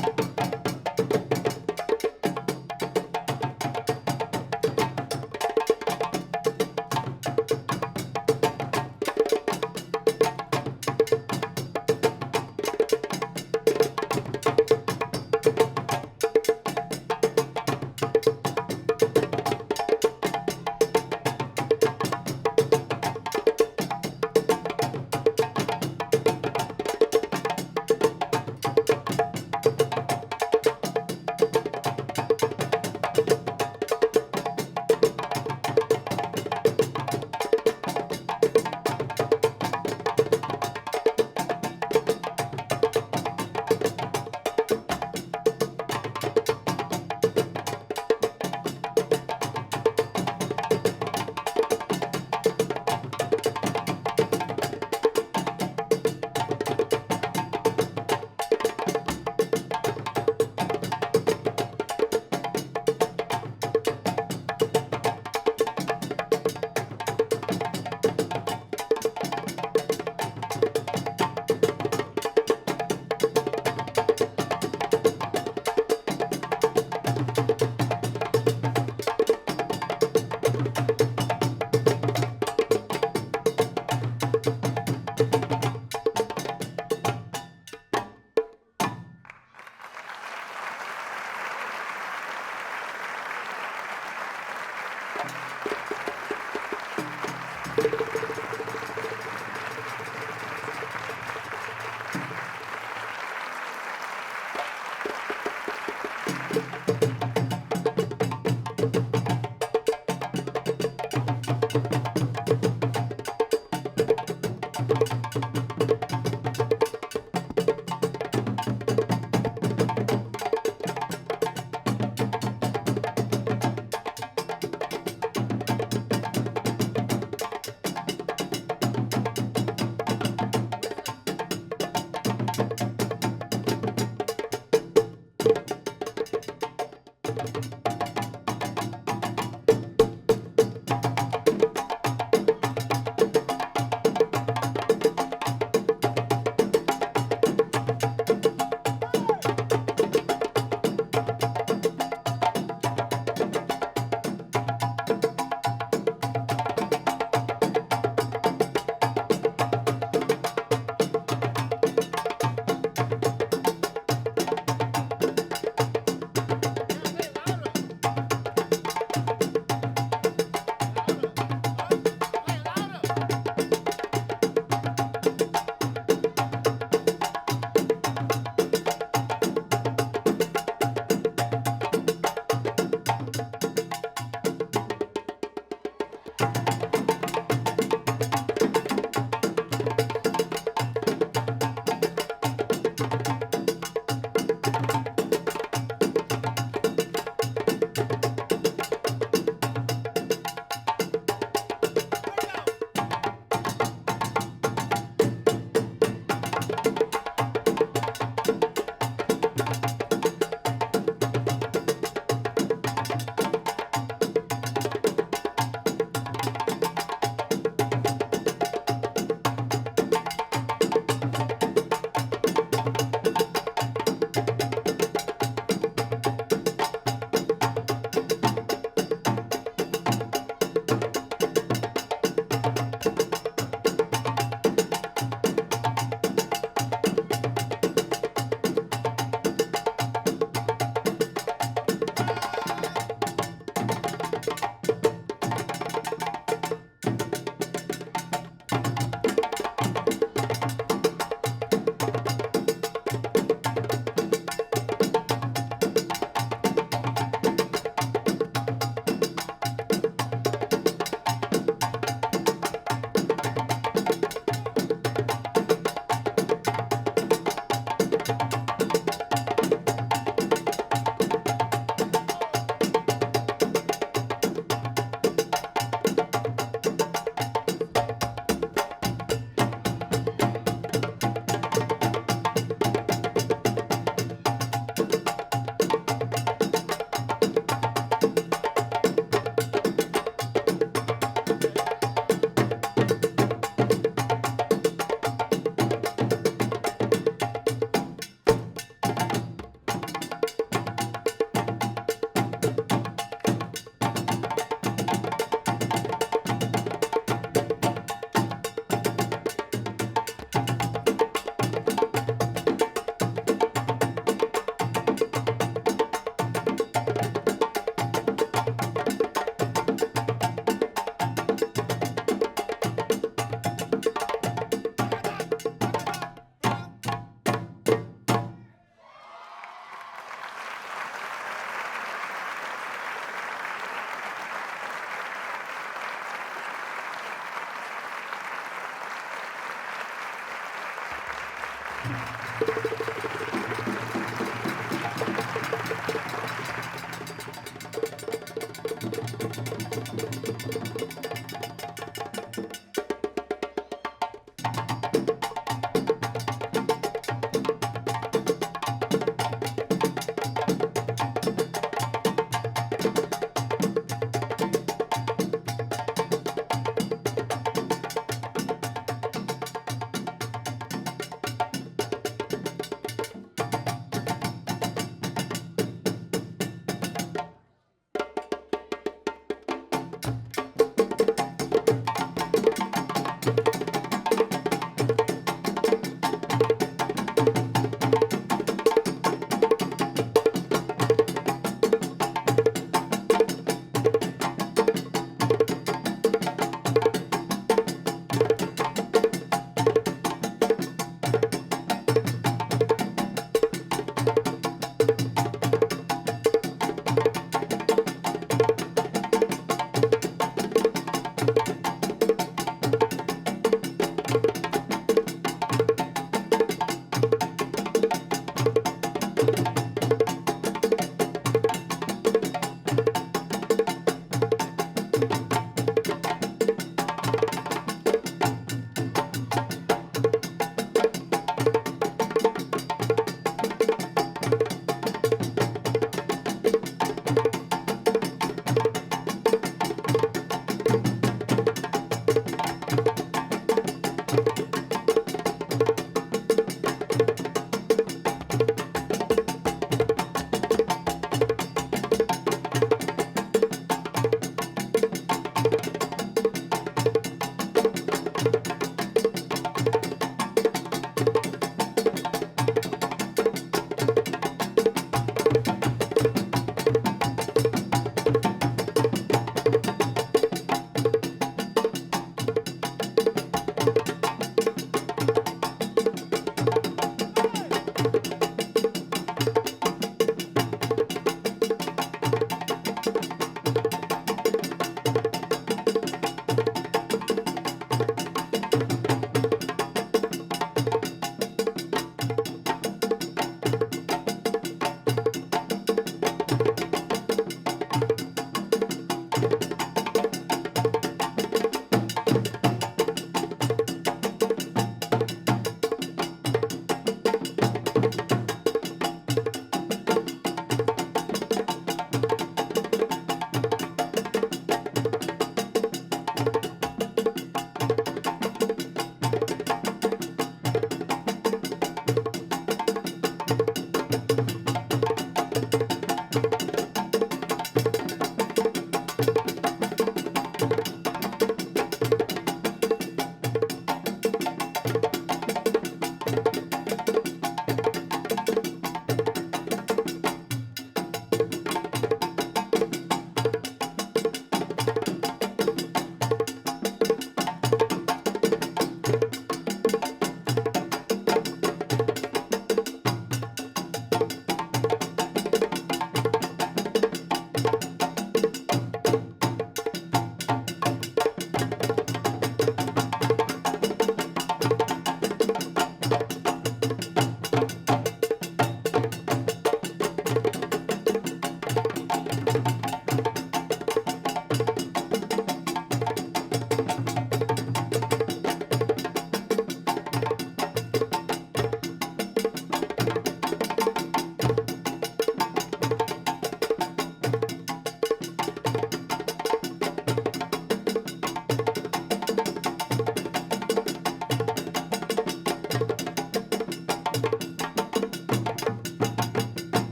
Yeah, a bit louder.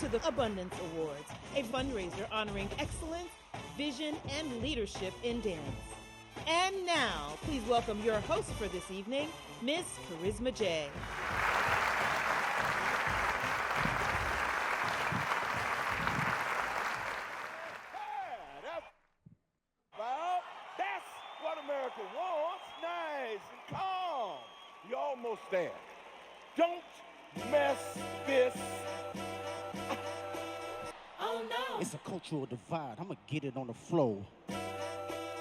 to the Abundance Awards, a fundraiser honoring excellence, vision, and leadership in dance. And now, please welcome your host for this evening, Miss Karisma Jay. That's what America wants. Nice and calm. You're almost there. Don't mess this. Oh no. It's a cultural divide. I'ma get it on the floor.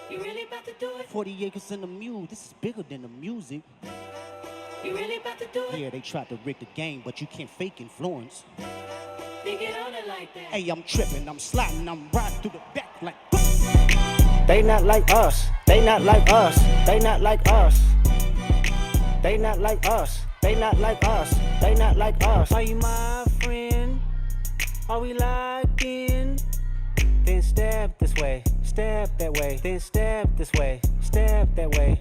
You really about to do it? 40 acres in the mule. This is bigger than the music. You really about to do it? Yeah, they tried to rig the game, but you can't fake influence. They get on it like that. Hey, I'm tripping, I'm sliding, I'm riding through the back like. They not like us. They not like us. They not like us. They not like us. They not like us. They not like us. Are you my friend? Are we locked in? Then step this way, step that way. Then step this way, step that way.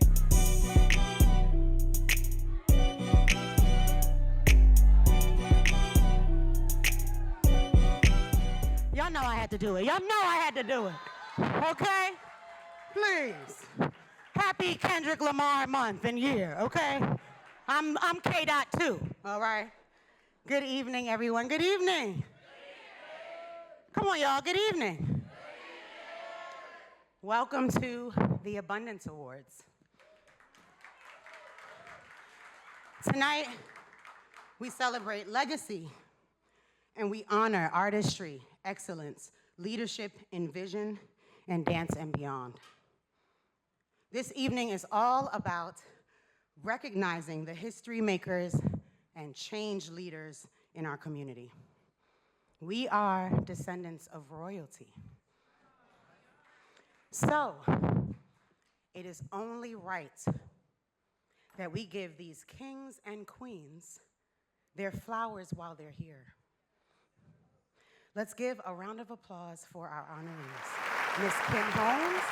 Y'all know I had to do it. Y'all know I had to do it. Okay? Please. Happy Kendrick Lamar month and year, okay? I'm K.Dot too, all right? Good evening, everyone. Good evening. Come on, y'all. Good evening. Welcome to the Abundance Awards. Tonight, we celebrate legacy and we honor artistry, excellence, leadership in vision, and dance and beyond. This evening is all about recognizing the history makers and change leaders in our community. We are descendants of royalty. So, it is only right that we give these kings and queens their flowers while they're here. Let's give a round of applause for our honorees. Miss Kim Holmes,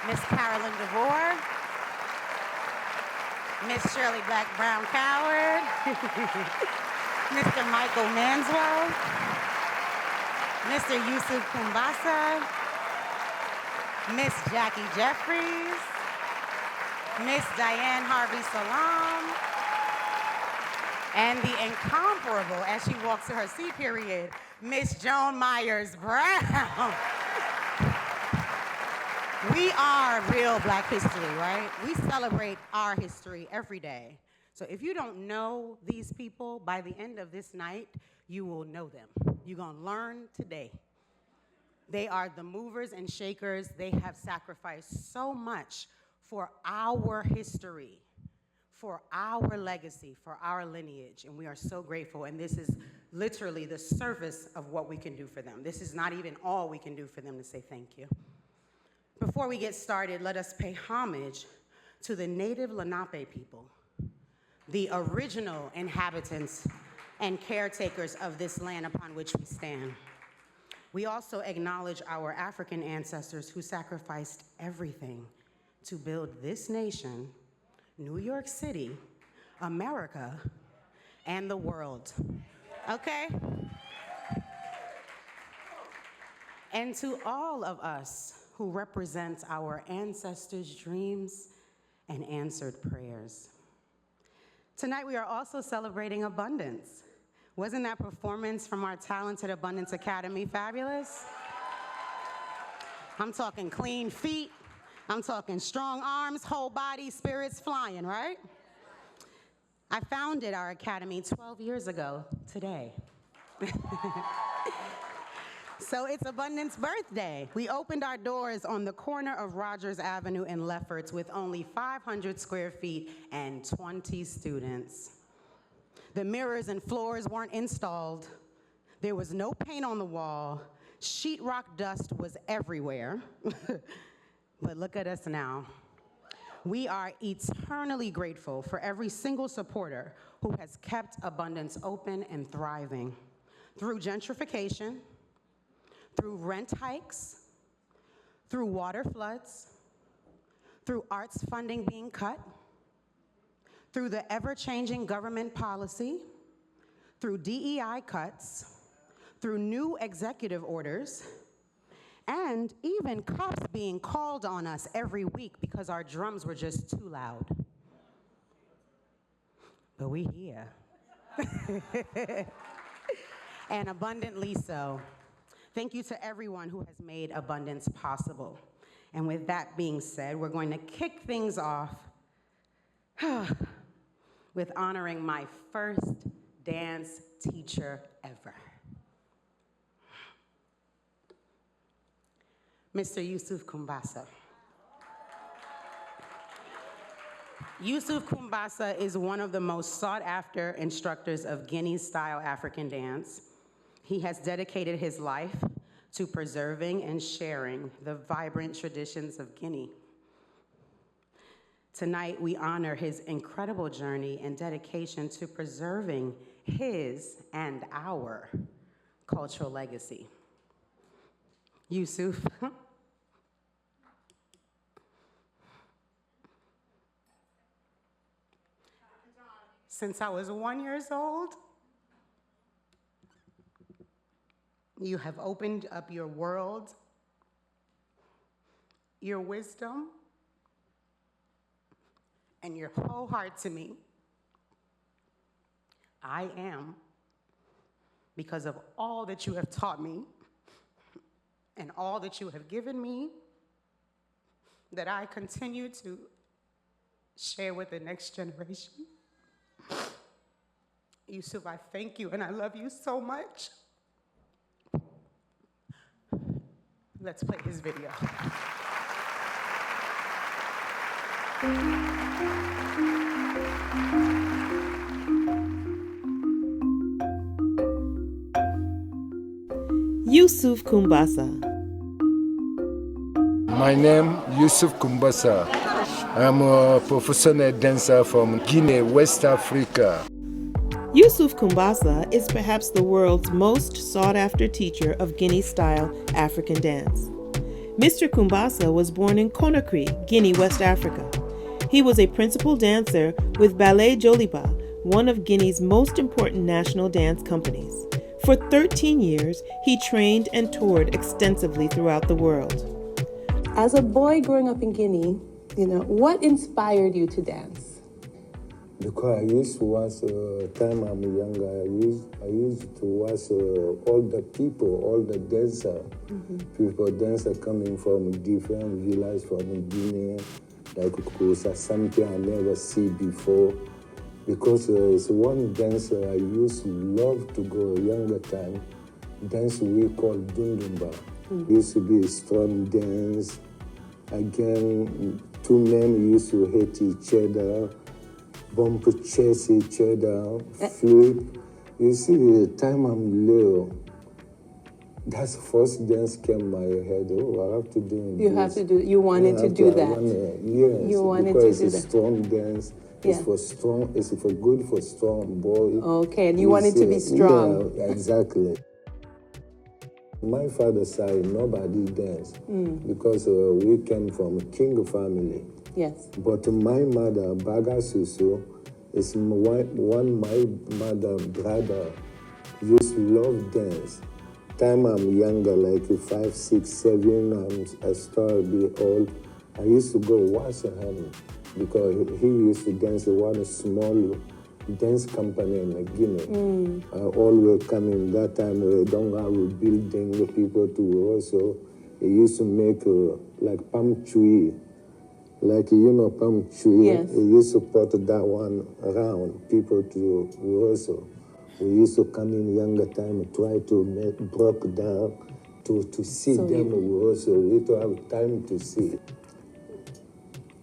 Miss Carolyn DeVore, Miss Shirley Black Brown Coward, Mr. Michael Manswell, Mr. Yusuf Kumbasa, Miss Jackie Jeffries, Miss Diane Harvey Salam, and the incomparable, as she walks to her C period, Miss Joan Myers Brown. We are real Black history, right? We celebrate our history every day. So if you don't know these people, by the end of this night, you will know them. You're gonna learn today. They are the movers and shakers. They have sacrificed so much for our history, for our legacy, for our lineage, and we are so grateful, and this is literally the surface of what we can do for them. This is not even all we can do for them to say thank you. Before we get started, let us pay homage to the native Lenape people, the original inhabitants and caretakers of this land upon which we stand. We also acknowledge our African ancestors who sacrificed everything to build this nation, New York City, America, and the world. Okay? And to all of us who represent our ancestors' dreams and answered prayers. Tonight we are also celebrating abundance. Wasn't that performance from our talented Abundance Academy fabulous? I'm talking clean feet, I'm talking strong arms, whole body, spirits flying, right? I founded our academy 12 years ago today. So it's Abundance birthday. We opened our doors on the corner of Rogers Avenue and Lefferts with only 500 square feet and 20 students. The mirrors and floors weren't installed. There was no paint on the wall. Sheetrock dust was everywhere. But look at us now. We are eternally grateful for every single supporter who has kept Abundance open and thriving through gentrification, through rent hikes, through water floods, through arts funding being cut, through the ever-changing government policy, through DEI cuts, through new executive orders, and even cops being called on us every week because our drums were just too loud. But we here. And abundantly so. Thank you to everyone who has made Abundance possible. And with that being said, we're going to kick things off with honoring my first dance teacher ever. Mr. Yusuf Kumbasa. Yusuf Kumbasa is one of the most sought-after instructors of Guinea-style African dance. He has dedicated his life to preserving and sharing the vibrant traditions of Guinea. Tonight, we honor his incredible journey and dedication to preserving his and our cultural legacy. Yusuf. Since I was 1 year old, you have opened up your world, your wisdom, and your whole heart to me. I am, because of all that you have taught me and all that you have given me, that I continue to share with the next generation. Yusuf, I thank you and I love you so much. Let's play his video. Yusuf Kumbasa. My name is Yusuf Kumbasa. I'm a professional dancer from Guinea, West Africa. Yusuf Kumbasa is perhaps the world's most sought-after teacher of Guinea-style African dance. Mr. Kumbasa was born in Conakry, Guinea, West Africa. He was a principal dancer with Ballet Joliba, one of Guinea's most important national dance companies. For 13 years, he trained and toured extensively throughout the world. As a boy growing up in Guinea, what inspired you to dance? Because I used to watch, time I'm younger, I used to watch all the people, all the dancers, people dancer coming from different villages from Guinea, like something I never see before. Because it's one dancer I used to love to go younger time, dance we call Dundumba. Used to be a strong dance. Again, two men used to hit each other, bump chase each other, flip. You see, the time I'm little, that's the first dance came my head. Oh, I have to do You this. have to do. You wanted to do that. Yes, You wanted because to do it's a that. strong dance. It's for strong. It's for good for strong boy. Okay, and you wanted to be strong. Yeah, exactly. My father's side, nobody danced because we came from a king family. Yes. But my mother, Baga Susu, is one my mother brother used to love dance. Time I'm younger, like 5, 6, 7, I started to be old. I used to go watch him because he used to dance in one small dance company in Guinea. Always coming that time we don't have a building, people to also. He used to make like palm tree. Like, palm tree. Yes. He used to put that one around people to rehearsal. We used to come in younger time and try to make broke down to see them rehearsal. We used to have time to see.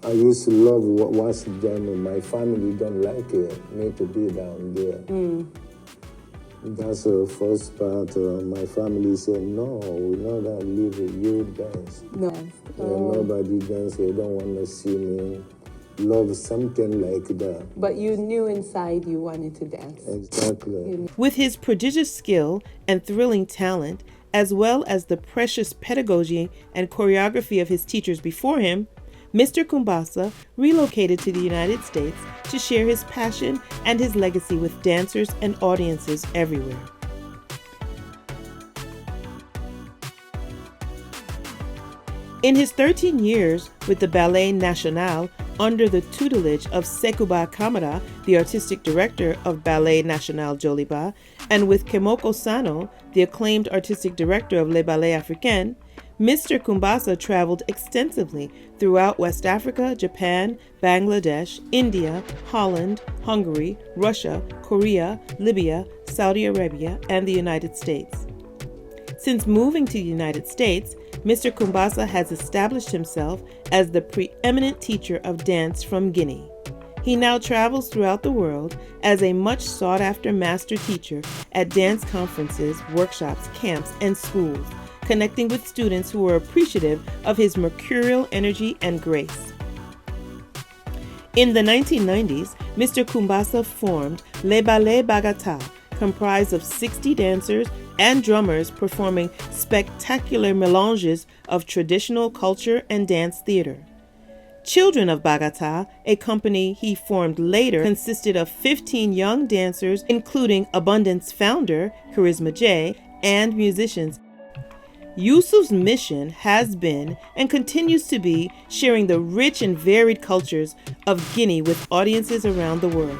I used to love watching them. My family don't like me to be down there. That's the first part. My family said, no, we're not going to leave you dance. No. Nobody dance. They don't want to see me. Love something like that. But you knew inside you wanted to dance. Exactly. With his prodigious skill and thrilling talent, as well as the precious pedagogy and choreography of his teachers before him, Mr. Kumbasa relocated to the United States to share his passion and his legacy with dancers and audiences everywhere. In his 13 years with the Ballet National, under the tutelage of Sekouba Kamara, the artistic director of Ballet National Joliba, and with Kemoko Sano, the acclaimed artistic director of Les Ballets Africains, Mr. Kumbasa traveled extensively throughout West Africa, Japan, Bangladesh, India, Holland, Hungary, Russia, Korea, Libya, Saudi Arabia, and the United States. Since moving to the United States, Mr. Kumbasa has established himself as the preeminent teacher of dance from Guinea. He now travels throughout the world as a much sought-after master teacher at dance conferences, workshops, camps, and schools, connecting with students who are appreciative of his mercurial energy and grace. In the 1990s, Mr. Kumbasa formed Les Ballets Bagata, comprised of 60 dancers and drummers performing spectacular melanges of traditional culture and dance theater. Children of Bagata, a company he formed later, consisted of 15 young dancers, including AbunDance founder Karisma Jay, and musicians. Yusuf's mission has been and continues to be sharing the rich and varied cultures of Guinea with audiences around the world.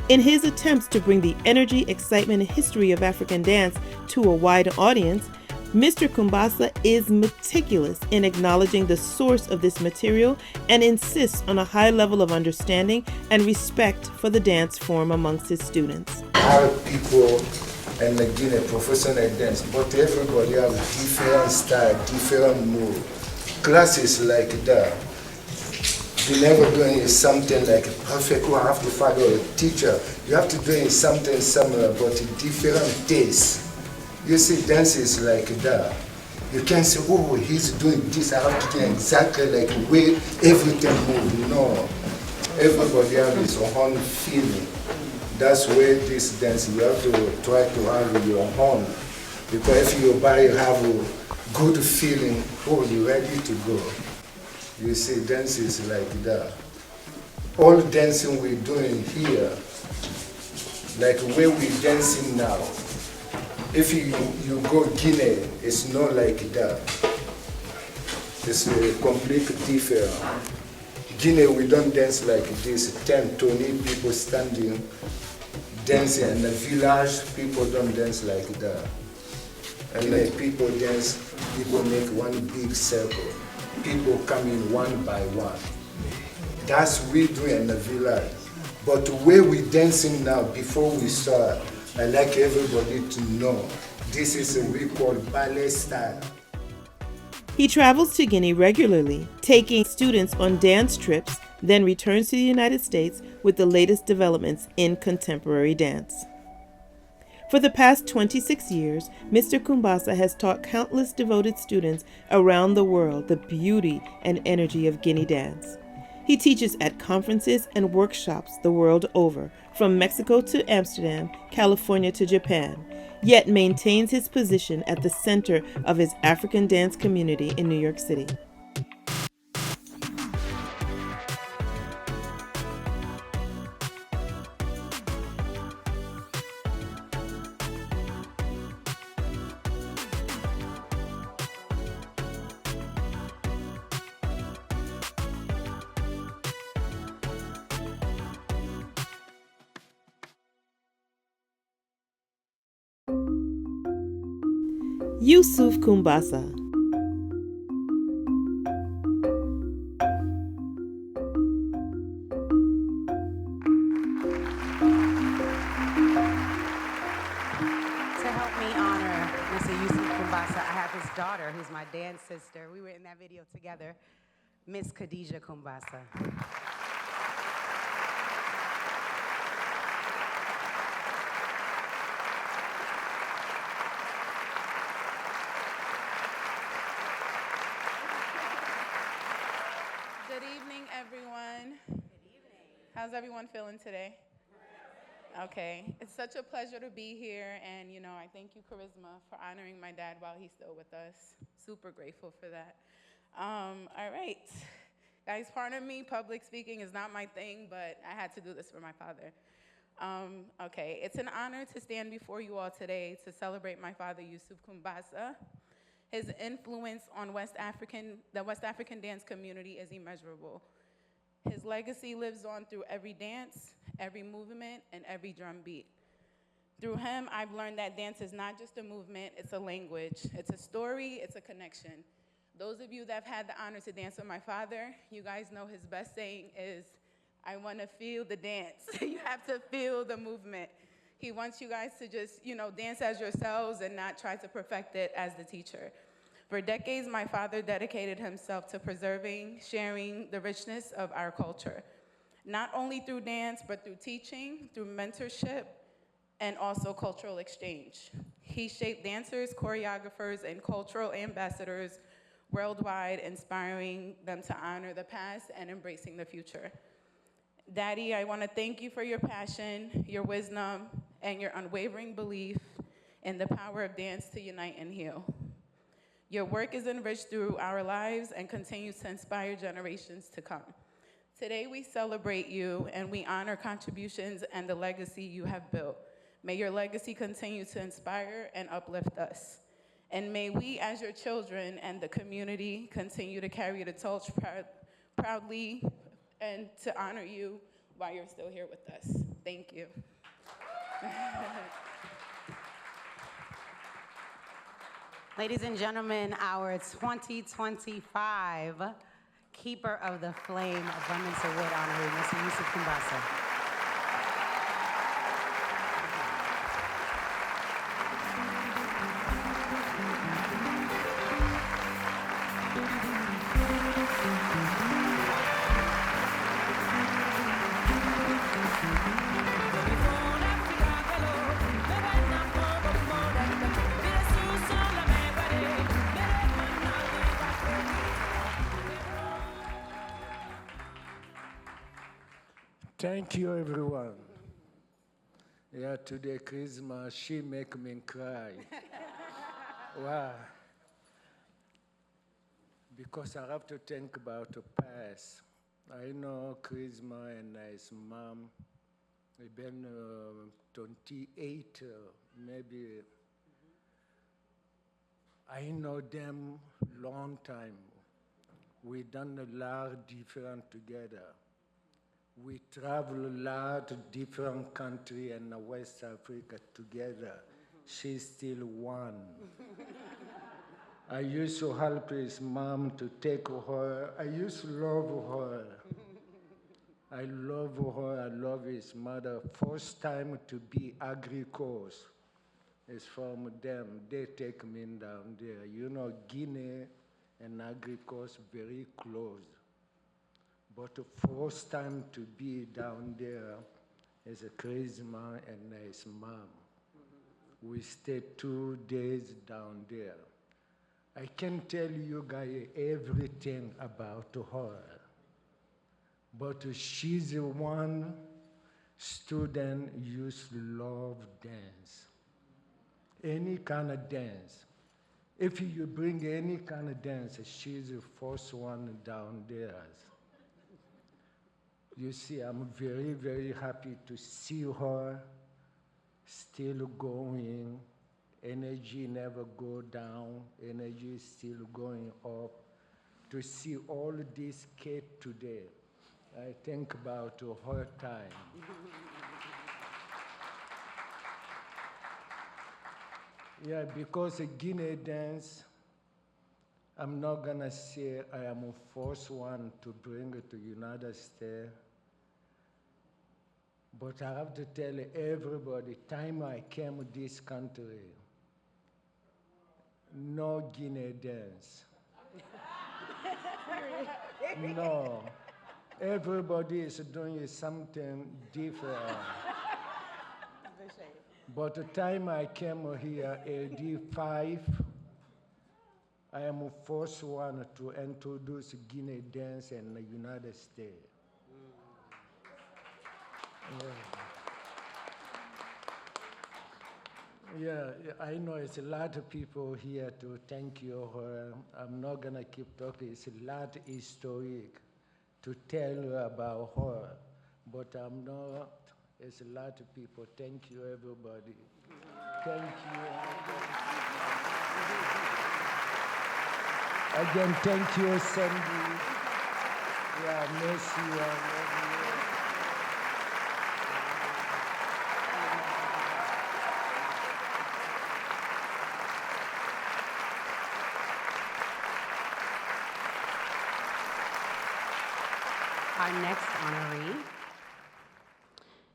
In his attempts to bring the energy, excitement, and history of African dance to a wide audience, Mr. Kumbasa is meticulous in acknowledging the source of this material and insists on a high level of understanding and respect for the dance form amongst his students. Our people in Guinea professional dance, but everybody have different style, different move. Classes like that. You never doing something like perfect. You have to follow a teacher. You have to do something similar, but different taste. You see, dance is like that. You can't say, oh, he's doing this. I have to do exactly like the way everything moves. No, everybody has his own feeling. That's where this dance, you have to try to have your own. Because if your body have a good feeling, oh, you're ready to go. You see, dance is like that. All dancing we're doing here, like where we're dancing now, if you go Guinea, it's not like that. It's a complete different. Guinea, we don't dance like this. 10, 20 people standing, dancing. In the village, people don't dance like that. And like people dance, people make one big circle. People come in one by one. That's what we do in the village. But where we dancing now, before we start, I like everybody to know, this is what we call ballet style. He travels to Guinea regularly, taking students on dance trips, then returns to the United States with the latest developments in contemporary dance. For the past 26 years, Mr. Kumbasa has taught countless devoted students around the world the beauty and energy of Guinea dance. He teaches at conferences and workshops the world over, from Mexico to Amsterdam, California to Japan, yet maintains his position at the center of his African dance community in New York City. Yusuf Kumbasa. To help me honor Mr. Yusuf Kumbasa, I have his daughter, who's my dance sister. We were in that video together, Miss Khadija Kumbasa. Good evening, everyone. Good evening. How's everyone feeling today? Okay, it's such a pleasure to be here, and I thank you, Karisma, for honoring my dad while he's still with us. Super grateful for that. All right, Guys, pardon me, public speaking is not my thing, but I had to do this for my father. Okay, it's an honor to stand before you all today to celebrate my father, Yusuf Kumbasa. His influence on the West African dance community is immeasurable. His legacy lives on through every dance, every movement, and every drum beat. Through him, I've learned that dance is not just a movement, it's a language. It's a story, it's a connection. Those of you that have had the honor to dance with my father, you guys know his best saying is, I want to feel the dance. You have to feel the movement. He wants you guys to just, dance as yourselves and not try to perfect it as the teacher. For decades, my father dedicated himself to preserving, sharing the richness of our culture, not only through dance, but through teaching, through mentorship, and also cultural exchange. He shaped dancers, choreographers, and cultural ambassadors worldwide, inspiring them to honor the past and embracing the future. Daddy, I want to thank you for your passion, your wisdom, and your unwavering belief in the power of dance to unite and heal. Your work is enriched through our lives and continues to inspire generations to come. Today we celebrate you and we honor contributions and the legacy you have built. May your legacy continue to inspire and uplift us. And may we, as your children and the community, continue to carry the torch proudly and to honor you while you're still here with us. Thank you. Ladies and gentlemen, our 2025 Keeper of the Flame Abundance Award honoree, Mr. Yusuf Kumbasa. Thank you, everyone. Yeah, today, Karisma, she make me cry. Wow. Because I have to think about the past. I know Karisma and his mom, they've been 28, maybe. I know them long time. We done a lot different together. We travel a lot of different countries in West Africa together. She's still one. I used to help his mom to take her. I used to love her. I love her. I love his mother. First time to be agricos is from them. They take me down there. You know, Guinea and agricos very close. But the first time to be down there is a Karisma and his mom. We stayed 2 days down there. I can tell you guys everything about her. But she's the one student used to love dance. Any kind of dance. If you bring any kind of dance, she's the first one down there. You see, I'm very, very happy to see her still going. Energy never go down. Energy is still going up. To see all these kids today, I think about her time. Yeah, because a Guinea dance, I'm not gonna say I am the first one to bring it to United States. But I have to tell everybody, time I came to this country, no Guinea dance. No. Everybody is doing something different. But the time I came here, AD5, I am the first one to introduce Guinea dance in the United States. Yeah, I know it's a lot of people here to thank you. I'm not gonna keep talking. It's a lot historic. to tell you about her, but I'm not. It's a lot of people. Thank you, everybody. Thank you. Again, thank you, Sandy. Yeah, merci. I love you. Our next honoree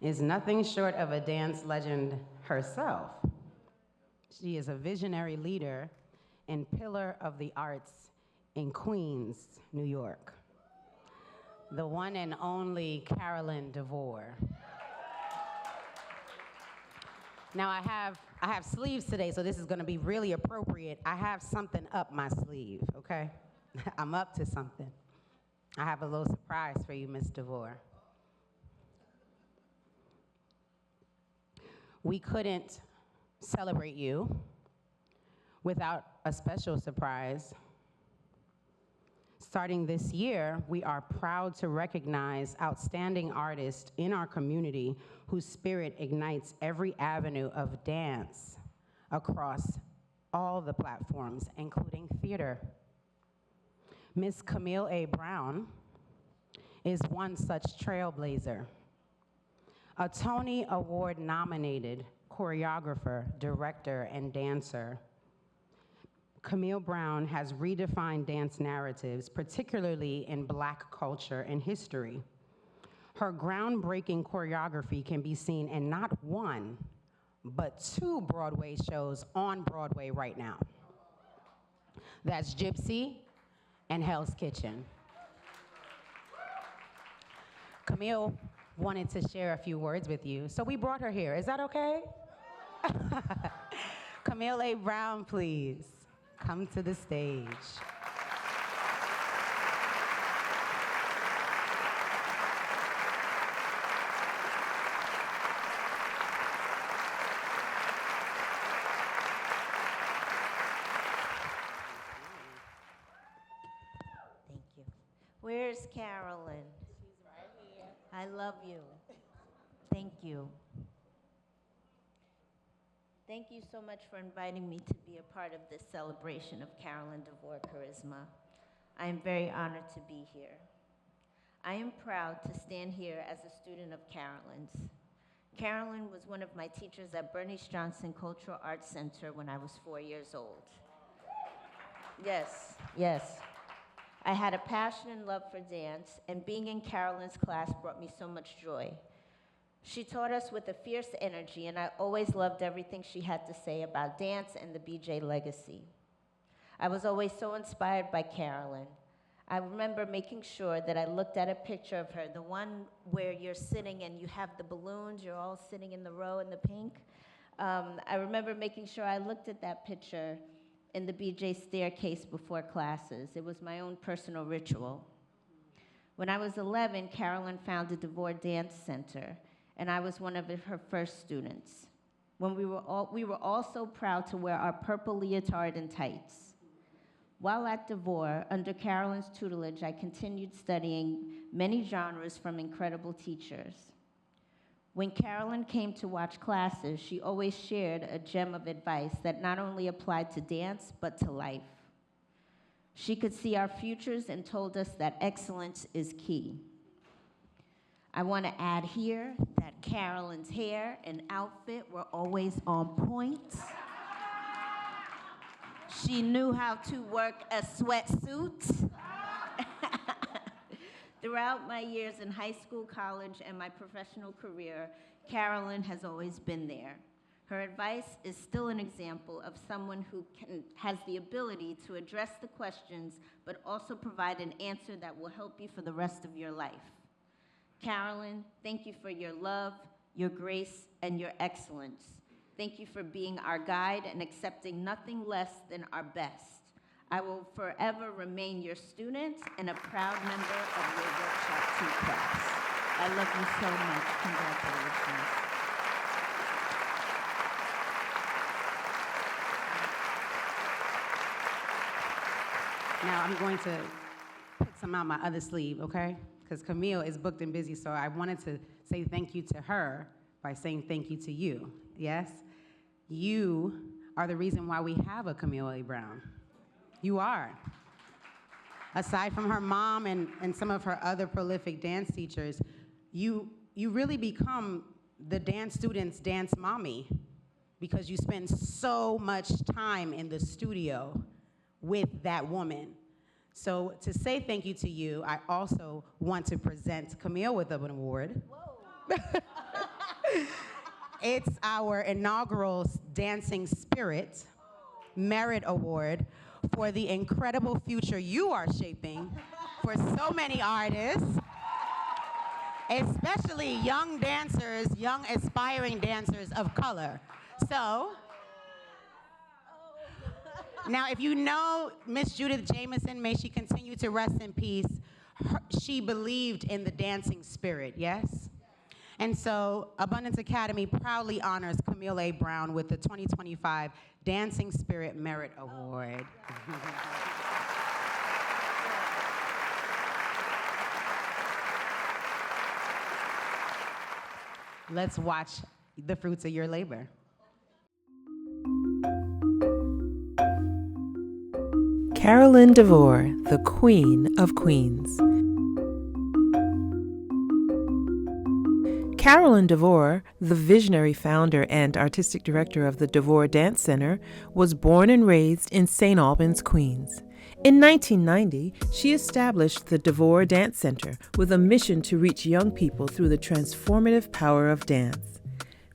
is nothing short of a dance legend herself. She is a visionary leader and pillar of the arts in Queens, New York. The one and only Carolyn DeVore. Now I have sleeves today, so this is gonna be really appropriate. I have something up my sleeve, okay? I'm up to something. I have a little surprise for you, Miss DeVore. We couldn't celebrate you without a special surprise. Starting this year, we are proud to recognize outstanding artists in our community whose spirit ignites every avenue of dance across all the platforms, including theater. Miss Camille A. Brown is one such trailblazer. A Tony Award-nominated choreographer, director, and dancer, Camille Brown has redefined dance narratives, particularly in Black culture and history. Her groundbreaking choreography can be seen in not one, but 2 Broadway shows on Broadway right now. That's Gypsy and Hell's Kitchen. Camille wanted to share a few words with you, so we brought her here. Is that okay? Camille A. Brown, please, come to the stage. Thank you. Where's Carolyn? She's right here. I love you. Thank you. Thank you so much for inviting me to be a part of this celebration of Carolyn DeVore Karisma. I am very honored to be here. I am proud to stand here as a student of Carolyn's. Carolyn was one of my teachers at Bernice Johnson Cultural Arts Center when I was 4 years old. Yes, yes. I had a passion and love for dance, and being in Carolyn's class brought me so much joy. She taught us with a fierce energy, and I always loved everything she had to say about dance and the BJ legacy. I was always so inspired by Carolyn. I remember making sure that I looked at a picture of her, the one where you're sitting and you have the balloons, you're all sitting in the row in the pink. I remember making sure I looked at that picture in the BJ staircase before classes. It was my own personal ritual. When I was 11, Carolyn founded DeVore Dance Center, and I was one of her first students. When we were all so proud to wear our purple leotard and tights. While at DeVore, under Carolyn's tutelage, I continued studying many genres from incredible teachers. When Carolyn came to watch classes, she always shared a gem of advice that not only applied to dance, but to life. She could see our futures and told us that excellence is key. I want to add here that Carolyn's hair and outfit were always on point. She knew how to work a sweatsuit. Throughout my years in high school, college, and my professional career, Carolyn has always been there. Her advice is still an example of someone who has the ability to address the questions, but also provide an answer that will help you for the rest of your life. Carolyn, thank you for your love, your grace, and your excellence. Thank you for being our guide and accepting nothing less than our best. I will forever remain your student and a proud member of your Workshop 2 class. I love you so much. Congratulations. Now I'm going to pick some out my other sleeve, okay? because Camille is booked and busy, so I wanted to say thank you to her by saying thank you to you, yes? You are the reason why we have a Camille A. Brown. You are. Aside from her mom and some of her other prolific dance teachers, you really become the dance student's dance mommy because you spend so much time in the studio with that woman. So to say thank you to you, I also want to present Camille with an award. It's our inaugural Dancing Spirit Merit Award for the incredible future you are shaping for so many artists, especially young dancers, young aspiring dancers of color. So, now if you know Miss Judith Jamison, may she continue to rest in peace, she believed in the dancing spirit, yes? And so Abundance Academy proudly honors Camille A. Brown with the 2025 Dancing Spirit Merit Award. Let's watch the fruits of your labor. Carolyn DeVore, the Queen of Queens. Carolyn DeVore, the visionary founder and artistic director of the DeVore Dance Center, was born and raised in St. Albans, Queens. In 1990, she established the DeVore Dance Center with a mission to reach young people through the transformative power of dance.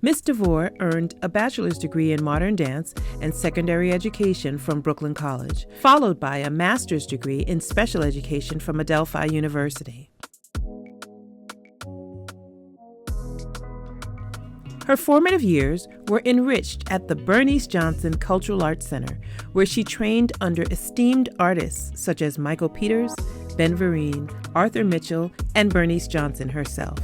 Miss DeVore earned a bachelor's degree in modern dance and secondary education from Brooklyn College, followed by a master's degree in special education from Adelphi University. Her formative years were enriched at the Bernice Johnson Cultural Arts Center, where she trained under esteemed artists such as Michael Peters, Ben Vereen, Arthur Mitchell, and Bernice Johnson herself.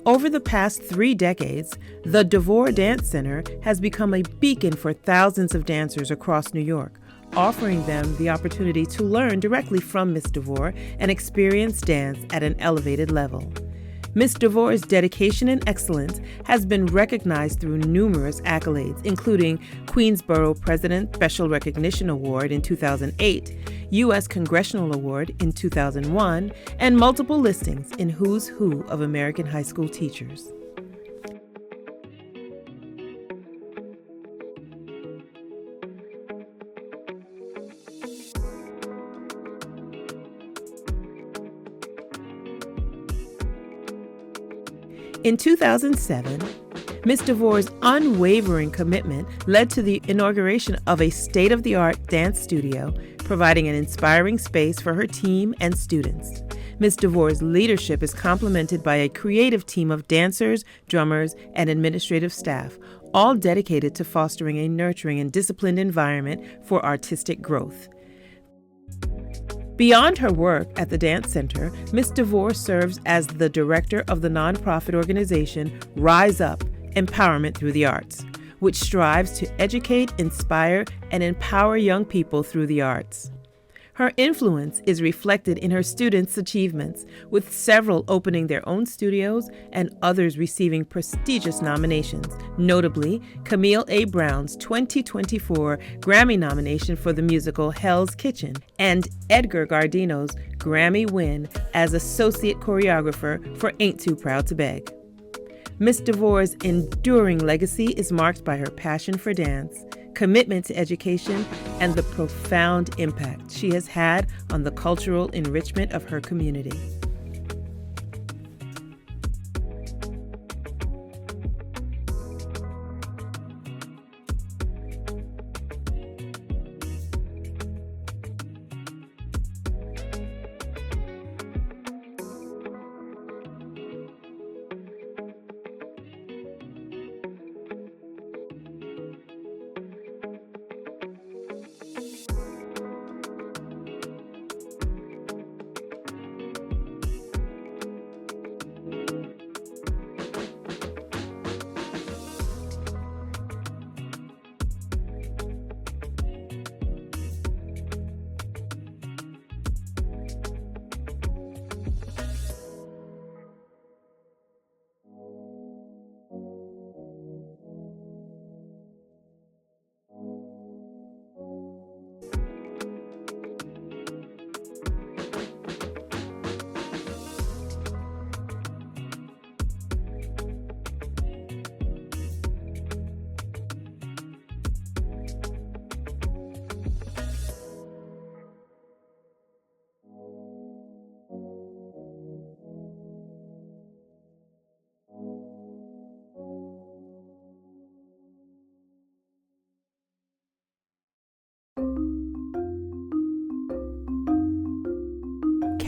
Over the past 3 decades, the DeVore Dance Center has become a beacon for thousands of dancers across New York, offering them the opportunity to learn directly from Miss DeVore and experience dance at an elevated level. Miss DeVore's dedication and excellence has been recognized through numerous accolades, including Queensborough President Special Recognition Award in 2008, U.S. Congressional Award in 2001, and multiple listings in Who's Who of American high school teachers. In 2007, Ms. DeVore's unwavering commitment led to the inauguration of a state-of-the-art dance studio, providing an inspiring space for her team and students. Ms. DeVore's leadership is complemented by a creative team of dancers, drummers, and administrative staff, all dedicated to fostering a nurturing and disciplined environment for artistic growth. Beyond her work at the Dance Center, Ms. DeVore serves as the director of the nonprofit organization Rise Up, Empowerment Through the Arts, which strives to educate, inspire, and empower young people through the arts. Her influence is reflected in her students' achievements, with several opening their own studios and others receiving prestigious nominations, notably Camille A. Brown's 2024 Grammy nomination for the musical Hell's Kitchen and Edgar Gardino's Grammy win as Associate Choreographer for Ain't Too Proud to Beg. Miss DeVore's enduring legacy is marked by her passion for dance, commitment to education, and the profound impact she has had on the cultural enrichment of her community.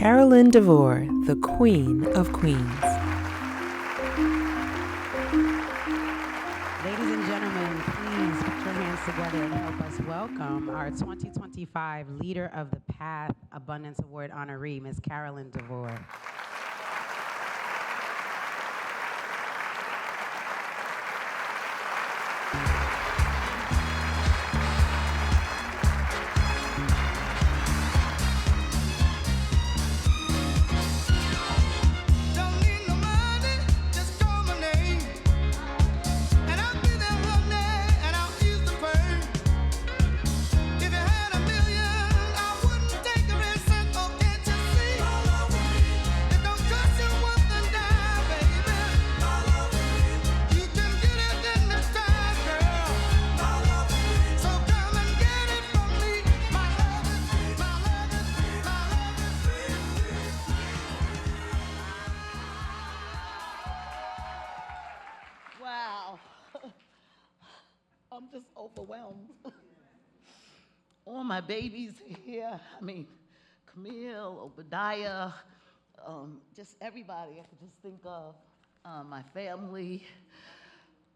Carolyn DeVore, the Queen of Queens. Ladies and gentlemen, please put your hands together and help us welcome our 2025 Leader of the Path Abundance Award honoree, Ms. Carolyn DeVore. Wow. I'm just overwhelmed. All my babies are here. I mean, Camille, Obadiah, just everybody I could just think of. My family.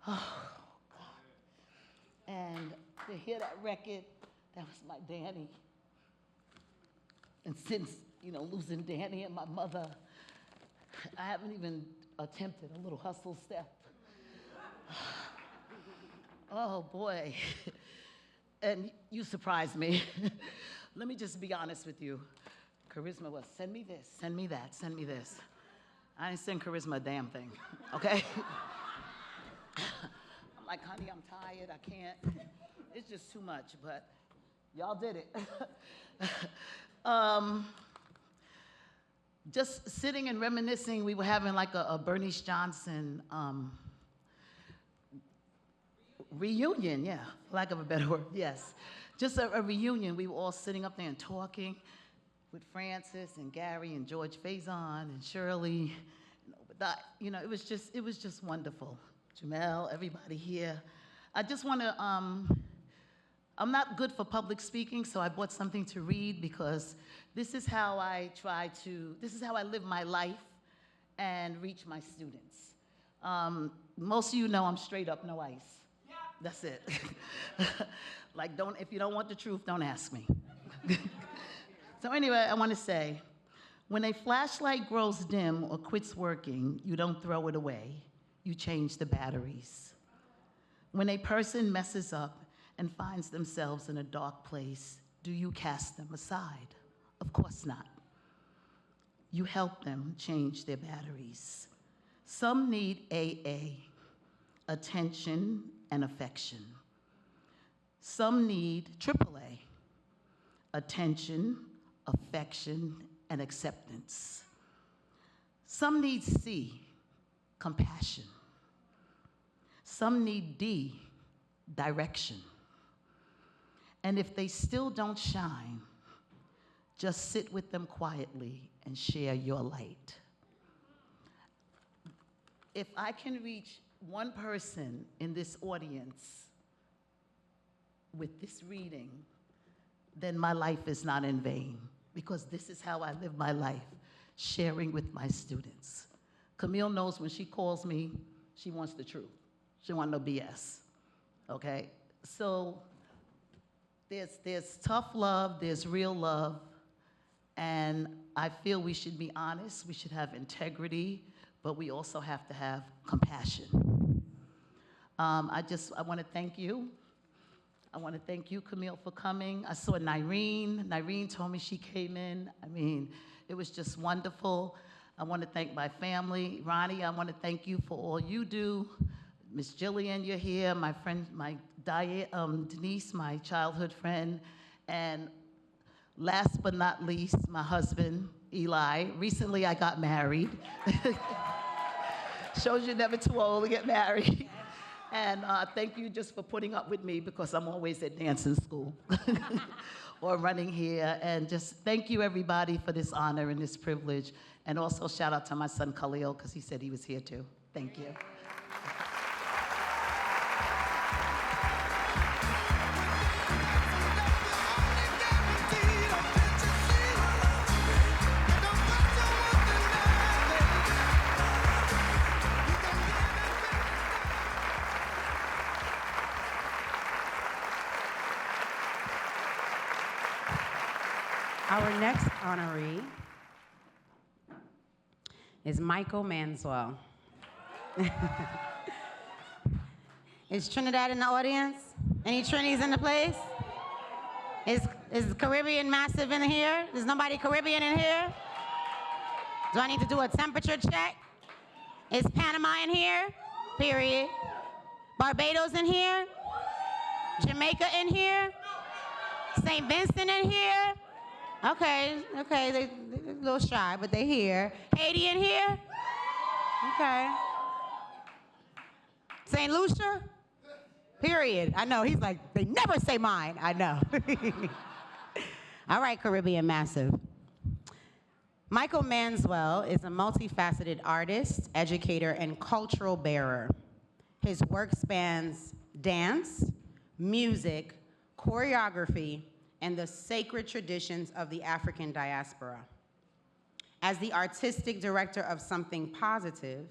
Oh, God. And to hear that record, that was my Danny. And since, losing Danny and my mother, I haven't even attempted a little hustle step. Oh, boy. And you surprised me. Let me just be honest with you. Karisma was, send me this, send me that, send me this. I didn't send Karisma a damn thing, okay? I'm like, honey, I'm tired, I can't. It's just too much, but y'all did it. Just sitting and reminiscing, we were having like a Bernice Johnson reunion, yeah, for lack of a better word, yes. Just a reunion. We were all sitting up there and talking with Francis and Gary and George Faison and Shirley. It was just wonderful. Jamel, everybody here. I just want to, I'm not good for public speaking, so I bought something to read because this is how I live my life and reach my students. Most of you know I'm straight up, no ice. That's it. Like, if you don't want the truth, don't ask me. So anyway, I want to say, when a flashlight grows dim or quits working, you don't throw it away, you change the batteries. When a person messes up and finds themselves in a dark place, do you cast them aside? Of course not. You help them change their batteries. Some need AA, attention and affection. Some need AAA, attention, affection, and acceptance. Some need C, compassion. Some need D, direction. And if they still don't shine, just sit with them quietly and share your light. If I can reach one person in this audience with this reading, then my life is not in vain, because this is how I live my life, sharing with my students. Camille knows when she calls me, she wants the truth. She wants no BS, okay? So there's tough love, there's real love, and I feel we should be honest, we should have integrity, but we also have to have compassion. I want to thank you. I want to thank you, Camille, for coming. I saw Nyreen. Nyreen told me she came in. I mean, it was just wonderful. I want to thank my family. Ronnie, I want to thank you for all you do. Miss Jillian, you're here. My friend, Denise, my childhood friend. And last but not least, my husband, Eli. Recently, I got married. Shows you're never too old to get married. And thank you just for putting up with me, because I'm always at dancing school or running here. And just thank you, everybody, for this honor and this privilege. And also shout out to my son, Khalil, because he said he was here too. Thank you. Our next honoree is Michael Manswell. Is Trinidad in the audience? Any Trinis in the place? Is Caribbean Massive in here? Is nobody Caribbean in here? Do I need to do a temperature check? Is Panama in here? Period. Barbados in here? Jamaica in here? St. Vincent in here? Okay, they a little shy, but they here. Haiti in here? Okay. St. Lucia? Period. I know, he's like, they never say mine. I know. All right, Caribbean Massive. Michael Manswell is a multifaceted artist, educator, and cultural bearer. His work spans dance, music, choreography, and the sacred traditions of the African diaspora. As the artistic director of Something Positive,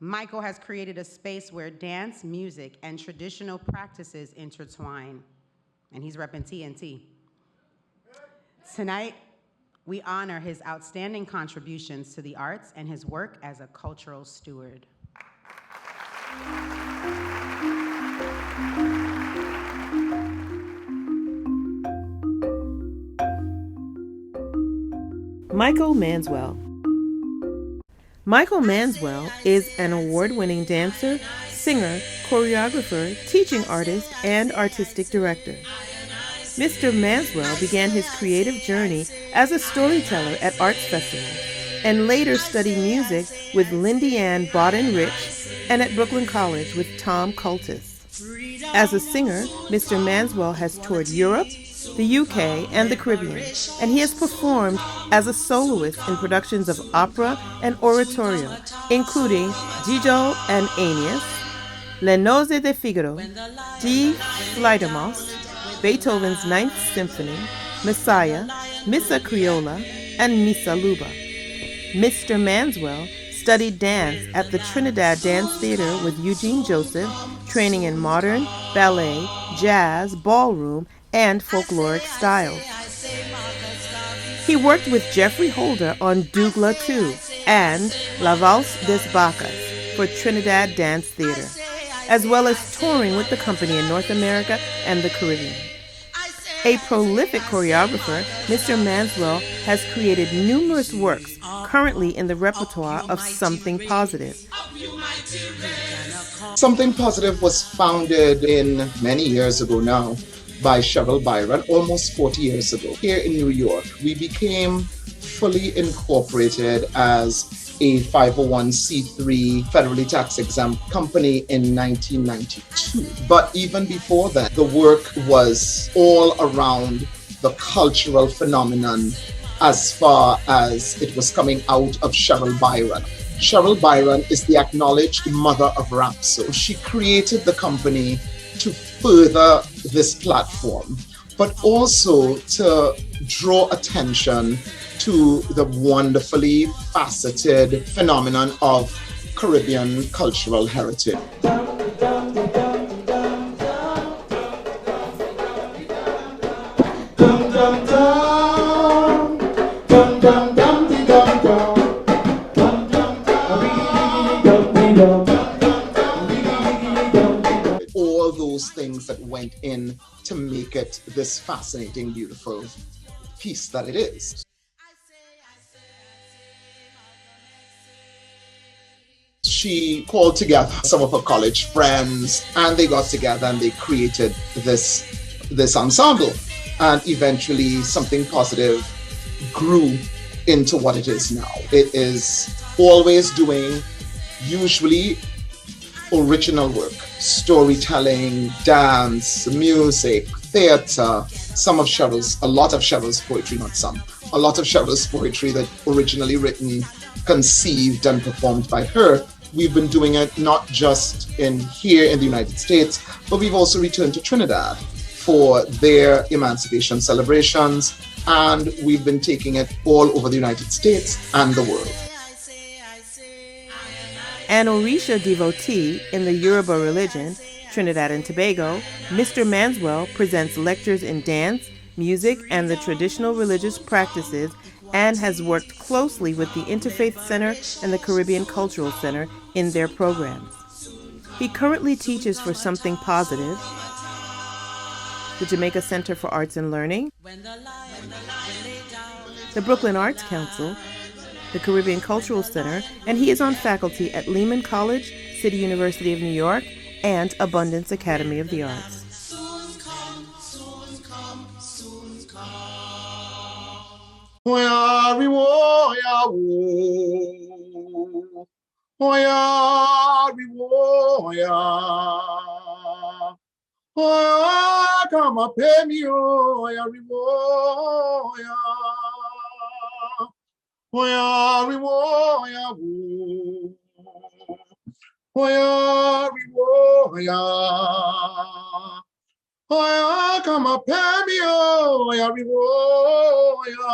Michael has created a space where dance, music, and traditional practices intertwine. And he's repping TNT. Tonight, we honor his outstanding contributions to the arts and his work as a cultural steward. Michael Manswell. Michael Manswell is an award-winning dancer, singer, choreographer, teaching artist, and artistic director. Mr. Manswell began his creative journey as a storyteller at arts festivals and later studied music with Lindy Ann Bodden-Rich and at Brooklyn College with Tom Cultis. As a singer, Mr. Manswell has toured Europe, the UK, and the Caribbean, and he has performed as a soloist in productions of opera and oratorio, including Dido and Aeneas, Les Nozze de Figaro, Die Fledermaus, Beethoven's Ninth Symphony, Messiah, Missa Criolla, and Missa Luba. Mr. Manswell studied dance at the Trinidad Dance Theater with Eugene Joseph, training in modern, ballet, jazz, ballroom, and folkloric styles. He worked with Jeffrey Holder on Douglas II and La Valse des Bacchus for Trinidad Dance Theater, as well as touring with the company in North America and the Caribbean. A prolific choreographer, Mr. Manswell has created numerous works currently in the repertoire of Something Positive. Something Positive was founded in many years ago now by Cheryl Byron, almost 40 years ago. Here in New York, we became fully incorporated as a 501c3 federally tax exempt company in 1992. But even before that, the work was all around the cultural phenomenon as far as it was coming out of Cheryl Byron. Cheryl Byron is the acknowledged mother of rap. So she created the company to further this platform, but also to draw attention to the wonderfully faceted phenomenon of Caribbean cultural heritage. All those things that went in to make it this fascinating, beautiful piece that it is. She called together some of her college friends, and they got together and they created this ensemble. And eventually Something Positive grew into what it is now. It is always doing usually original work, storytelling, dance, music, theater, a lot of Cheryl's poetry, not some, a lot of Cheryl's poetry that originally written, conceived, and performed by her. We've been doing it not just here in the United States, but we've also returned to Trinidad for their emancipation celebrations, and we've been taking it all over the United States and the world. An Orisha devotee in the Yoruba religion, Trinidad and Tobago, Mr. Manswell presents lectures in dance, music, and the traditional religious practices, and has worked closely with the Interfaith Center and the Caribbean Cultural Center in their programs. He currently teaches for Something Positive, the Jamaica Center for Arts and Learning, the Brooklyn Arts Council, the Caribbean Cultural Center, and he is on faculty at Lehman College, City University of New York, and AbunDance Academy of the Arts. Come up, pay me, oh, ya riwoya. Oh, ya riwoya, oh, ya riwoya. Oh, ya come up, pay me, oh, ya riwoya.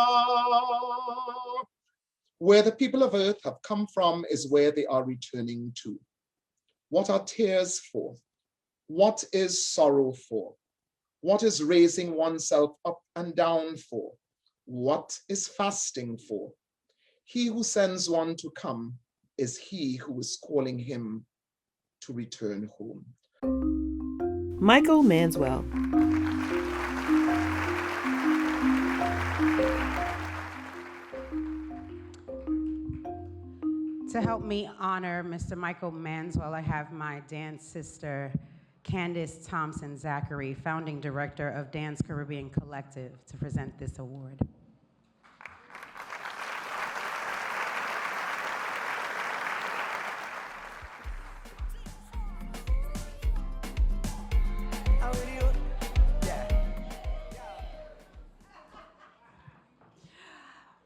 Where the people of earth have come from is where they are returning to. What are tears for? What is sorrow for? What is raising oneself up and down for? What is fasting for? He who sends one to come is he who is calling him to return home. Michael Manswell. To help me honor Mr. Michael Manswell, I have my dance sister, Candace Thompson Zachary, founding director of Dance Caribbean Collective, to present this award.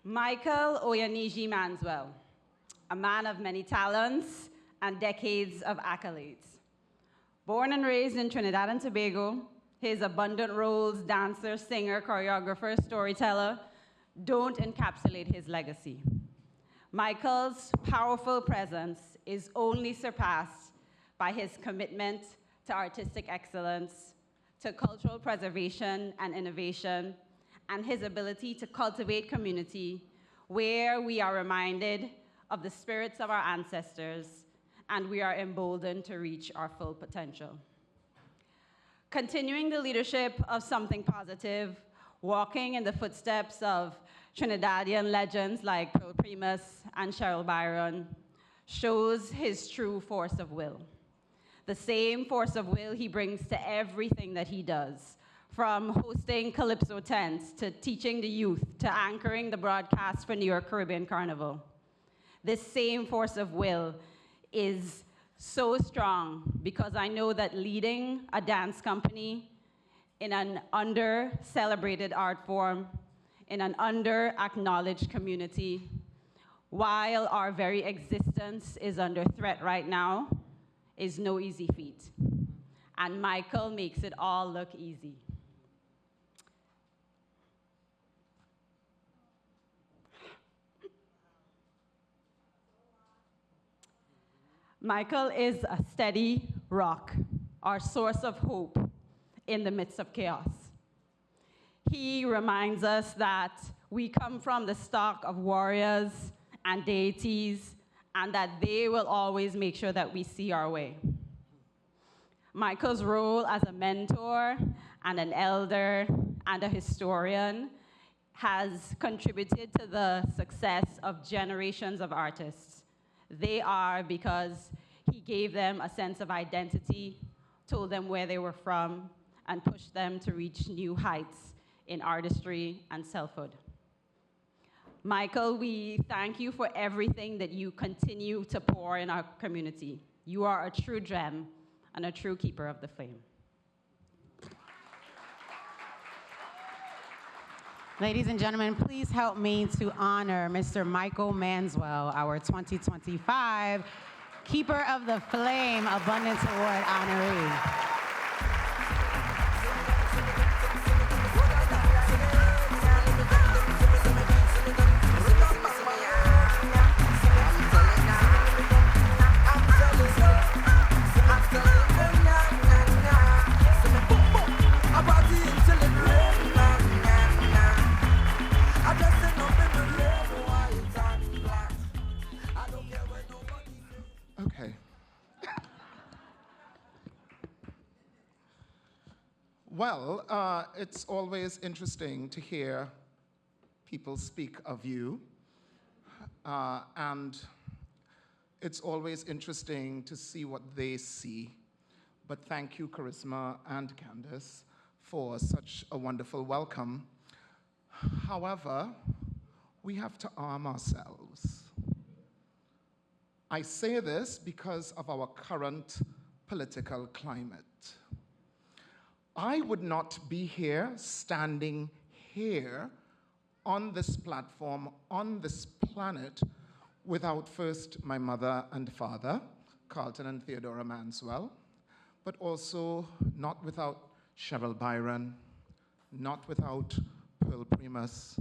Michael Oyaniji Manswell, a man of many talents and decades of accolades. Born and raised in Trinidad and Tobago, his abundant roles, dancer, singer, choreographer, storyteller, don't encapsulate his legacy. Michael's powerful presence is only surpassed by his commitment to artistic excellence, to cultural preservation and innovation, and his ability to cultivate community where we are reminded of the spirits of our ancestors and we are emboldened to reach our full potential. Continuing the leadership of Something Positive, walking in the footsteps of Trinidadian legends like Pearl Primus and Cheryl Byron, shows his true force of will. The same force of will he brings to everything that he does, from hosting Calypso tents, to teaching the youth, to anchoring the broadcast for New York Caribbean Carnival. This same force of will is so strong because I know that leading a dance company in an under-celebrated art form, in an under-acknowledged community, while our very existence is under threat right now, is no easy feat. And Michael makes it all look easy. Michael is a steady rock, our source of hope in the midst of chaos. He reminds us that we come from the stock of warriors and deities, and that they will always make sure that we see our way. Michael's role as a mentor and an elder and a historian has contributed to the success of generations of artists. They are because he gave them a sense of identity, told them where they were from, and pushed them to reach new heights in artistry and selfhood. Michael, we thank you for everything that you continue to pour in our community. You are a true gem and a true keeper of the flame. Ladies and gentlemen, please help me to honor Mr. Michael Manswell, our 2025 Keeper of the Flame Abundance Award honoree. Well, it's always interesting to hear people speak of you, and it's always interesting to see what they see. But thank you, Karisma and Candace, for such a wonderful welcome. However, we have to arm ourselves. I say this because of our current political climate. I would not be here, standing here on this platform, on this planet, without first my mother and father, Carlton and Theodora Manswell, but also not without Cheryl Byron, not without Pearl Primus,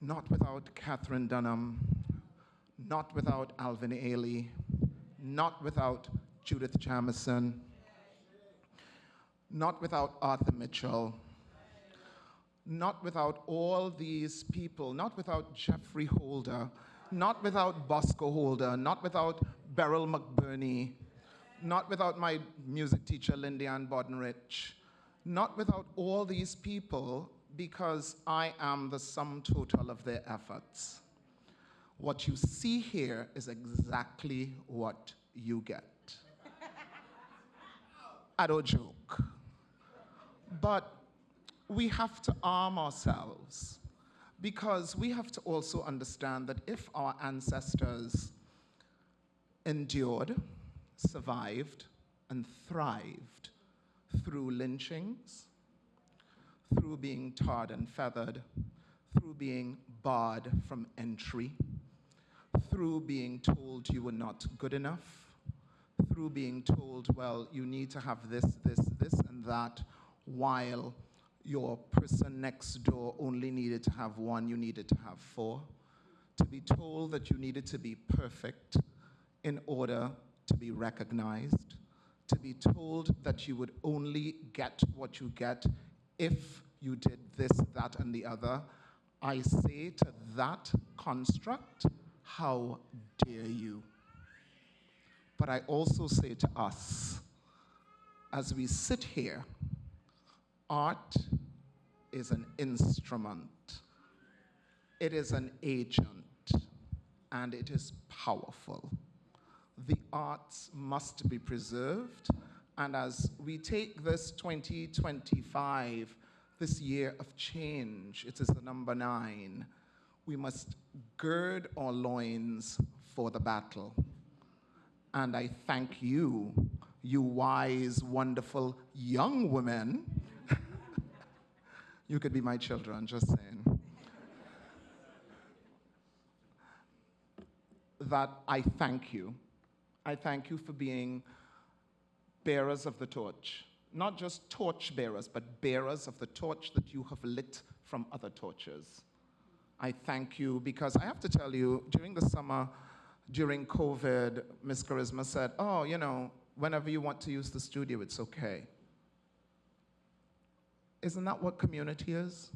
not without Catherine Dunham, not without Alvin Ailey, not without Judith Jamison, not without Arthur Mitchell, not without all these people, not without Jeffrey Holder, not without Bosco Holder, not without Beryl McBurney, not without my music teacher, Lindy Ann Boddenrich, not without all these people, because I am the sum total of their efforts. What you see here is exactly what you get. I don't joke. But we have to arm ourselves, because we have to also understand that if our ancestors endured, survived, and thrived through lynchings, through being tarred and feathered, through being barred from entry, through being told you were not good enough, through being told, well, you need to have this, and that, while your person next door only needed to have one, you needed to have four. To be told that you needed to be perfect in order to be recognized. To be told that you would only get what you get if you did this, that, and the other. I say to that construct, how dare you? But I also say to us, as we sit here, art is an instrument. It is an agent, and it is powerful. The arts must be preserved, and as we take this 2025, this year of change, it is the number 9, we must gird our loins for the battle. And I thank you, you wise, wonderful young women. You could be my children, just saying. That I thank you. I thank you for being bearers of the torch. Not just torch bearers, but bearers of the torch that you have lit from other torches. I thank you because I have to tell you, during the summer, during COVID, Miss Karisma said, oh, you know, whenever you want to use the studio, it's okay. Isn't that what community is?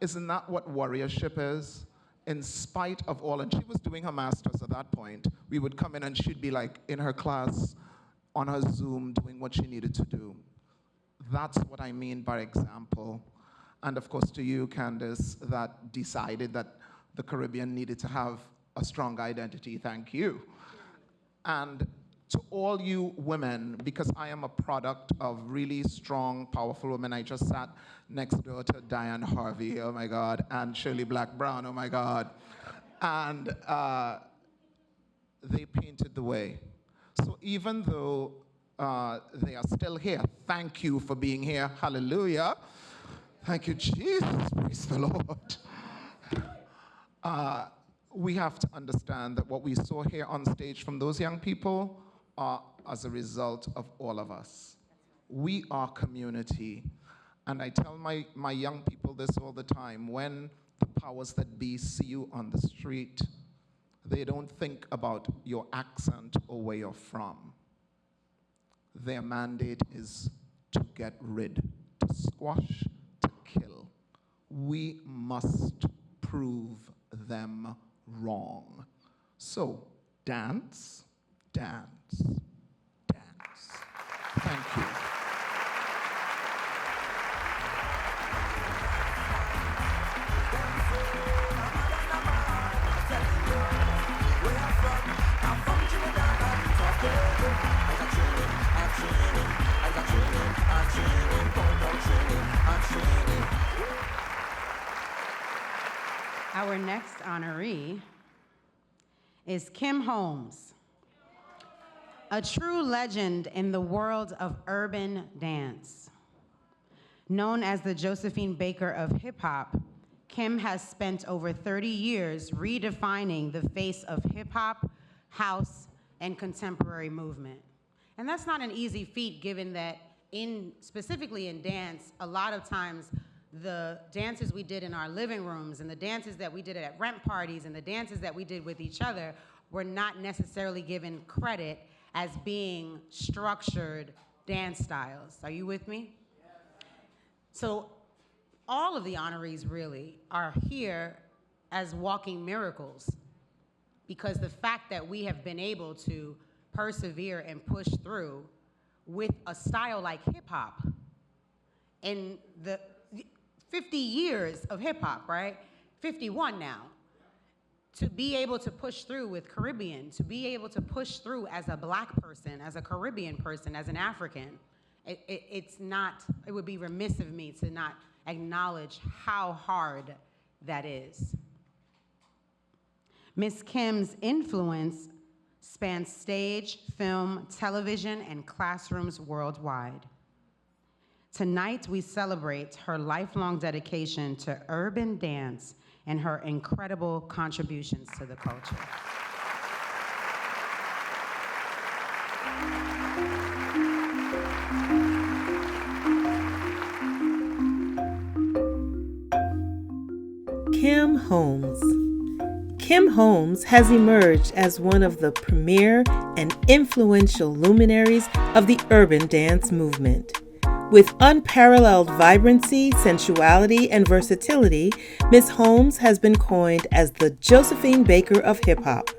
Isn't that what warriorship is? In spite of all, and she was doing her master's at that point, we would come in and she'd be like in her class, on her Zoom, doing what she needed to do. That's what I mean by example. And of course to you, Candace, that decided that the Caribbean needed to have a strong identity, thank you. And to all you women, because I am a product of really strong, powerful women. I just sat next door to Diane Harvey, oh my God, and Shirley Black Brown, oh my God. And they painted the way. So even though they are still here, thank you for being here, hallelujah. Thank you, Jesus, praise the Lord. We have to understand that what we saw here on stage from those young people are as a result of all of us. We are community. And I tell my young people this all the time. When the powers that be see you on the street, they don't think about your accent or where you're from. Their mandate is to get rid, to squash, to kill. We must prove them wrong. So dance, dance, dance. Thank you. honoree is Kim Holmes, a true legend in the world of urban dance. Known as the Josephine Baker of hip hop, Kim has spent over 30 years redefining the face of hip hop, house, and contemporary movement. And that's not an easy feat, given that specifically in dance, a lot of times the dances we did in our living rooms and the dances that we did at rent parties and the dances that we did with each other were not necessarily given credit as being structured dance styles. Are you with me? So all of the honorees really are here as walking miracles, because the fact that we have been able to persevere and push through with a style like hip hop in the 50 years of hip hop, right? 51 now. To be able to push through with Caribbean, to be able to push through as a Black person, as a Caribbean person, as an African, it would be remiss of me to not acknowledge how hard that is. Miss Kim's influence spans stage, film, television, and classrooms worldwide. Tonight, we celebrate her lifelong dedication to urban dance and her incredible contributions to the culture. Kim Holmes. Kim Holmes has emerged as one of the premier and influential luminaries of the urban dance movement. With unparalleled vibrancy, sensuality, and versatility, Miss Holmes has been coined as the Josephine Baker of hip-hop.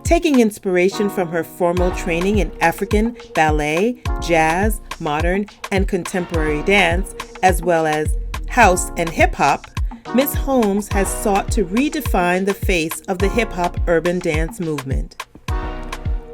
Taking inspiration from her formal training in African ballet, jazz, modern, and contemporary dance, as well as house and hip-hop, Miss Holmes has sought to redefine the face of the hip-hop urban dance movement.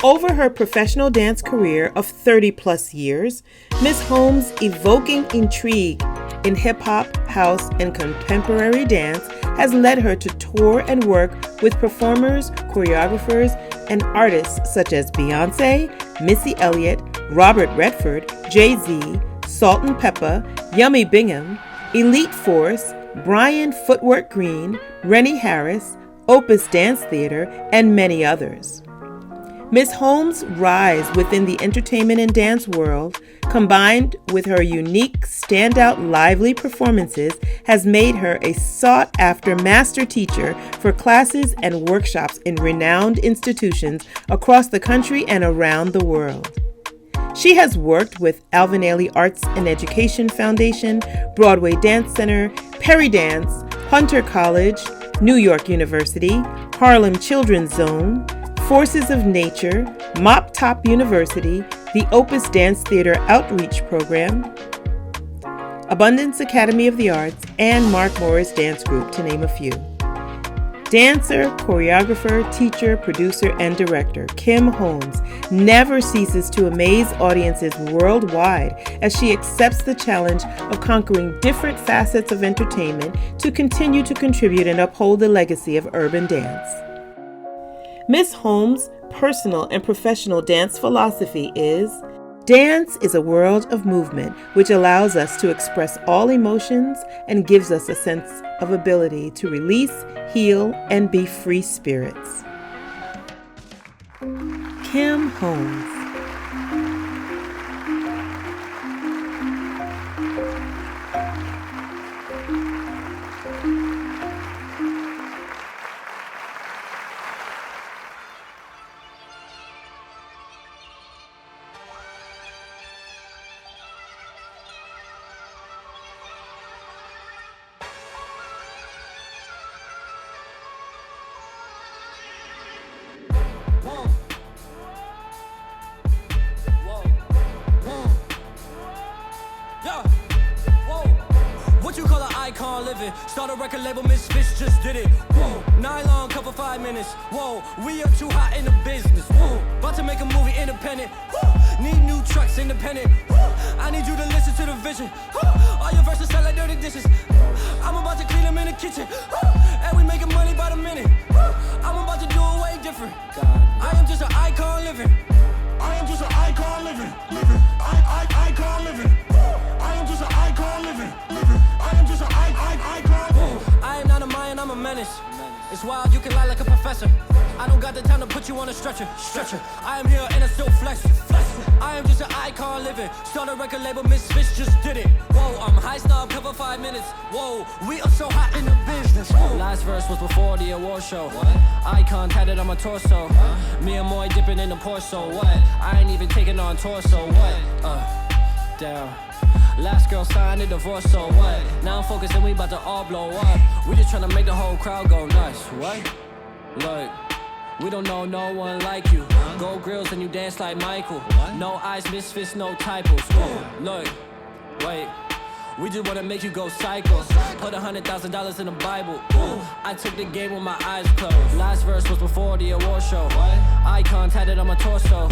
Over her professional dance career of 30-plus years, Miss Holmes' evoking intrigue in hip-hop, house, and contemporary dance has led her to tour and work with performers, choreographers, and artists such as Beyoncé, Missy Elliott, Robert Redford, Jay-Z, Salt-N-Pepa, Yummy Bingham, Elite Force, Brian Footwork Green, Rennie Harris, Opus Dance Theater, and many others. Miss Holmes' rise within the entertainment and dance world, combined with her unique, standout, lively performances, has made her a sought-after master teacher for classes and workshops in renowned institutions across the country and around the world. She has worked with Alvin Ailey Arts and Education Foundation, Broadway Dance Center, Perry Dance, Hunter College, New York University, Harlem Children's Zone, Forces of Nature, Mop Top University, the Opus Dance Theater Outreach Program, AbunDance Academy of the Arts, and Mark Morris Dance Group, to name a few. Dancer, choreographer, teacher, producer, and director, Kim Holmes never ceases to amaze audiences worldwide as she accepts the challenge of conquering different facets of entertainment to continue to contribute and uphold the legacy of urban dance. Miss Holmes' personal and professional dance philosophy is: dance is a world of movement which allows us to express all emotions and gives us a sense of ability to release, heal, and be free spirits. Kim Holmes. Start a record label, Miss Fish just did it. Whoa, nylon cover 5 minutes. Whoa, we are too hot in the business. Whoa, about to make a movie independent. Whoa, need new trucks independent. Whoa, I need you to listen to the vision. Whoa, all your verses sound like dirty dishes. I'm about to clean them in the kitchen. And we making money by the minute. I'm about to do it way different. I am just an icon living. I am just an icon living. Icon living. I am just an icon living. I am just an icon. I am not a Mayan, I'm a menace. It's wild, you can lie like a professor. I don't got the time to put you on a stretcher. I am here and I still flex. I am just an icon living. Start a record label, Misfits just did it. Whoa, I'm high star, cover 5 minutes. Whoa, we are so hot in the business. Whoa. Last verse was before the award show. What? Icon tatted on my torso. Me and Moy dipping in the Porso. What? I ain't even taking on torso. What? Damn. Last girl signed a divorce, so what? Now I'm focused and we about to all blow up. We just tryna make the whole crowd go nuts. What? Look, we don't know no one like you. Gold grills and you dance like Michael. No eyes, misfits, no typos. Look, wait. We just wanna make you go psycho. Put $100,000 in the Bible. Ooh, I took the game with my eyes closed. Last verse was before the award show. Icon tatted on my torso.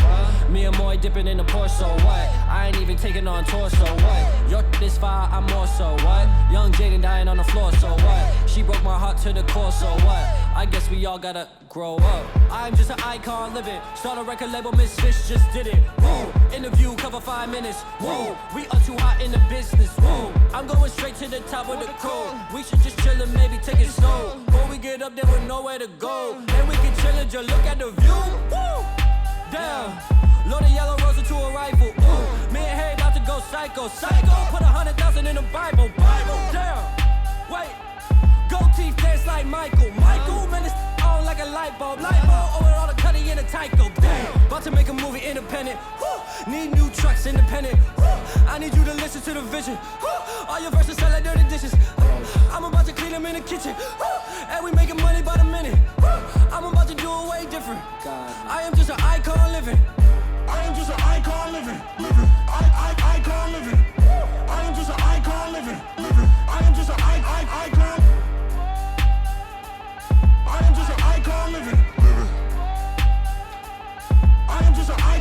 Me and Moy dipping in the Porso. What? I ain't even taking on torso. What? Your this fire, I'm more so. What? Young Jaden dying on the floor. So what? She broke my heart to the core. So what? I guess we all gotta grow up. I'm just an icon living. Start a record label, Misfits just did it. Whoa. Interview cover 5 minutes. Whoa. We are too hot in the business. Whoa. I'm going straight to the top of the code. We should just chill and maybe take it slow. Before we get up there with nowhere to go. And we can chill and just look at the view. Woo! Damn. Load a yellow rose into a rifle. Ooh. Me and Harry about to go psycho. Put 100,000 in the Bible. Damn. Wait. Gold teeth dance like Michael. Man, it's on like a light bulb. Over all the cutting in a Tyco. Damn. About to make a movie independent. Woo. Need new trucks independent. Woo. I need you to listen to the vision. All your verses sound like dirty dishes. I'm about to clean them in the kitchen. And we making money by the minute. I'm about to do it way different. I am just an icon living. I am just an icon living. Icon living. I am just an icon living. I am just an icon. I am just an icon living. I am just an icon.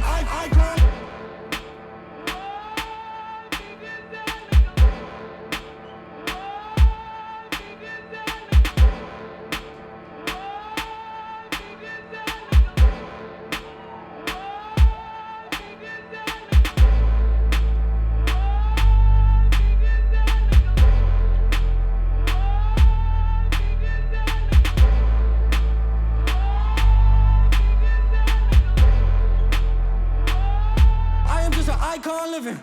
Icon living.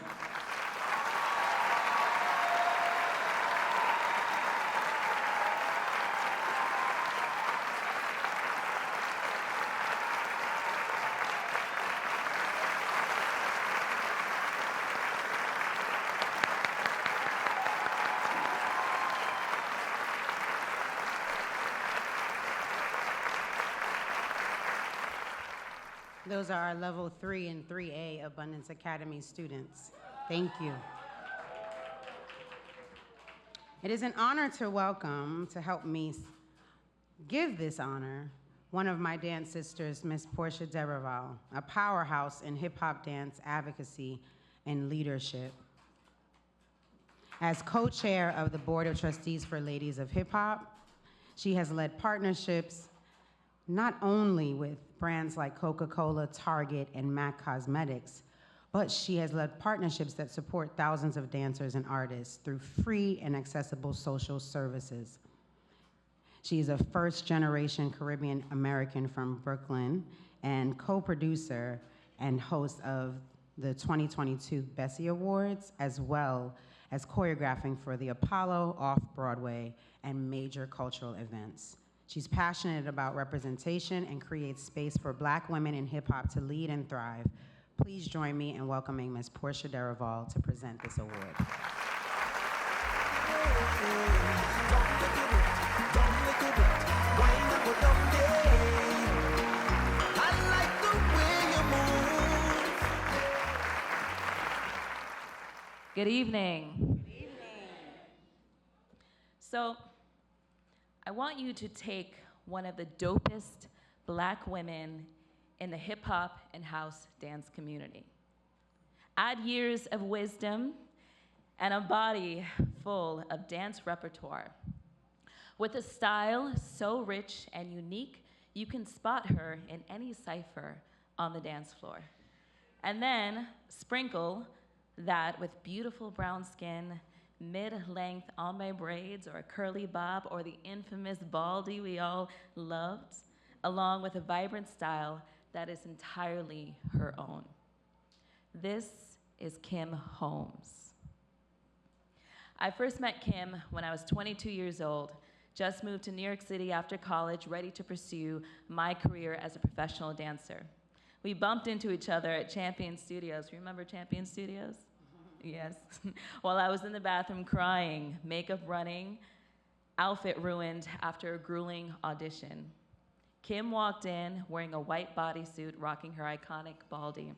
Those are our level 3 and 3A Abundance Academy students. Thank you. It is an honor to welcome, to help me give this honor, one of my dance sisters, Miss Portia Derival, a powerhouse in hip hop dance advocacy and leadership. As co-chair of the Board of Trustees for Ladies of Hip Hop, she has led partnerships not only with brands like Coca-Cola, Target, and MAC Cosmetics, but she has led partnerships that support thousands of dancers and artists through free and accessible social services. She is a first-generation Caribbean American from Brooklyn and co-producer and host of the 2022 Bessie Awards, as well as choreographing for the Apollo, Off-Broadway, and major cultural events. She's passionate about representation and creates space for Black women in hip hop to lead and thrive. Please join me in welcoming Ms. Portia Derival to present this award. Good evening. Good evening. So, I want you to take one of the dopest Black women in the hip hop and house dance community. Add years of wisdom and a body full of dance repertoire. With a style so rich and unique, you can spot her in any cipher on the dance floor. And then sprinkle that with beautiful brown skin, mid-length ombre braids or a curly bob or the infamous baldy we all loved, along with a vibrant style that is entirely her own. This is Kim Holmes. I first met Kim when I was 22 years old, just moved to New York City after college, ready to pursue my career as a professional dancer. We bumped into each other at Champion Studios. Remember Champion Studios? Yes. While I was in the bathroom crying, makeup running, outfit ruined after a grueling audition. Kim walked in wearing a white bodysuit, rocking her iconic baldy.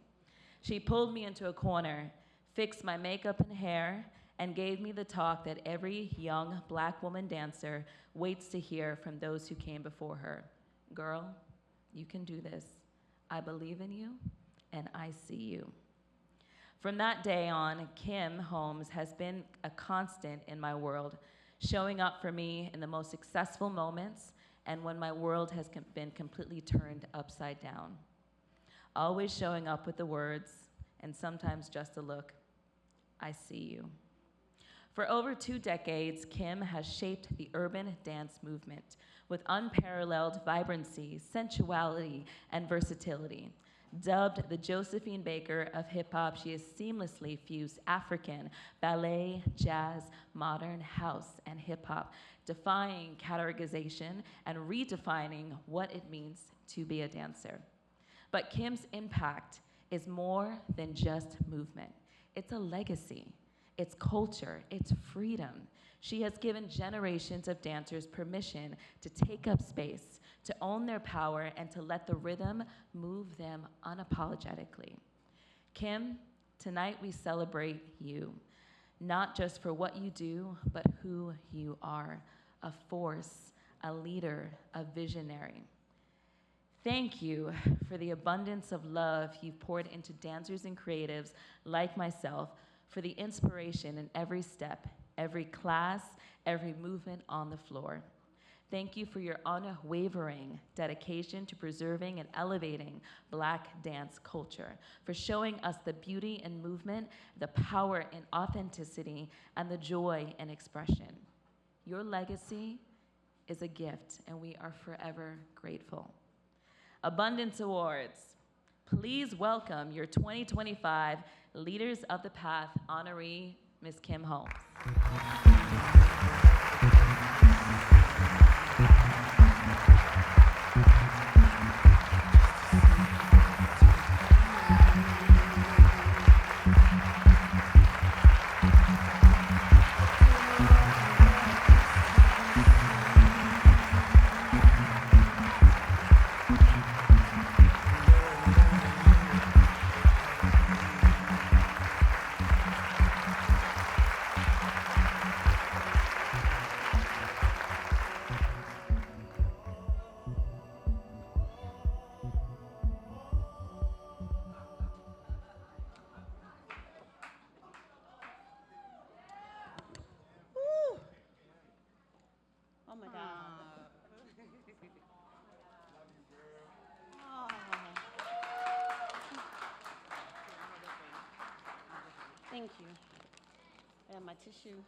She pulled me into a corner, fixed my makeup and hair, and gave me the talk that every young Black woman dancer waits to hear from those who came before her. Girl, you can do this. I believe in you, and I see you. From that day on, Kim Holmes has been a constant in my world, showing up for me in the most successful moments and when my world has been completely turned upside down. Always showing up with the words, and sometimes just a look, I see you. For over 2 decades, Kim has shaped the urban dance movement with unparalleled vibrancy, sensuality, and versatility. Dubbed the Josephine Baker of hip-hop, she has seamlessly fused African, ballet, jazz, modern, house, and hip-hop, defying categorization and redefining what it means to be a dancer. But Kim's impact is more than just movement. It's a legacy. It's culture, it's freedom. She has given generations of dancers permission to take up space, to own their power, and to let the rhythm move them unapologetically. Kim, tonight we celebrate you, not just for what you do, but who you are, a force, a leader, a visionary. Thank you for the abundance of love you've poured into dancers and creatives like myself, for the inspiration in every step, every class, every movement on the floor. Thank you for your unwavering dedication to preserving and elevating Black dance culture, for showing us the beauty in movement, the power in authenticity, and the joy in expression. Your legacy is a gift, and we are forever grateful. Abundance Awards. Please welcome your 2025 Leaders of the Path honoree, Ms. Kim Holmes. Oh my God. Thank you. I have my tissue.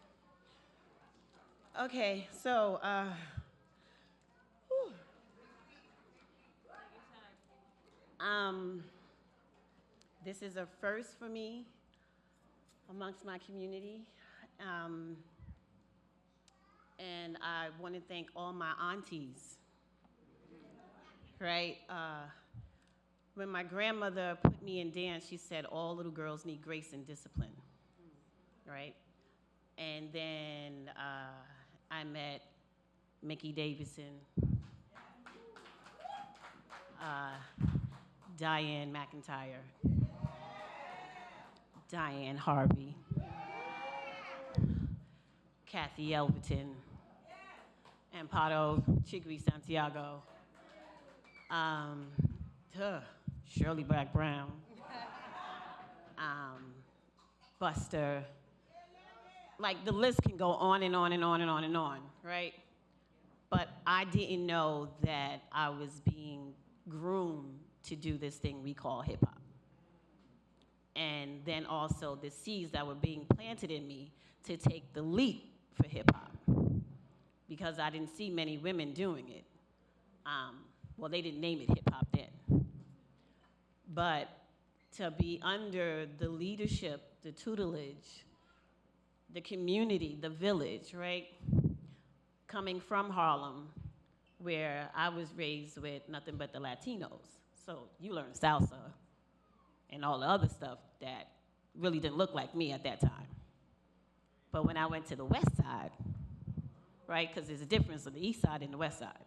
Okay, so, this is a first for me amongst my community. And I want to thank all my aunties, right? When my grandmother put me in dance, she said all little girls need grace and discipline, right? And then I met Mickey Davidson, Diane McIntyre, Diane Harvey, Kathy Elverton, Amparo Chigri Santiago, Shirley Black Brown, Buster, like the list can go on and on and on and on and on, right? But I didn't know that I was being groomed to do this thing we call hip hop. And then also the seeds that were being planted in me to take the leap for hip hop, because I didn't see many women doing it. Well, they didn't name it hip hop then. But to be under the leadership, the tutelage, the community, the village, right? Coming from Harlem, where I was raised with nothing but the Latinos. So you learn salsa and all the other stuff that really didn't look like me at that time. But when I went to the West Side, right, because there's a difference on the East Side and the West Side.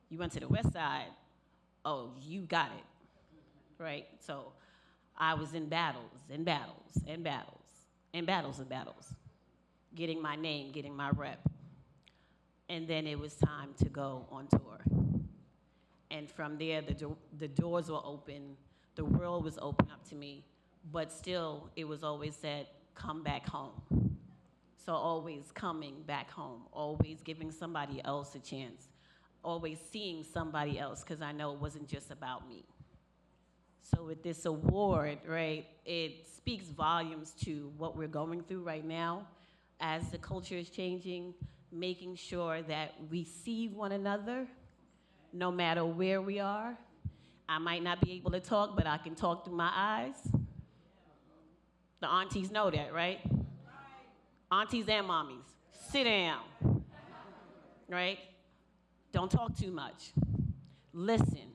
You went to the West Side, oh, you got it, right? So I was in battles, and battles, and battles, and battles, and battles, getting my name, getting my rep. And then it was time to go on tour. And from there, the doors were open, the world was open up to me, but still, it was always said, come back home. So always coming back home, always giving somebody else a chance, always seeing somebody else, because I know it wasn't just about me. So with this award, right, it speaks volumes to what we're going through right now as the culture is changing, making sure that we see one another no matter where we are. I might not be able to talk, but I can talk through my eyes. The aunties know that, right? Aunties and mommies, sit down, right? Don't talk too much. Listen.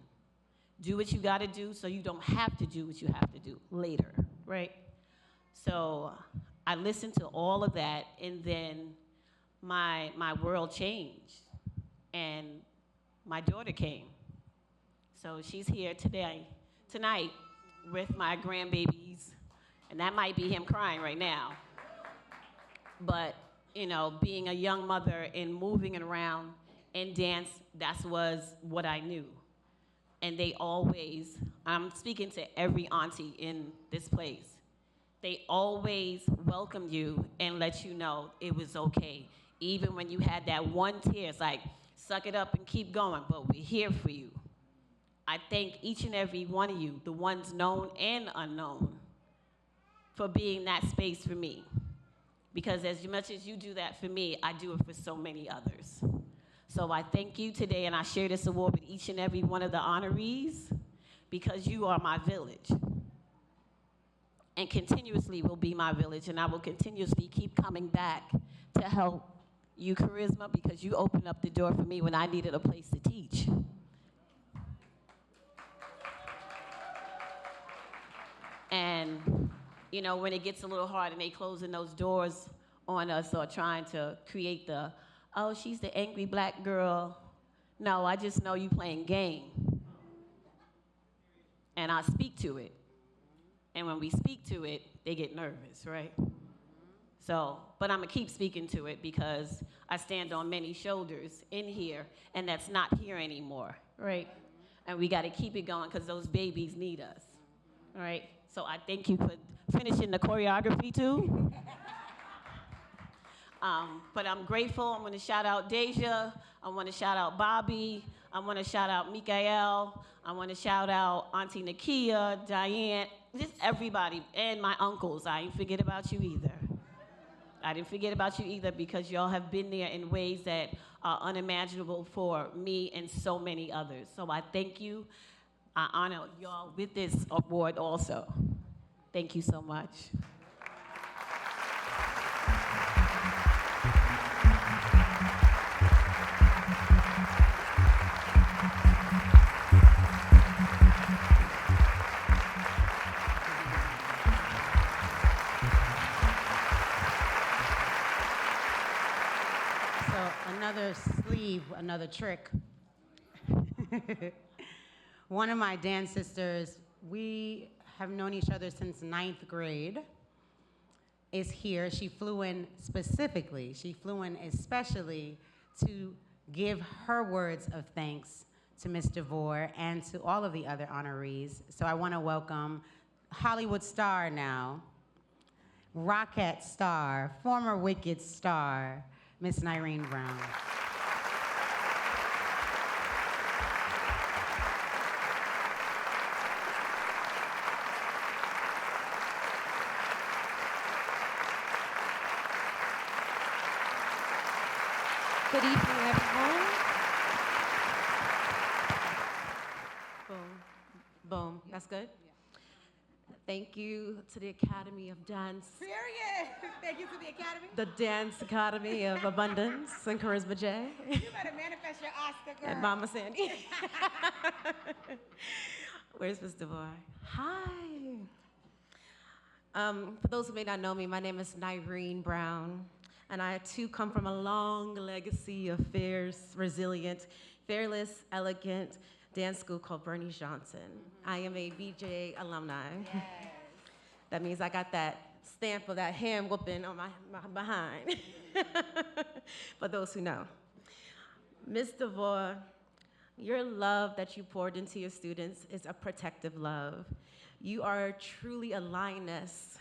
Do what you gotta do so you don't have to do what you have to do later, right? So I listened to all of that, and then my world changed, and my daughter came. So she's here tonight with my grandbabies, and that might be him crying right now. But, you know, being a young mother and moving around in dance, that was what I knew. And they always, I'm speaking to every auntie in this place, they always welcomed you and let you know it was okay. Even when you had that one tear, it's like, suck it up and keep going, but we're here for you. I thank each and every one of you, the ones known and unknown, for being that space for me. Because as much as you do that for me, I do it for so many others. So I thank you today, and I share this award with each and every one of the honorees, because you are my village. And continuously will be my village, and I will continuously keep coming back to help you, Karisma, because you opened up the door for me when I needed a place to teach. And, you know, when it gets a little hard and they closing those doors on us or trying to create the, oh, she's the angry black girl. No, I just know you playing game. And I speak to it. And when we speak to it, they get nervous, right? So, but I'm gonna keep speaking to it because I stand on many shoulders in here, and that's not here anymore, right? And we gotta keep it going because those babies need us, all right? So I thank you for finishing the choreography too. But I'm grateful. I'm gonna shout out Deja. I wanna shout out Bobby. I wanna shout out Mikael. I wanna shout out Auntie Nakia, Diane, just everybody, and my uncles. I ain't forget about you either. I didn't forget about you either because y'all have been there in ways that are unimaginable for me and so many others. So I thank you. I honor y'all with this award also. Thank you so much. Another sleeve, another trick. One of my dance sisters, we have known each other since 9th grade, is here. She flew in specifically, she flew in especially to give her words of thanks to Ms. DeVore and to all of the other honorees. So I want to welcome Hollywood star now, Rockette star, former Wicked star, Miss Nyrene Brown. Good evening, everyone. Boom. Boom. That's good? Thank you to the Academy of Dance. Period. Thank you to the Academy. The Dance Academy of Abundance and Karisma Jay. You better manifest your Oscar, girl. And Mama Sandy. Where's Miss DeVore? Hi. For those who may not know me, my name is Nyrene Brown, and I too come from a long legacy of fierce, resilient, fearless, elegant dance school called Bernie Johnson. I am a BJ alumni. Yes. That means I got that stamp of that hand whooping on my behind. For those who know. Ms. DeVore, your love that you poured into your students is a protective love. You are truly a lioness.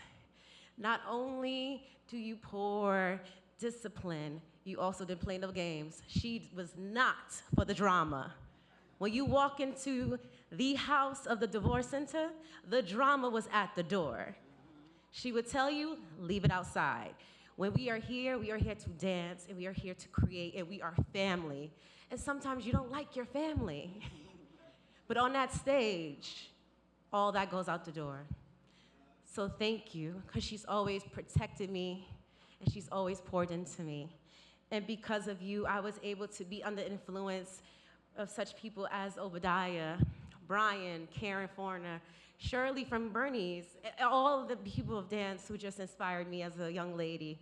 Not only do you pour discipline, you also didn't play no games. She was not for the drama. When you walk into the house of the Divorce Center, the drama was at the door. She would tell you, leave it outside. When we are here to dance, and we are here to create, and we are family. And sometimes you don't like your family. But on that stage, all that goes out the door. So thank you, because she's always protected me, and she's always poured into me. And because of you, I was able to be under influence of such people as Obadiah, Brian, Karen Forner, Shirley from Bernie's, all of the people of dance who just inspired me as a young lady.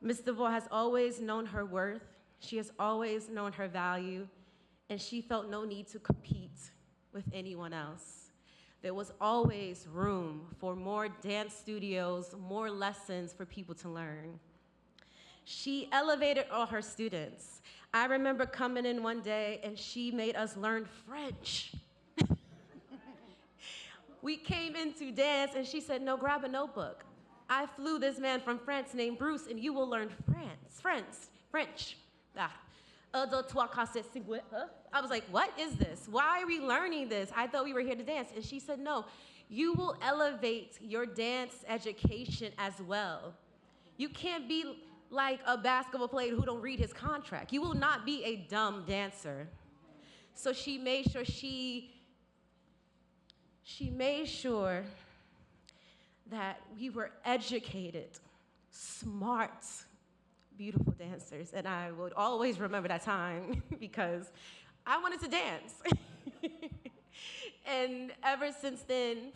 Ms. DeVore has always known her worth. She has always known her value, and she felt no need to compete with anyone else. There was always room for more dance studios, more lessons for people to learn. She elevated all her students. I remember coming in one day and she made us learn French. We came into dance and she said, no, grab a notebook. I flew this man from France named Bruce and you will learn French. I was like, what is this? Why are we learning this? I thought we were here to dance. And she said, no, you will elevate your dance education as well. You can't be like a basketball player who don't read his contract. You will not be a dumb dancer. So she made sure that we were educated, smart, beautiful dancers. And I would always remember that time because I wanted to dance. And ever since then,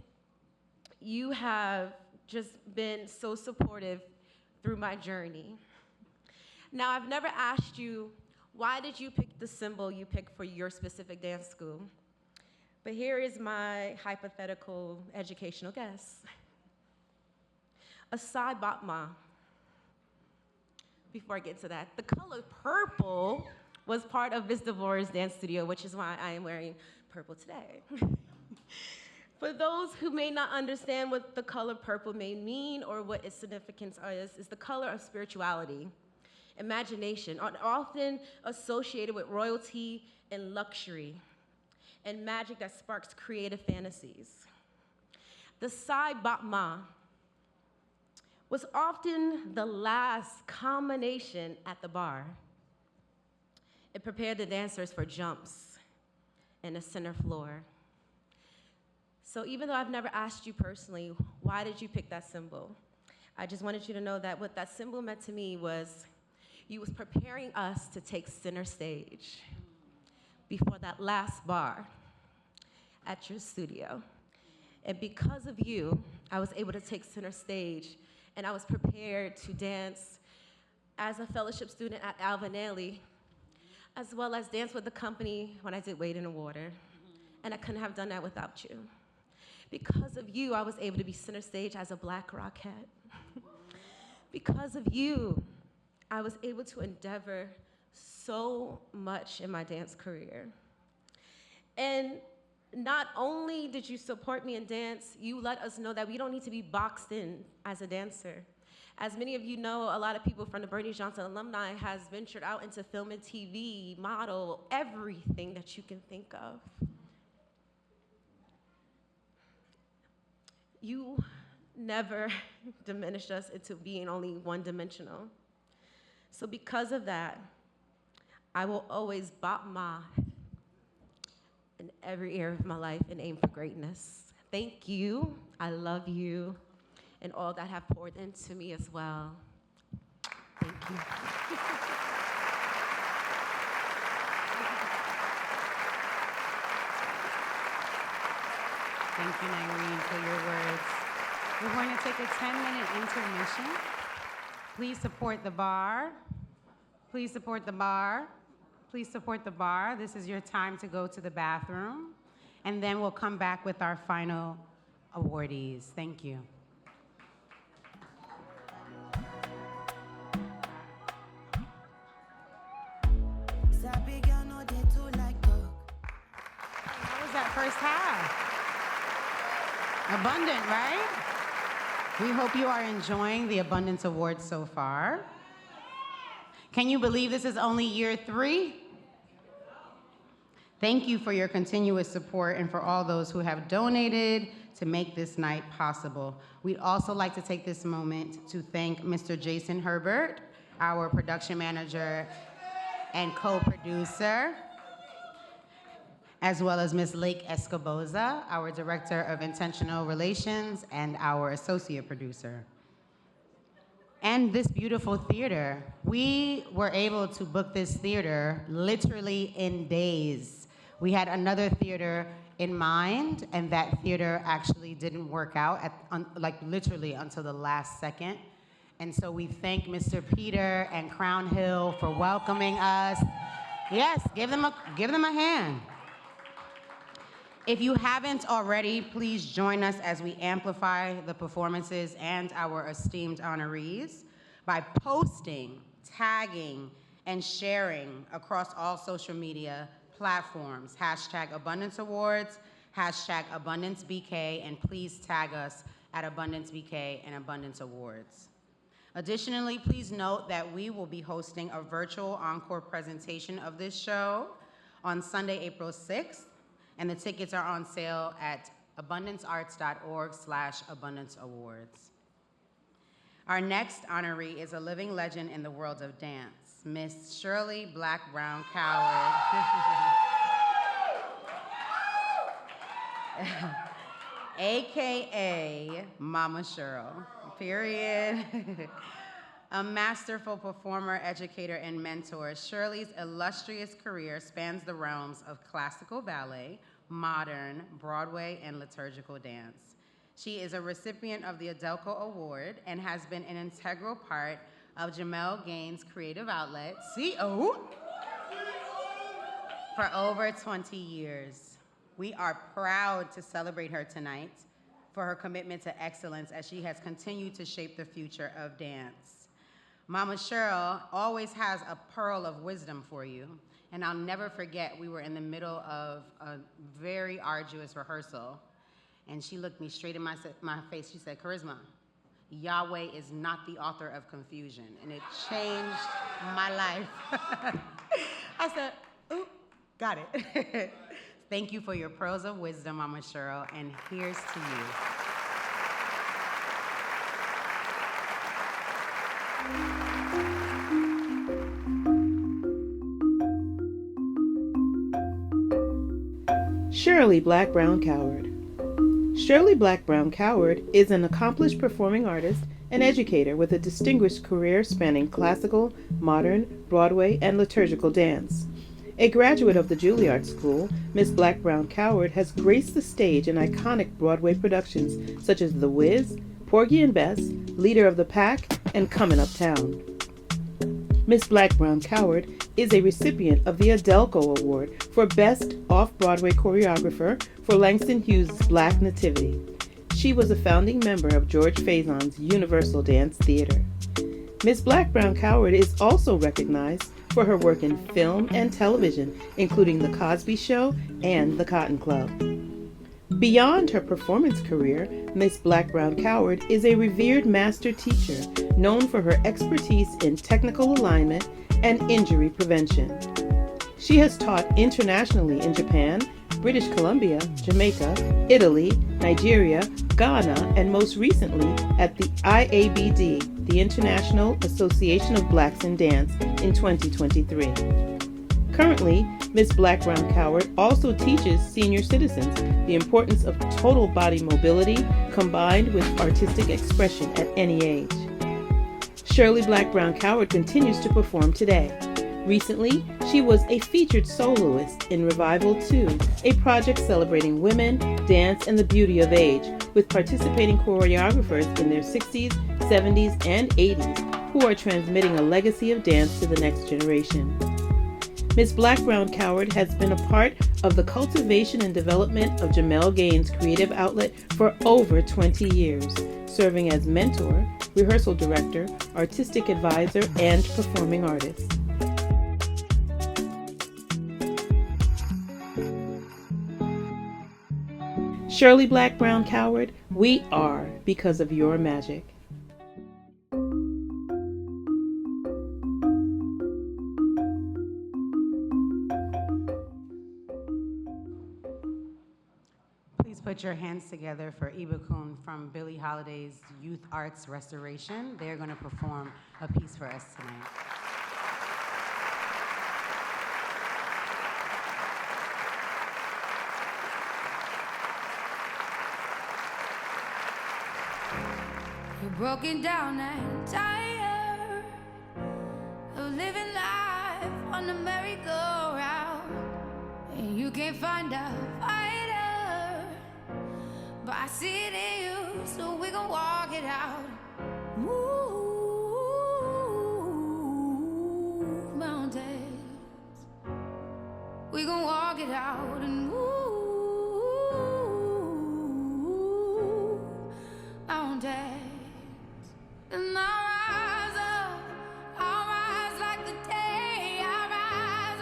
you have just been so supportive through my journey. Now, I've never asked you, why did you pick the symbol you picked for your specific dance school? But here is my hypothetical educational guess. A side batma. Before I get to that, the color purple was part of Ms. DeVore's dance studio, which is why I am wearing purple today. For those who may not understand what the color purple may mean or what its significance is the color of spirituality, imagination, often associated with royalty and luxury, and magic that sparks creative fantasies. The sai batma was often the last combination at the bar. It prepared the dancers for jumps and the center floor. So even though I've never asked you personally, why did you pick that symbol? I just wanted you to know that what that symbol meant to me was you was preparing us to take center stage before that last bar at your studio. And because of you, I was able to take center stage and I was prepared to dance as a fellowship student at Alvanelli, as well as dance with the company when I did Wade in the Water. And I couldn't have done that without you. Because of you, I was able to be center stage as a Black Rockette. Because of you, I was able to endeavor so much in my dance career. And not only did you support me in dance, you let us know that we don't need to be boxed in as a dancer. As many of you know, a lot of people from the Bernice Johnson alumni has ventured out into film and TV, model, everything that you can think of. You never diminished us into being only one-dimensional. So because of that, I will always bop ma in every area of my life and aim for greatness. Thank you, I love you, and all that have poured into me as well. Thank you. Thank you, Nyreen, for your words. We're going to take a 10-minute intermission. Please support the bar. Please support the bar. Please support the bar. This is your time to go to the bathroom. And then we'll come back with our final awardees. Thank you. How was that first half? Abundant, right? We hope you are enjoying the Abundance Awards so far. Can you believe this is only year 3? Thank you for your continuous support and for all those who have donated to make this night possible. We'd also like to take this moment to thank Mr. Jason Herbert, our production manager and co-producer, as well as Ms. Lake Escoboza, our Director of Intentional Relations and our Associate Producer. And this beautiful theater. We were able to book this theater literally in days. We had another theater in mind, and that theater actually didn't work out literally until the last second. And so we thank Mr. Peter and Crown Hill for welcoming us. Yes, give them a hand. If you haven't already, please join us as we amplify the performances and our esteemed honorees by posting, tagging, and sharing across all social media platforms. #Abundance Awards, #AbundanceBK, and please tag us at AbundanceBK and Abundance Awards. Additionally, please note that we will be hosting a virtual encore presentation of this show on Sunday, April 6th. And the tickets are on sale at abundancearts.org/abundanceawards. Our next honoree is a living legend in the world of dance, Miss Shirley Black Brown Coward. AKA Mama Cheryl, period. A masterful performer, educator, and mentor, Shirley's illustrious career spans the realms of classical ballet, modern, Broadway, and liturgical dance. She is a recipient of the Adelco Award and has been an integral part of Jamel Gaines' creative outlet, CO, for over 20 years. We are proud to celebrate her tonight for her commitment to excellence as she has continued to shape the future of dance. Mama Cheryl always has a pearl of wisdom for you, and I'll never forget we were in the middle of a very arduous rehearsal, and she looked me straight in my face. She said, "Karisma, Yahweh is not the author of confusion," and it changed my life. I said, "Ooh, got it." Thank you for your pearls of wisdom, Mama Cheryl, and here's to you. Shirley Black Brown Coward. Shirley Black Brown Coward is an accomplished performing artist and educator with a distinguished career spanning classical, modern, Broadway, and liturgical dance. A graduate of the Juilliard School, Miss Black Brown Coward has graced the stage in iconic Broadway productions such as The Wiz, Porgy and Bess, Leader of the Pack, and Comin' Uptown. Miss Black Brown Coward is a recipient of the Adelco Award for Best Off-Broadway Choreographer for Langston Hughes' Black Nativity. She was a founding member of George Faison's Universal Dance Theater. Miss Black Brown Coward is also recognized for her work in film and television, including The Cosby Show and The Cotton Club. Beyond her performance career, Miss Black Brown Coward is a revered master teacher known for her expertise in technical alignment and injury prevention. She has taught internationally in Japan, British Columbia, Jamaica, Italy, Nigeria, Ghana, and most recently at the IABD, the International Association of Blacks in Dance, in 2023. Currently, Ms. Black Brown Coward also teaches senior citizens the importance of total body mobility combined with artistic expression at any age. Shirley Black Brown Coward continues to perform today. Recently, she was a featured soloist in Revival 2, a project celebrating women, dance, and the beauty of age, with participating choreographers in their 60s, 70s, and 80s who are transmitting a legacy of dance to the next generation. Ms. Black Brown Coward has been a part of the cultivation and development of Jamel Gaines' creative outlet for over 20 years, serving as mentor, rehearsal director, artistic advisor, and performing artist. Shirley Black Brown Coward, we are because of your magic. Please put your hands together for Ibukun from Billie Holiday's Youth Arts Restoration. They're going to perform a piece for us tonight. You're broken down and tired of living life on the merry-go-round, and you can't find a fighter, but I see it in you, so we gon' walk it out. Move mountains, we gon' walk it out and move mountains. And I'll rise like the day. I'll rise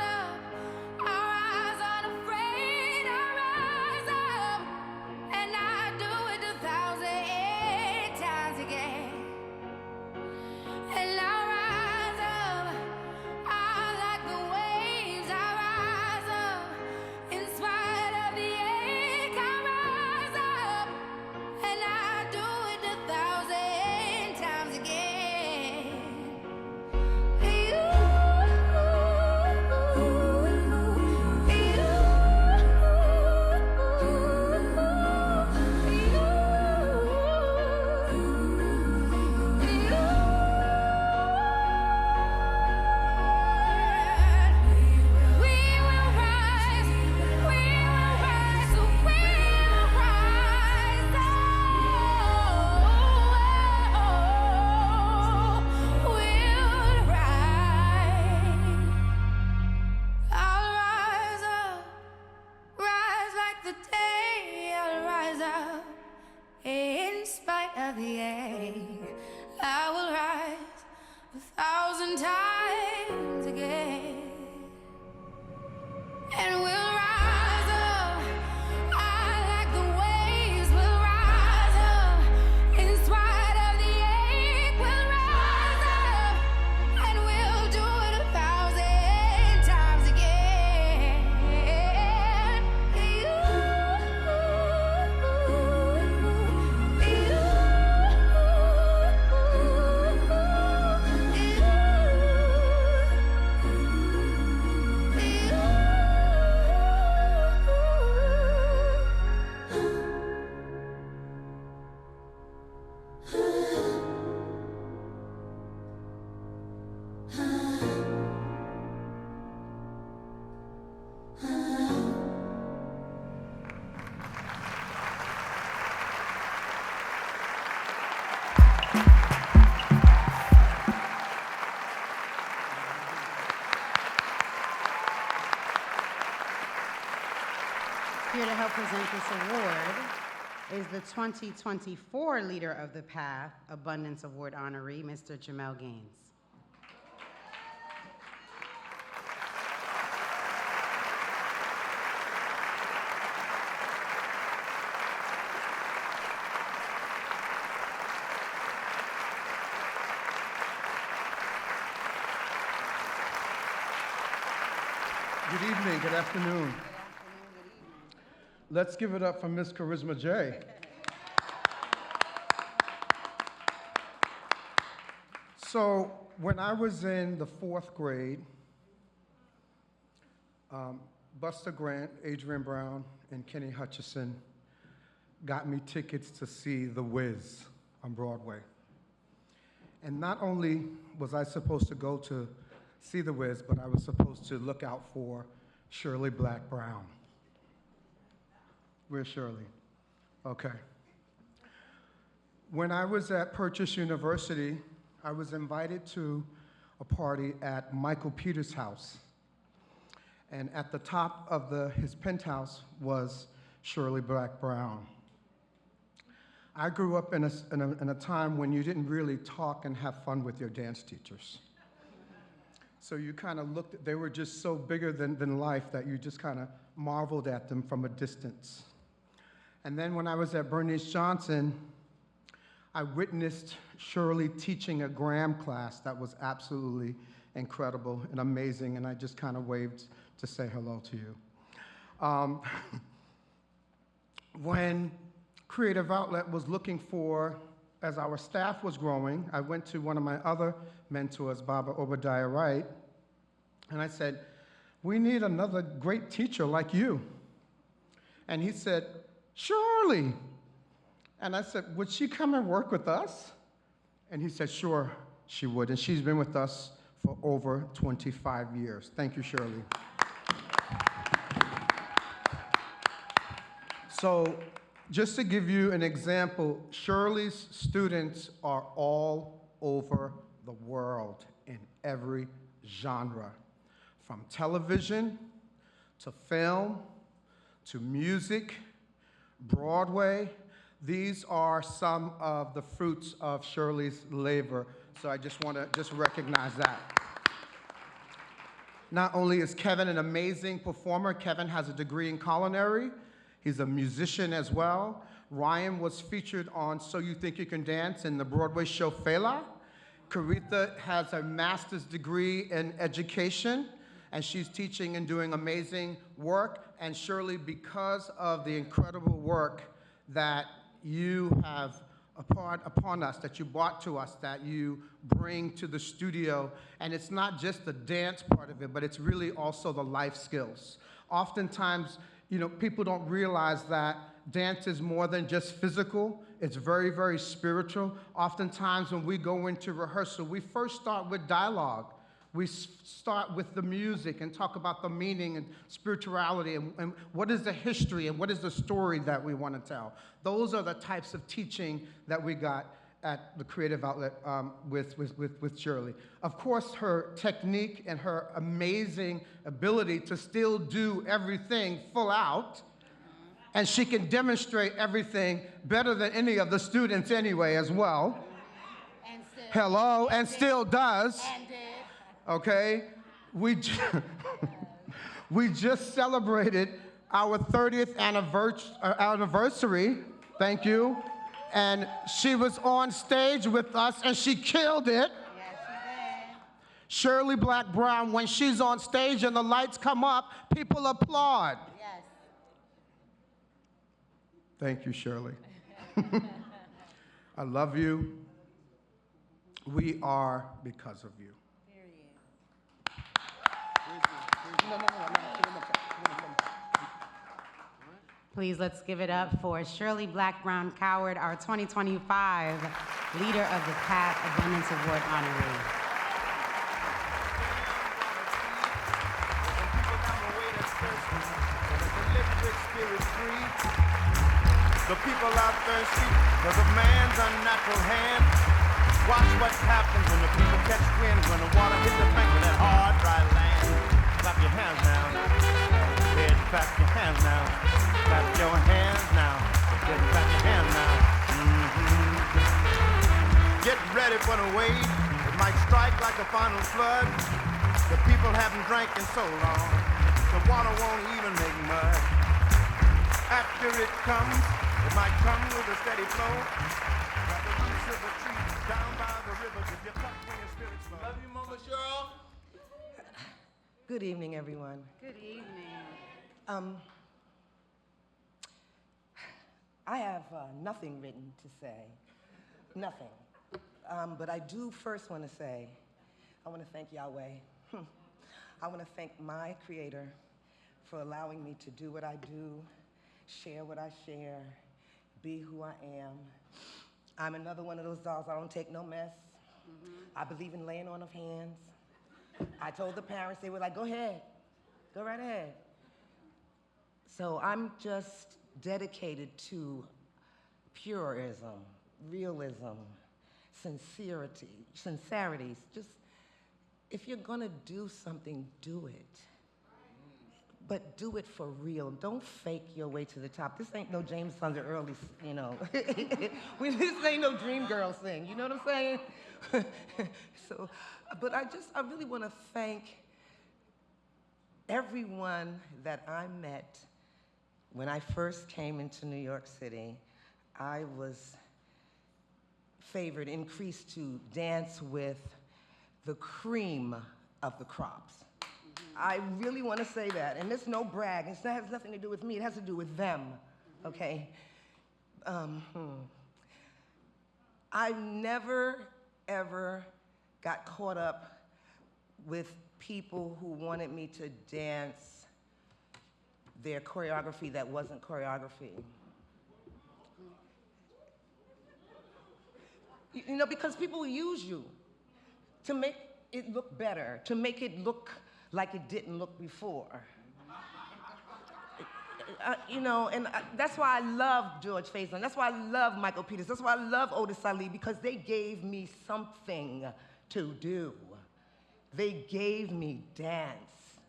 unafraid. I'll rise up, and I do it 1,000 times again. And I'll rise up, I like the waves. I'll rise up, in spite of the ache. I'll rise up, and I do it 1,000 times again. In spite of the ache, I will rise 1,000 times again. And we'll rise up, I like the waves. We'll rise up, in spite of the ache. We'll rise up, and we'll do it 1,000 times again. Here to help present this award is the 2024 Leader of the Path Abundance Award honoree, Mr. Jamel Gaines. Good evening, good afternoon. Let's give it up for Miss Karisma Jay. So when I was in the 4th grade, Buster Grant, Adrian Brown, and Kenny Hutchison got me tickets to see The Wiz on Broadway. And not only was I supposed to go to see The Wiz, but I was supposed to look out for Shirley Black Brown. Where's Shirley? Okay. When I was at Purchase University, I was invited to a party at Michael Peters' house. And at the top of his penthouse was Shirley Black Brown. I grew up in a time when you didn't really talk and have fun with your dance teachers. So you kind of looked, they were just so bigger than life that you just kind of marveled at them from a distance. And then when I was at Bernice Johnson, I witnessed Shirley teaching a Graham class that was absolutely incredible and amazing, and I just kind of waved to say hello to you. When Creative Outlet was looking for, as our staff was growing, I went to one of my other mentors, Baba Obadiah Wright, and I said, we need another great teacher like you. And he said, Shirley. And I said, would she come and work with us? And he said, sure, she would. And she's been with us for over 25 years. Thank you, Shirley. So just to give you an example, Shirley's students are all over the world in every genre, from television to film to music, Broadway. These are some of the fruits of Shirley's labor, so I just want to recognize that. Not only is Kevin an amazing performer, Kevin has a degree in culinary. He's a musician as well. Ryan was featured on So You Think You Can Dance in the Broadway show Fela. Caritha has a master's degree in education, and she's teaching and doing amazing work. And Shirley, because of the incredible work that you have upon us, that you brought to us, that you bring to the studio, and it's not just the dance part of it, but it's really also the life skills. Oftentimes, you know, people don't realize that dance is more than just physical. It's very, very spiritual. Oftentimes when we go into rehearsal, we first start with dialogue. We start with the music and talk about the meaning and spirituality and what is the history and what is the story that we want to tell. Those are the types of teaching that we got at the Creative Outlet with Shirley. Of course, her technique and her amazing ability to still do everything full out, and she can demonstrate everything better than any of the students anyway as well. Hello, and still does. Okay, we just celebrated our 30th anniversary, thank you, and she was on stage with us and she killed it. Yes, she did. Shirley Black Brown, when she's on stage and the lights come up, people applaud. Yes. Thank you, Shirley. I love you. We are because of you. Please, let's give it up for Shirley Black Brown Coward, our 2025 Leader of the Path Abundance Award honoree. The people are thirsty because of man's unnatural hand. Watch what happens when the people catch wind, when the water hits the bank of that hard, dry land. Clap your hands now. Head, clap your hands now. Clap your hands now. Head, clap your hands now. Get ready for the wave. It might strike like a final flood. The people haven't drank in so long. The water won't even make mud. After it comes, it might come with a steady flow. Like the roots of a tree down by the river. If you cut when your spirits flow. Love you, Mama Cheryl. Good evening, everyone. Good evening. I have nothing written to say, nothing. But I do first want to say, I want to thank Yahweh. I want to thank my Creator for allowing me to do what I do, share what I share, be who I am. I'm another one of those dolls. I don't take no mess. I believe in laying on of hands. I told the parents, they were like, go ahead, go right ahead. So I'm just dedicated to purism, realism, sincerity. Just, if you're gonna do something, do it. But do it for real. Don't fake your way to the top. This ain't no James Thunder Early, you know. This ain't no dream girl thing, you know what I'm saying? So, but I really wanna thank everyone that I met when I first came into New York City. I was favored, increased to dance with the cream of the crops. I really want to say that, and it's no brag. It has nothing to do with me. It has to do with them, okay? I never, ever got caught up with people who wanted me to dance their choreography that wasn't choreography. You know, because people use you to make it look better, to make it look like it didn't look before. You know, and that's why I love George Faison. That's why I love Michael Peters. That's why I love Otis Ali, because they gave me something to do. They gave me dance,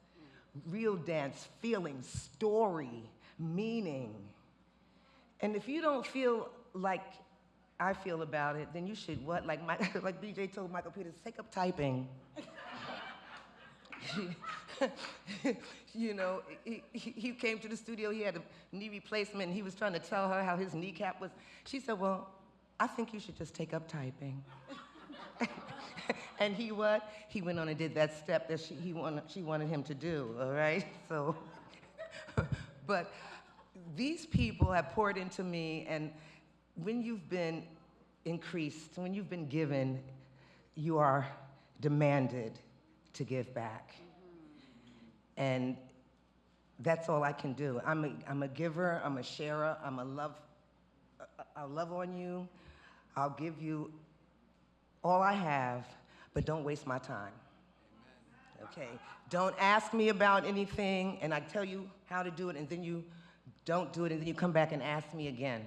real dance, feeling, story, meaning. And if you don't feel like I feel about it, then you should what? Like BJ told Michael Peters, take up typing. You know, he came to the studio, he had a knee replacement, and he was trying to tell her how his kneecap was. She said, well, I think you should just take up typing. And he what? He went on and did that step that she wanted him to do, all right? So, but these people have poured into me, and when you've been increased, when you've been given, you are demanded to give back. And that's all I can do. I'm a giver, I'm a sharer, I'll love on you, I'll give you all I have, but don't waste my time. Okay? Don't ask me about anything, and I tell you how to do it, and then you don't do it, and then you come back and ask me again.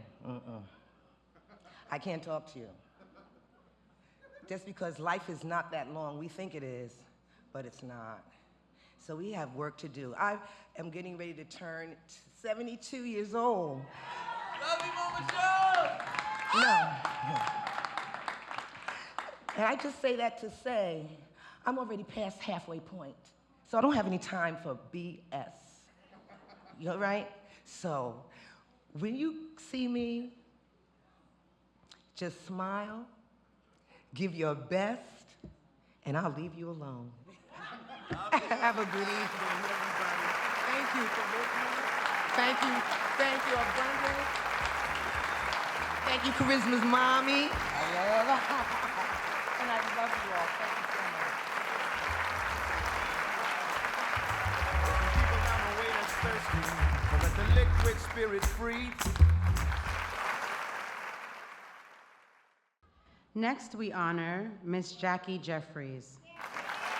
I can't talk to you. Just because life is not that long. We think it is, but it's not. So we have work to do. I am getting ready to turn 72 years old. Love you, Mama Joe! No. And I just say that to say, I'm already past halfway point. So I don't have any time for BS. You all right? So when you see me, just smile, give your best, and I'll leave you alone. Have a good evening, everybody. Thank you for listening. Thank you, AbunDance. Thank you, Karisma's mommy. I love her. And I love you all. Thank you so much. People down the way that's thirsty, so let the liquid spirit free. Next, we honor Miss Jackie Jeffries,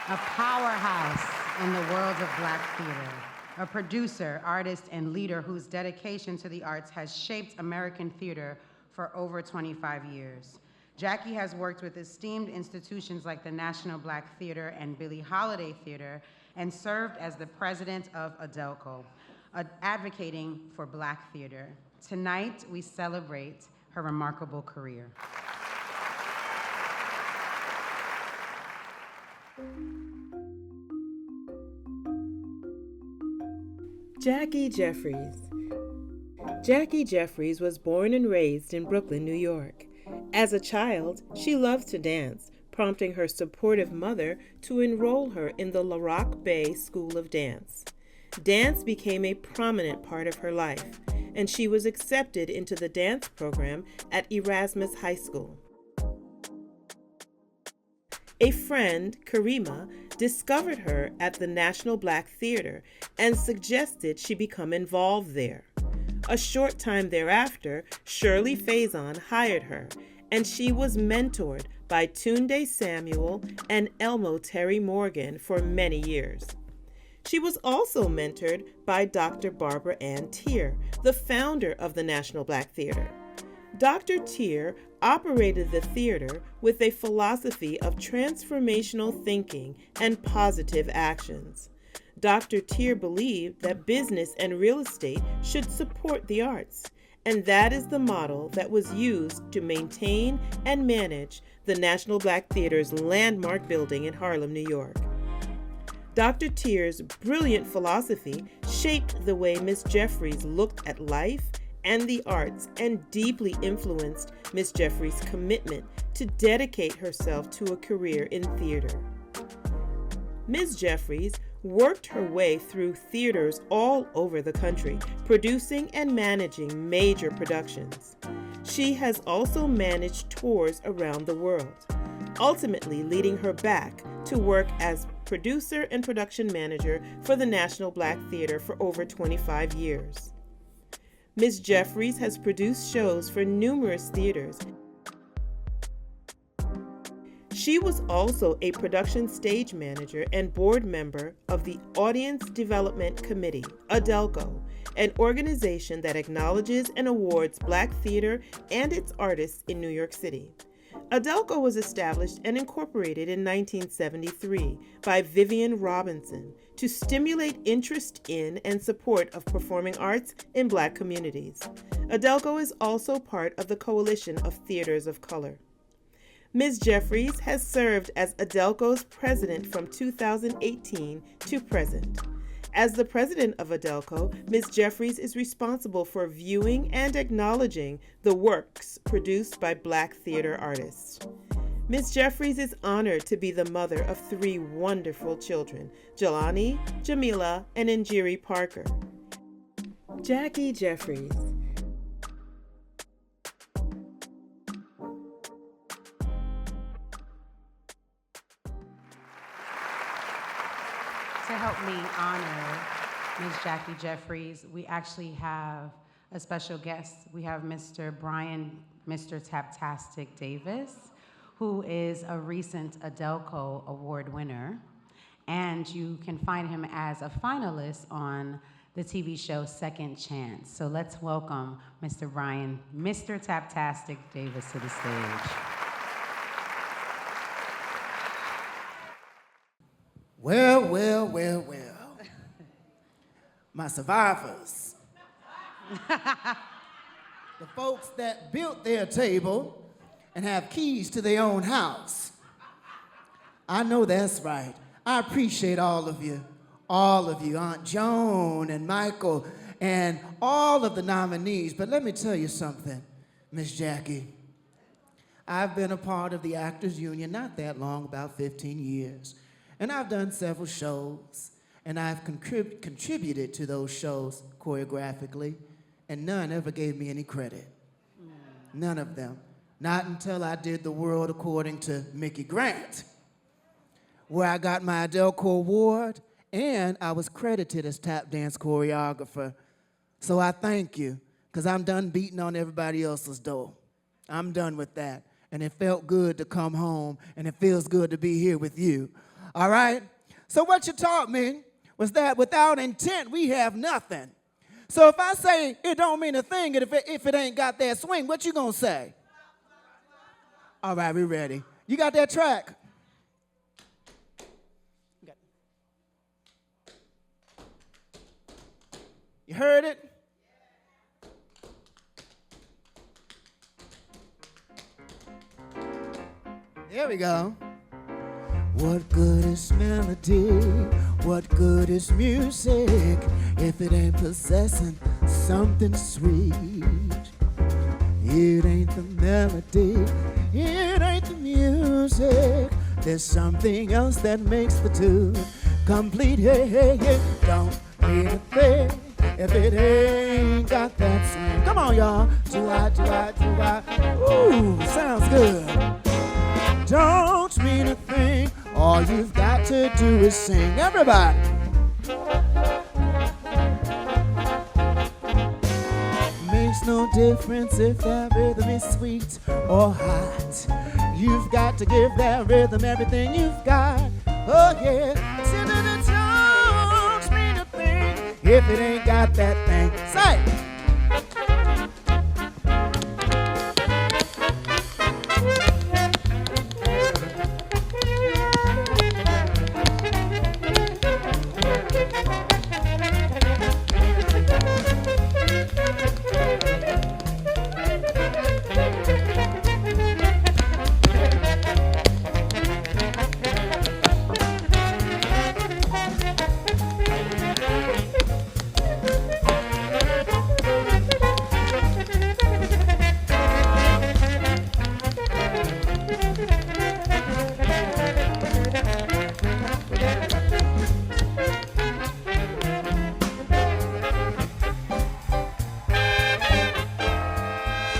a powerhouse in the world of Black theater, a producer, artist, and leader whose dedication to the arts has shaped American theater for over 25 years. Jackie has worked with esteemed institutions like the National Black Theater and Billie Holiday Theater, and served as the president of ADELCO, advocating for Black theater. Tonight, we celebrate her remarkable career. Jackie Jeffries. Jackie Jeffries was born and raised in Brooklyn, New York. As a child, she loved to dance, prompting her supportive mother to enroll her in the La Roque Bay School of Dance. Dance became a prominent part of her life, and she was accepted into the dance program at Erasmus High School. A friend, Karisma, discovered her at the National Black Theater and suggested she become involved there. A short time thereafter, Shirley Faison hired her, and she was mentored by Tunde Samuel and Elmo Terry Morgan for many years. She was also mentored by Dr. Barbara Ann Tier, the founder of the National Black Theater. Dr. Tier operated the theater with a philosophy of transformational thinking and positive actions. Dr. Tier believed that business and real estate should support the arts, and that is the model that was used to maintain and manage the National Black Theater's landmark building in Harlem, New York. Dr. Tier's brilliant philosophy shaped the way Miss Jeffries looked at life and the arts and deeply influenced Miss Jeffries' commitment to dedicate herself to a career in theater. Ms. Jeffries worked her way through theaters all over the country, producing and managing major productions. She has also managed tours around the world, ultimately leading her back to work as producer and production manager for the National Black Theater for over 25 years. Ms. Jeffries has produced shows for numerous theaters. She was also a production stage manager and board member of the Audience Development Committee, ADELCO, an organization that acknowledges and awards Black theater and its artists in New York City. ADELCO was established and incorporated in 1973 by Vivian Robinson to stimulate interest in and support of performing arts in Black communities. ADELCO is also part of the Coalition of Theaters of Color. Ms. Jeffries has served as ADELCO's president from 2018 to present. As the president of ADELCO, Ms. Jeffries is responsible for viewing and acknowledging the works produced by Black theater artists. Ms. Jeffries is honored to be the mother of 3 wonderful children, Jelani, Jamila, and Njiri Parker. Jackie Jeffries. To help me honor Ms. Jackie Jeffries, we actually have a special guest. We have Mr. Brian, Mr. Taptastic Davis, who is a recent ADELCO Award winner. And you can find him as a finalist on the TV show Second Chance. So let's welcome Mr. Brian, Mr. Taptastic Davis to the stage. Well, well, well, well. My survivors. The folks that built their table and have keys to their own house. I know that's right. I appreciate all of you, Aunt Joan and Michael and all of the nominees. But let me tell you something, Miss Jackie. I've been a part of the Actors Union not that long, about 15 years. And I've done several shows, and I've contributed to those shows choreographically, and none ever gave me any credit. None of them. Not until I did The World According to Mickey Grant, where I got my ADELCO award, and I was credited as tap dance choreographer. So I thank you, because I'm done beating on everybody else's door. I'm done with that. And it felt good to come home, and it feels good to be here with you. All right? So what you taught me was that without intent, we have nothing. So if I say it don't mean a thing if it ain't got that swing, what you gonna say? All right, we ready. You got that track? You heard it? There we go. What good is melody? What good is music if it ain't possessing something sweet? It ain't the melody, it ain't the music. music. There's something else that makes the two complete. Hey, hey, hey. Don't mean a thing if it ain't got that swing. Come on, y'all. Do-I, do-I, do-I. Ooh, sounds good. Don't mean a thing. All you've got to do is sing. Everybody. Makes no difference if that rhythm is sweet or hot. You've got to give that rhythm everything you've got. Oh yeah. Don't mean a thing if it ain't got that thing. Say.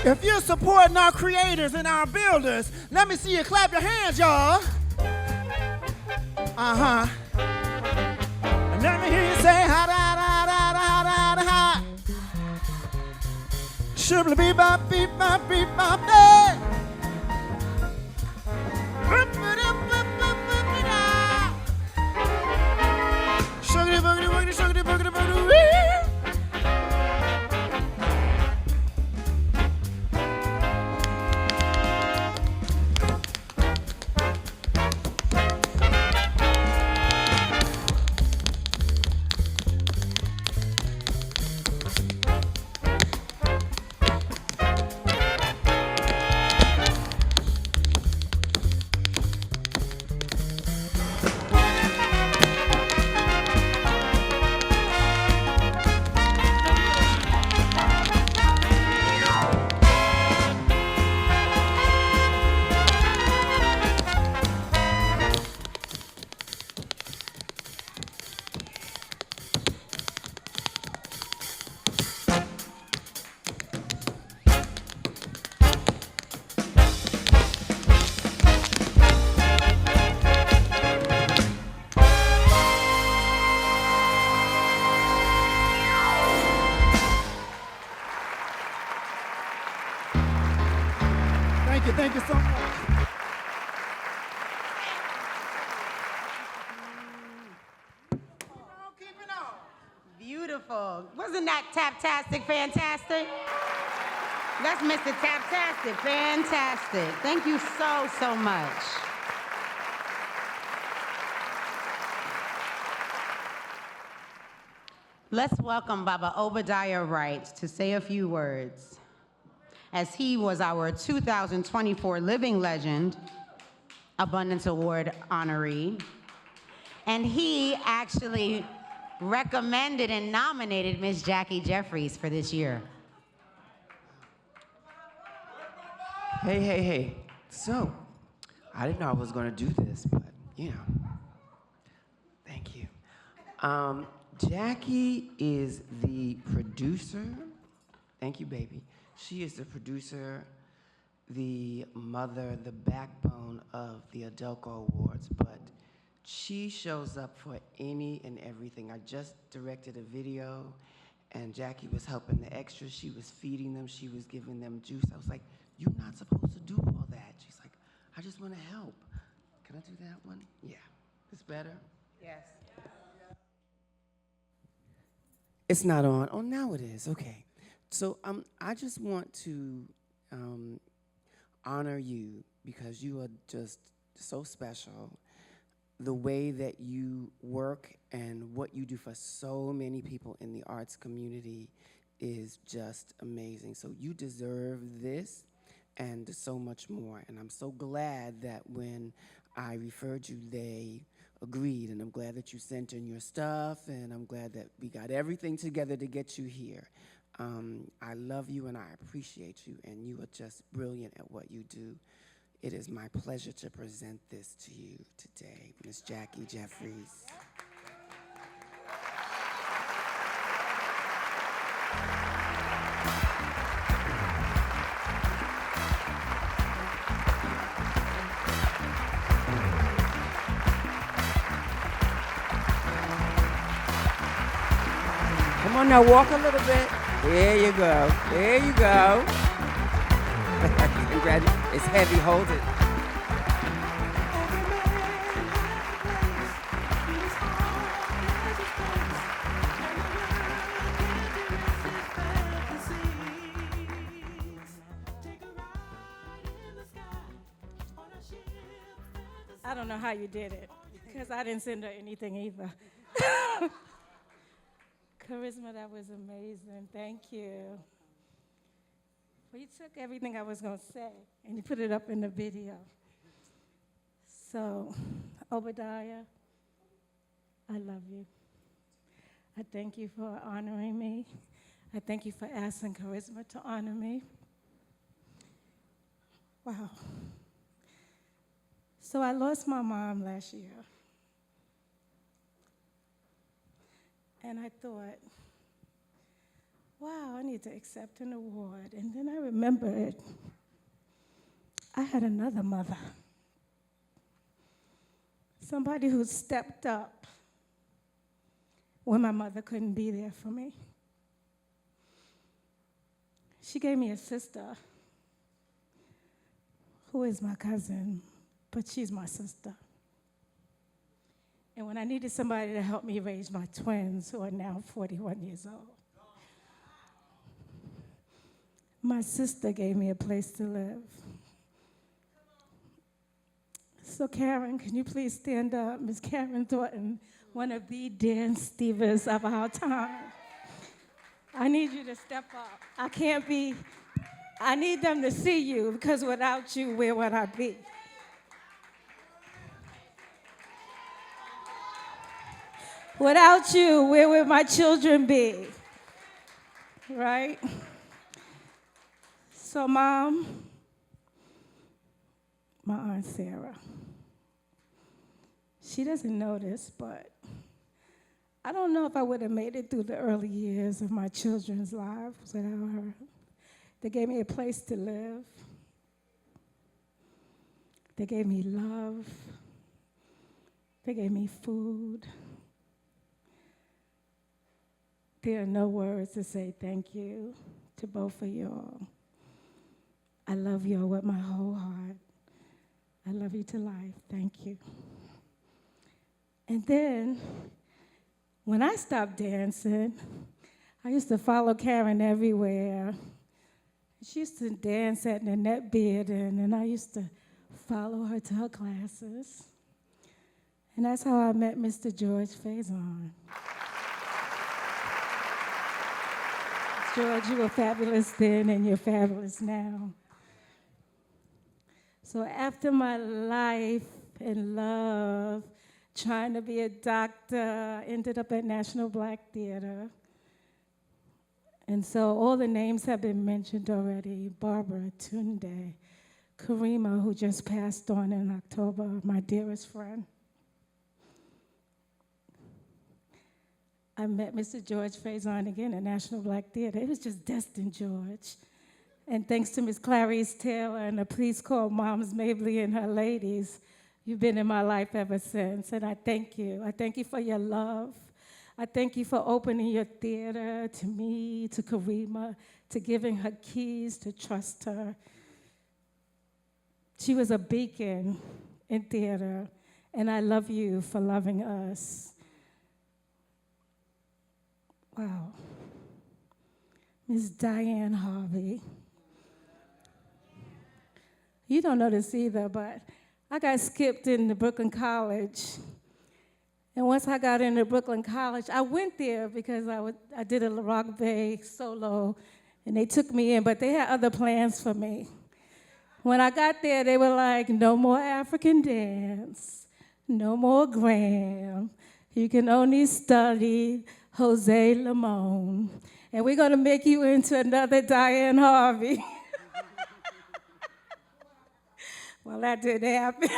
If you're supporting our creators and our builders, let me see you clap your hands, y'all. Uh-huh. And let me hear you say, ha da da da da da da ha. Shibble beep bop beep bop beep bop day. Shuggity boogity boogity shuggity boogity boogity wee. Thank you so much. Beautiful. Wasn't that tap-tastic fantastic? That's Mr. Tap-tastic. Fantastic. Thank you so, so much. Let's welcome Baba Obadiah Wright to say a few words, as he was our 2024 Living Legend Abundance Award honoree. And he actually recommended and nominated Miss Jackie Jeffries for this year. Hey, hey, hey. So, I didn't know I was gonna do this, but you know, thank you. Jackie is the producer. Thank you, baby. She is the producer, the mother, the backbone of the Adelco Awards, but she shows up for any and everything. I just directed a video, and Jackie was helping the extras. She was feeding them. She was giving them juice. I was like, you're not supposed to do all that. She's like, I just want to help. Can I do that one? Yeah. It's better? Yes. It's not on. Oh, now it is. Okay. So I just want to honor you because you are just so special. The way that you work and what you do for so many people in the arts community is just amazing. So you deserve this and so much more. And I'm so glad that when I referred you, they agreed. And I'm glad that you sent in your stuff, and I'm glad that we got everything together to get you here. I love you and I appreciate you, and you are just brilliant at what you do. It is my pleasure to present this to you today, Miss Jackie Jeffries. Come on now, walk a little bit. There you go. There you go. It's heavy, hold it. I don't know how you did it, because I didn't send her anything either. Karisma, that was amazing. Thank you. Well, you took everything I was going to say, and you put it up in the video. So, Obadiah, I love you. I thank you for honoring me. I thank you for asking Karisma to honor me. Wow. So I lost my mom last year. And I thought, wow, I need to accept an award. And then I remembered I had another mother. Somebody who stepped up when my mother couldn't be there for me. She gave me a sister who is my cousin, but she's my sister. And when I needed somebody to help me raise my twins, who are now 41 years old, my sister gave me a place to live. So Karen, can you please stand up? Miss Karen Thornton, one of the dance divas of our time. I need you to step up. I need them to see you, because without you, where would I be? Without you, where would my children be? Right? So, Mom, my Aunt Sarah, she doesn't know this, but I don't know if I would have made it through the early years of my children's lives without her. They gave me a place to live. They gave me love. They gave me food. There are no words to say thank you to both of y'all. I love y'all with my whole heart. I love you to life. Thank you. And then, when I stopped dancing, I used to follow Karen everywhere. She used to dance at Nanette Bearden, and I used to follow her to her classes. And that's how I met Mr. George Faison. George, you were fabulous then, and you're fabulous now. So after my life and love, trying to be a doctor, ended up at National Black Theater. And so all the names have been mentioned already. Barbara, Tunde, Karima, who just passed on in October, my dearest friend. I met Mr. George Faison again at National Black Theater. It was just destined, George. And thanks to Miss Clarice Taylor and a piece called Moms Mabley and Her Ladies, you've been in my life ever since, and I thank you. I thank you for your love. I thank you for opening your theater to me, to Karima, to giving her keys, to trust her. She was a beacon in theater, and I love you for loving us. Wow. Miss Diane Harvey. You don't know this either, but I got skipped into Brooklyn College. And once I got into Brooklyn College, I went there because I did a Rock Bay solo, and they took me in, but they had other plans for me. When I got there, they were like, no more African dance, no more Graham. You can only study Jose Limon. And we're going to make you into another Diane Harvey. Well, that didn't happen.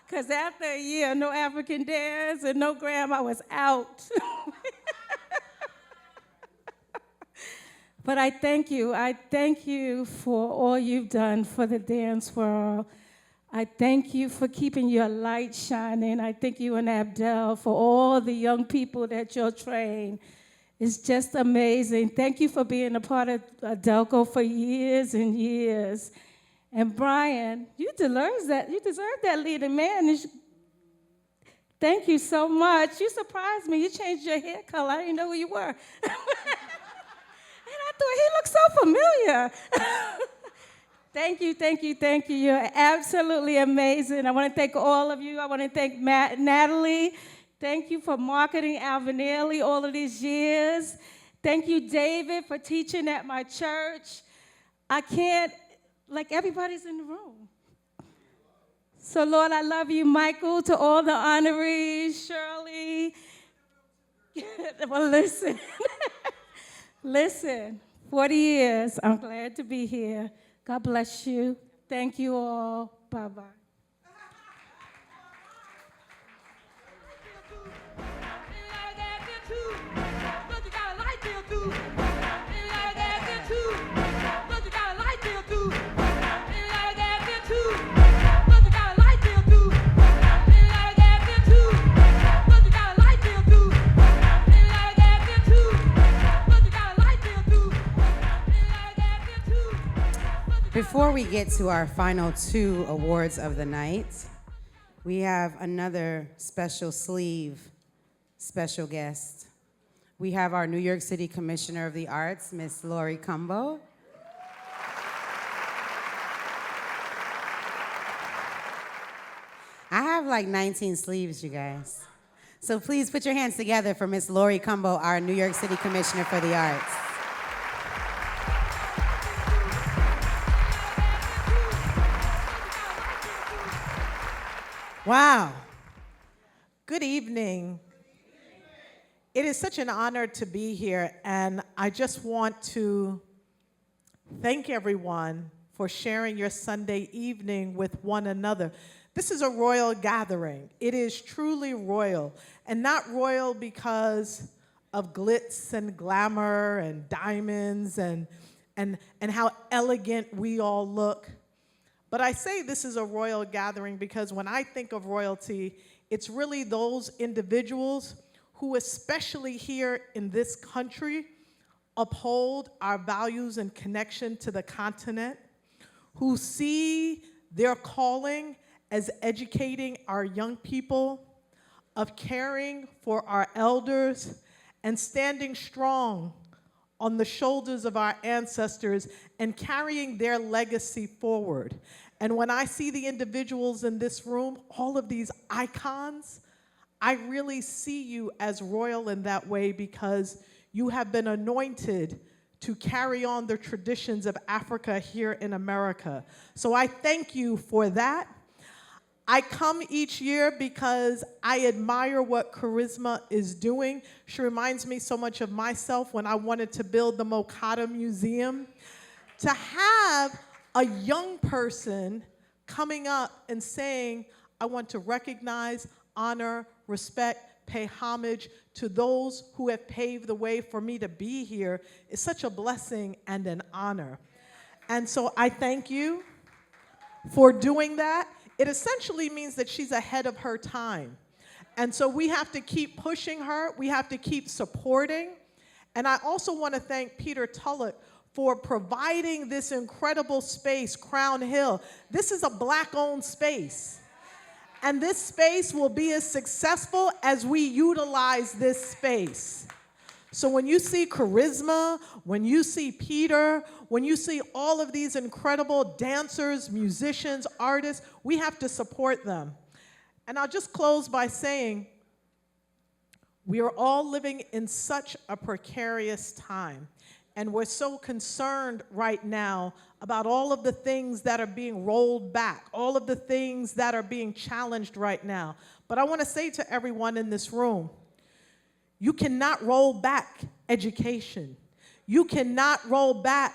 Because after a year, no African dance and no grandma, I was out. But I thank you. I thank you for all you've done for the dance world. I thank you for keeping your light shining. I thank you and Abdel for all the young people that you'll train. It's just amazing. Thank you for being a part of Adelco for years and years. And Brian, you deserve that. You deserve that leading man. Thank you so much. You surprised me. You changed your hair color. I didn't know who you were. I thought he looked so familiar. Thank you, thank you, thank you. You're absolutely amazing. I want to thank all of you. I want to thank Natalie. Thank you for marketing Alvinelli all of these years. Thank you, David, for teaching at my church. I can't, like, everybody's in the room. So, Lord, I love you, Michael, to all the honorees, Shirley. Well, listen. Listen, 40 years. I'm glad to be here. God bless you. Thank you all. Bye-bye. Before we get to our final 2 awards of the night, we have another special sleeve, special guest. We have our New York City Commissioner of the Arts, Miss Lori Cumbo. I have like 19 sleeves, you guys. So please put your hands together for Miss Lori Cumbo, our New York City Commissioner for the Arts. Wow. Good evening. It is such an honor to be here, and I just want to thank everyone for sharing your Sunday evening with one another. This is a royal gathering. It is truly royal, and not royal because of glitz and glamour and diamonds and how elegant we all look. But I say this is a royal gathering because when I think of royalty, it's really those individuals who, especially here in this country, uphold our values and connection to the continent, who see their calling as educating our young people, of caring for our elders, and standing strong on the shoulders of our ancestors and carrying their legacy forward. And when I see the individuals in this room, all of these icons, I really see you as royal in that way because you have been anointed to carry on the traditions of Africa here in America. So I thank you for that. I come each year because I admire what Karisma is doing. She reminds me so much of myself when I wanted to build the Mokata Museum. To have a young person coming up and saying, I want to recognize, honor, respect, pay homage to those who have paved the way for me to be here is such a blessing and an honor. And so I thank you for doing that. It essentially means that she's ahead of her time. And so we have to keep pushing her. We have to keep supporting. And I also want to thank Peter Tulloch for providing this incredible space, Crown Hill. This is a Black-owned space. And this space will be as successful as we utilize this space. So when you see Karisma, when you see Peter, when you see all of these incredible dancers, musicians, artists, we have to support them. And I'll just close by saying, we are all living in such a precarious time. And we're so concerned right now about all of the things that are being rolled back, all of the things that are being challenged right now. But I want to say to everyone in this room, you cannot roll back education. You cannot roll back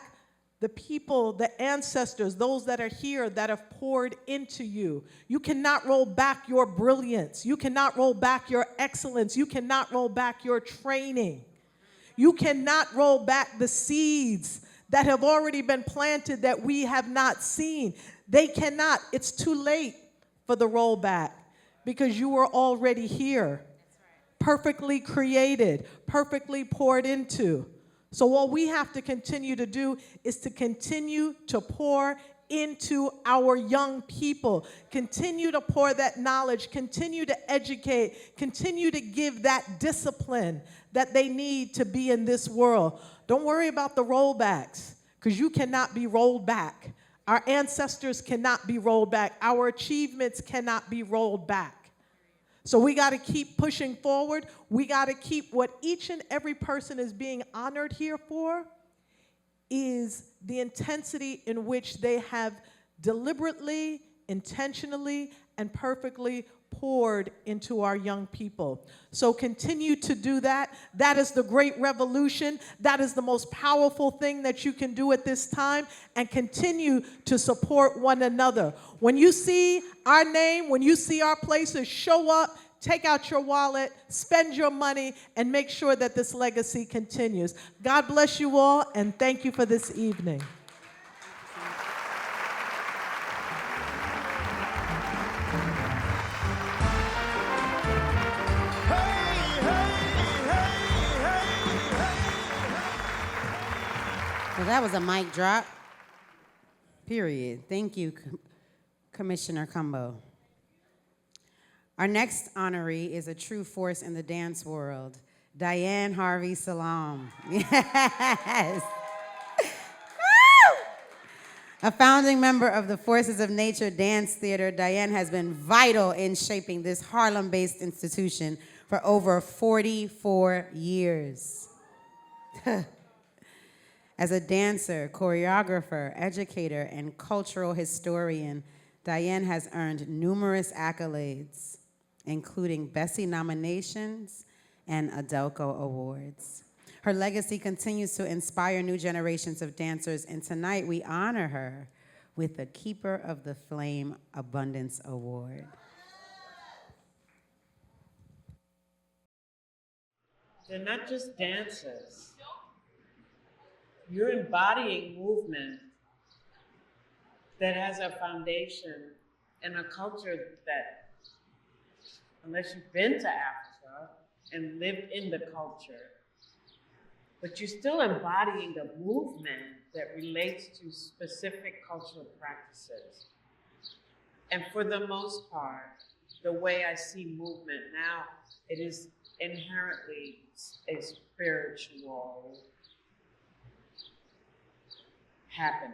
the people, the ancestors, those that are here that have poured into you. You cannot roll back your brilliance. You cannot roll back your excellence. You cannot roll back your training. You cannot roll back the seeds that have already been planted that we have not seen. They cannot. It's too late for the rollback because you were already here, perfectly created, perfectly poured into. So what we have to continue to do is to continue to pour into our young people, continue to pour that knowledge, continue to educate, continue to give that discipline that they need to be in this world. Don't worry about the rollbacks, because you cannot be rolled back. Our ancestors cannot be rolled back. Our achievements cannot be rolled back. So we got to keep pushing forward. We got to keep what each and every person is being honored here for is the intensity in which they have deliberately, intentionally, and perfectly poured into our young people. So continue to do that. That is the great revolution. That is the most powerful thing that you can do at this time, and continue to support one another. When you see our name, when you see our places, show up, take out your wallet, spend your money, and make sure that this legacy continues. God bless you all, and thank you for this evening. Well, that was a mic drop, period. Thank you, Commissioner Cumbo. Our next honoree is a true force in the dance world, Diane Harvey Salam. Yes. A founding member of the Forces of Nature Dance Theater, Diane has been vital in shaping this Harlem-based institution for over 44 years. As a dancer, choreographer, educator, and cultural historian, Diane has earned numerous accolades, including Bessie nominations and Adelco Awards. Her legacy continues to inspire new generations of dancers, and tonight we honor her with the Keeper of the Flame AbunDance Award. They're not just dancers. You're embodying movement that has a foundation in a culture that, unless you've been to Africa and lived in the culture, but you're still embodying a movement that relates to specific cultural practices. And for the most part, the way I see movement now, it is inherently a spiritual happening.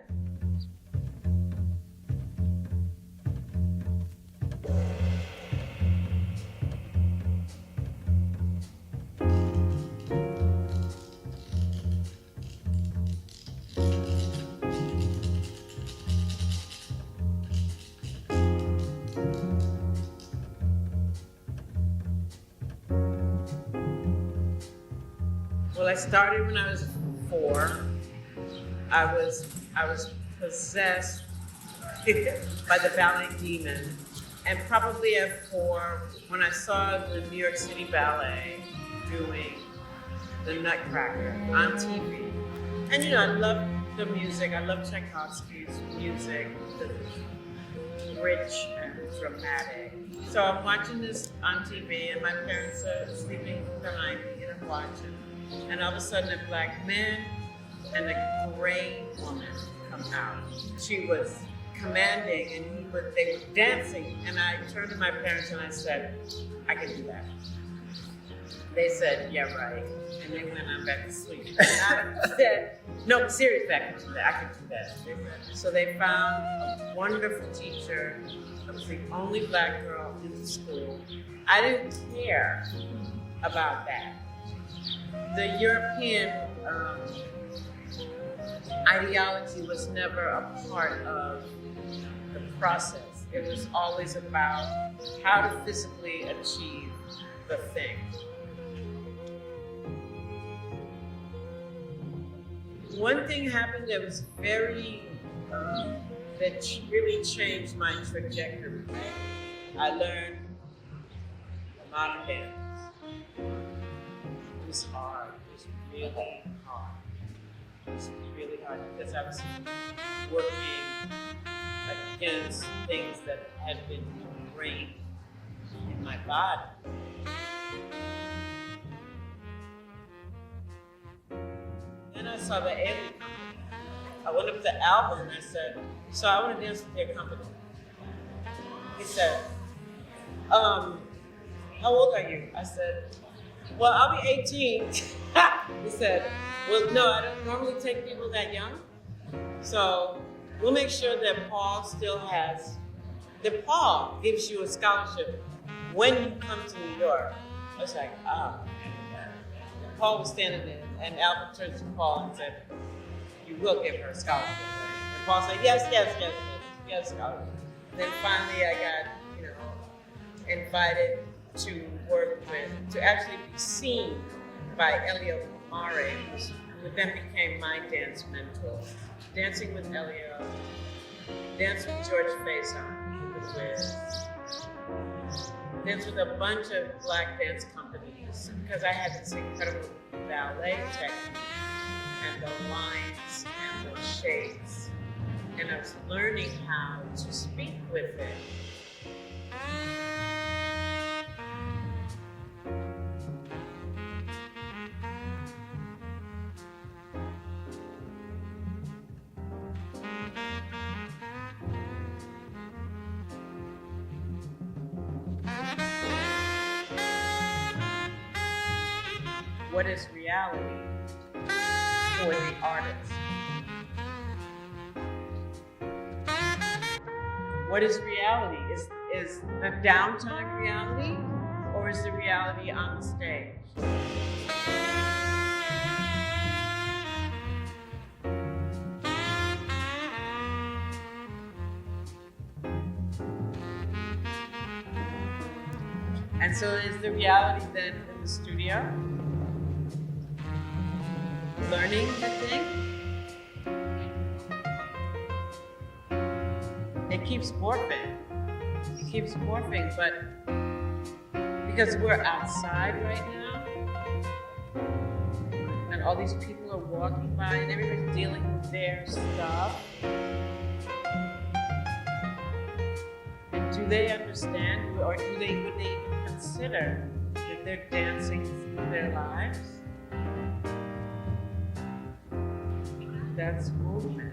Well, I started when I was 4. I was possessed by the ballet demon, and probably at 4, when I saw the New York City Ballet doing the Nutcracker on TV. And you know, I love the music. I love Tchaikovsky's music, the rich and dramatic. So I'm watching this on TV, and my parents are sleeping behind me, and I'm watching. And all of a sudden, a black man and a gray woman come out. She was commanding, and they were dancing. And I turned to my parents and I said, I can do that. They said, yeah, right. And they went on back to sleep. And I said, no, serious, I can do that. I can do that. So they found a wonderful teacher. I was the only black girl in the school. I didn't care about that. The European ideology was never a part of the process. It was always about how to physically achieve the thing. one thing happened that was very, really changed my trajectory. I learned modern dance. It was hard. It was really hard. It was really hard because I was working against things that had been ingrained in my body. Then I saw the alien company. I went up to Albert and I said, so I want to dance with their company. He said, how old are you? I said, well, I'll be 18. He said, well, no, I don't normally take people that young. So we'll make sure that Paul gives you a scholarship when you come to New York. I was like, oh. And Paul was standing there, and Albert turned to Paul and said, you will give her a scholarship. And Paul said, yes, scholarship. Then finally I got, invited to work with, to actually be seen by Elio Mare, who then became my dance mentor. Dancing with Elio, dance with George Faison, dance with a bunch of black dance companies, because I had this incredible ballet technique, and the lines and the shapes, and I was learning how to speak with it. What is reality for the artist? What is reality? Is the downtime reality, or is the reality on the stage? And so is the reality then in the studio? Learning the thing? It keeps morphing. It keeps morphing, but because we're outside right now, and all these people are walking by, and everybody's dealing with their stuff. And do they understand, or would they even consider that they're dancing through their lives? That's movement.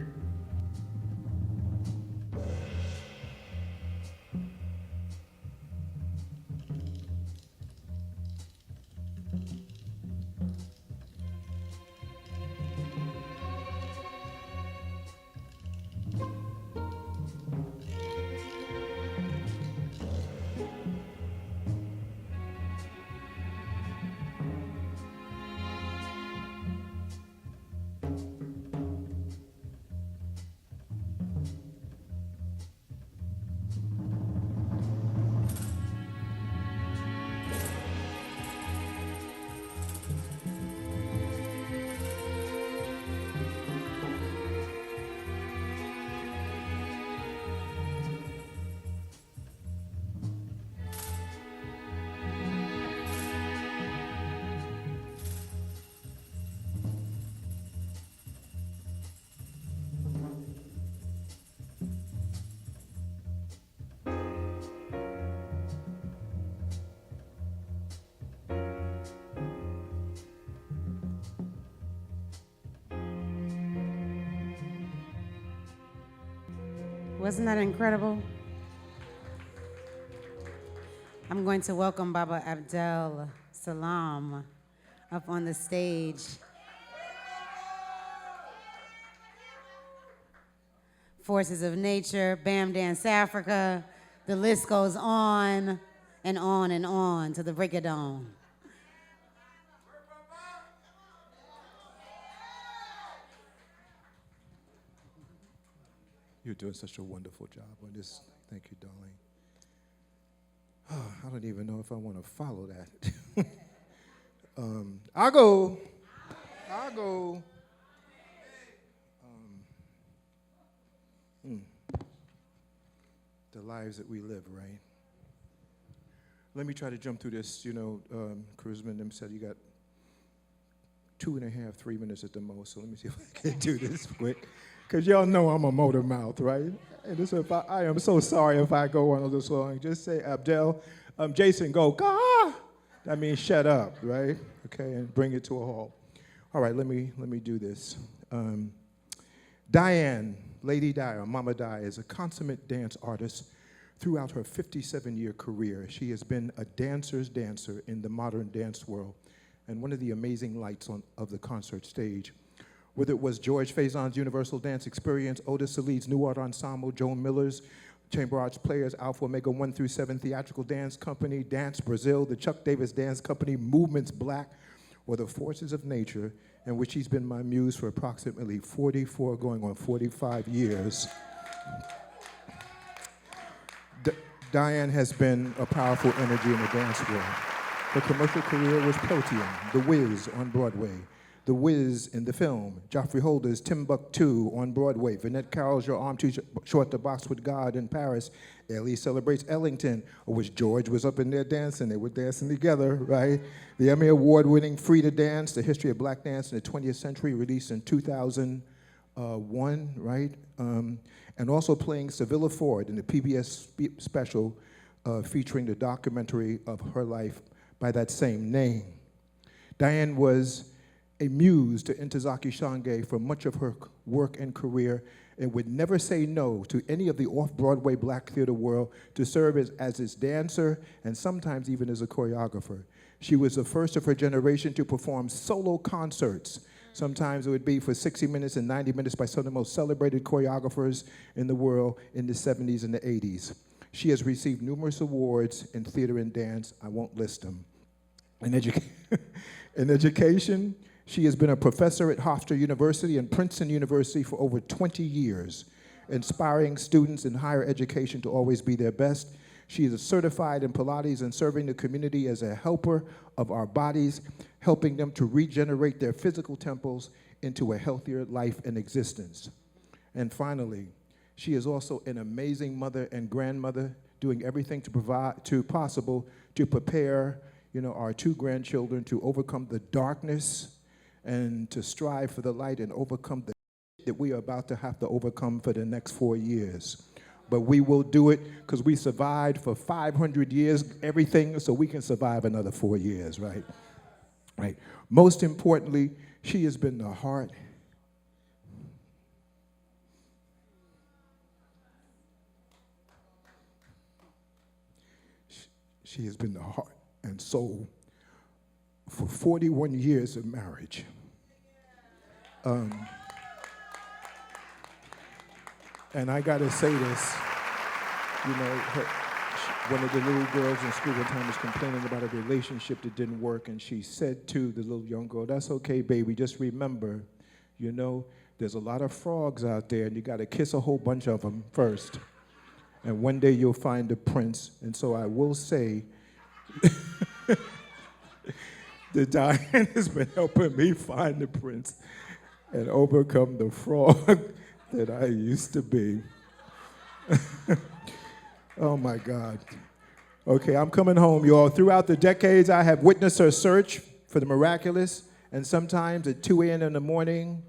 Wasn't that incredible? I'm going to welcome Baba Abdel Salam up on the stage. Forces of Nature, AbunDance Africa, the list goes on and on and on to the break of dawn. You're doing such a wonderful job on this. Thank you, darling. Oh, I don't even know if I want to follow that. I'll go. The lives that we live, right? Let me try to jump through this. Karisma and them said you got 2.5, 3 minutes at the most, so let me see if I can do this quick. Because y'all know I'm a motor mouth, right? And this, I am so sorry if I go on this long. Just say, Abdel, Jason, go, "Gah!" That means shut up, right? Okay, and bring it to a halt. All right, let me do this. Diane, Lady Di, or Mama Di, is a consummate dance artist. Throughout her 57-year career, she has been a dancer's dancer in the modern dance world and one of the amazing lights of the concert stage. Whether it was George Faison's Universal Dance Experience, Otis Salid's New Art Ensemble, Joan Miller's Chamber Arts Players, Alpha Omega 1 through 7 Theatrical Dance Company, Dance Brazil, the Chuck Davis Dance Company, Movements Black, or the Forces of Nature, in which she's been my muse for approximately 44 going on 45 years. Diane has been a powerful energy in the dance world. Her commercial career was Protein, The Wiz on Broadway, The Wiz in the film, Joffrey Holder's Timbuktu on Broadway, Vinette Carroll's Your Arm Too Short to Box with God in Paris, Ellie Celebrates Ellington, of which George was up in there dancing. They were dancing together, right? The Emmy Award-winning Free to Dance, The History of Black Dance in the 20th Century, released in 2001, right? And also playing Sevilla Ford in the PBS special featuring the documentary of her life by that same name. Diane was a muse to Ntozake Shange for much of her work and career and would never say no to any of the off-Broadway black theater world to serve as its dancer and sometimes even as a choreographer. She was the first of her generation to perform solo concerts. Sometimes it would be for 60 minutes and 90 minutes by some of the most celebrated choreographers in the world in the 70s and the 80s. She has received numerous awards in theater and dance. I won't list them. In education, she has been a professor at Hofstra University and Princeton University for over 20 years, inspiring students in higher education to always be their best. She is certified in Pilates and serving the community as a helper of our bodies, helping them to regenerate their physical temples into a healthier life and existence. And finally, she is also an amazing mother and grandmother, doing everything to possible to prepare, our two grandchildren to overcome the darkness and to strive for the light and overcome the that we are about to have to overcome for the next 4 years. But we will do it because we survived for 500 years, everything, so we can survive another 4 years, right? Right. Most importantly, she has been the heart She has been the heart and soul for 41 years of marriage. And I gotta say this, one of the little girls in school one time was complaining about a relationship that didn't work, and she said to the little young girl, "That's okay, baby, just remember, there's a lot of frogs out there, and you gotta kiss a whole bunch of them first. And one day you'll find the prince." And so I will say that Diane has been helping me find the prince and overcome the frog that I used to be. Oh my God. Okay, I'm coming home, y'all. Throughout the decades, I have witnessed her search for the miraculous, and sometimes at 2 a.m. in the morning,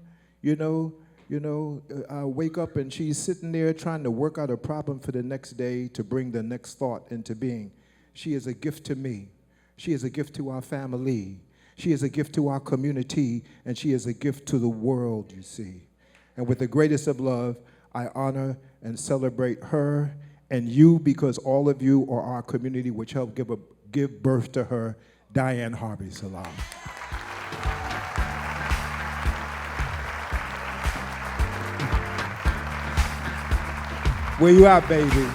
I wake up and she's sitting there trying to work out a problem for the next day to bring the next thought into being. She is a gift to me. She is a gift to our family. She is a gift to our community, and she is a gift to the world, you see. And with the greatest of love, I honor and celebrate her and you, because all of you are our community, which helped give birth to her, Diane Harvey Salam. Where you at, baby?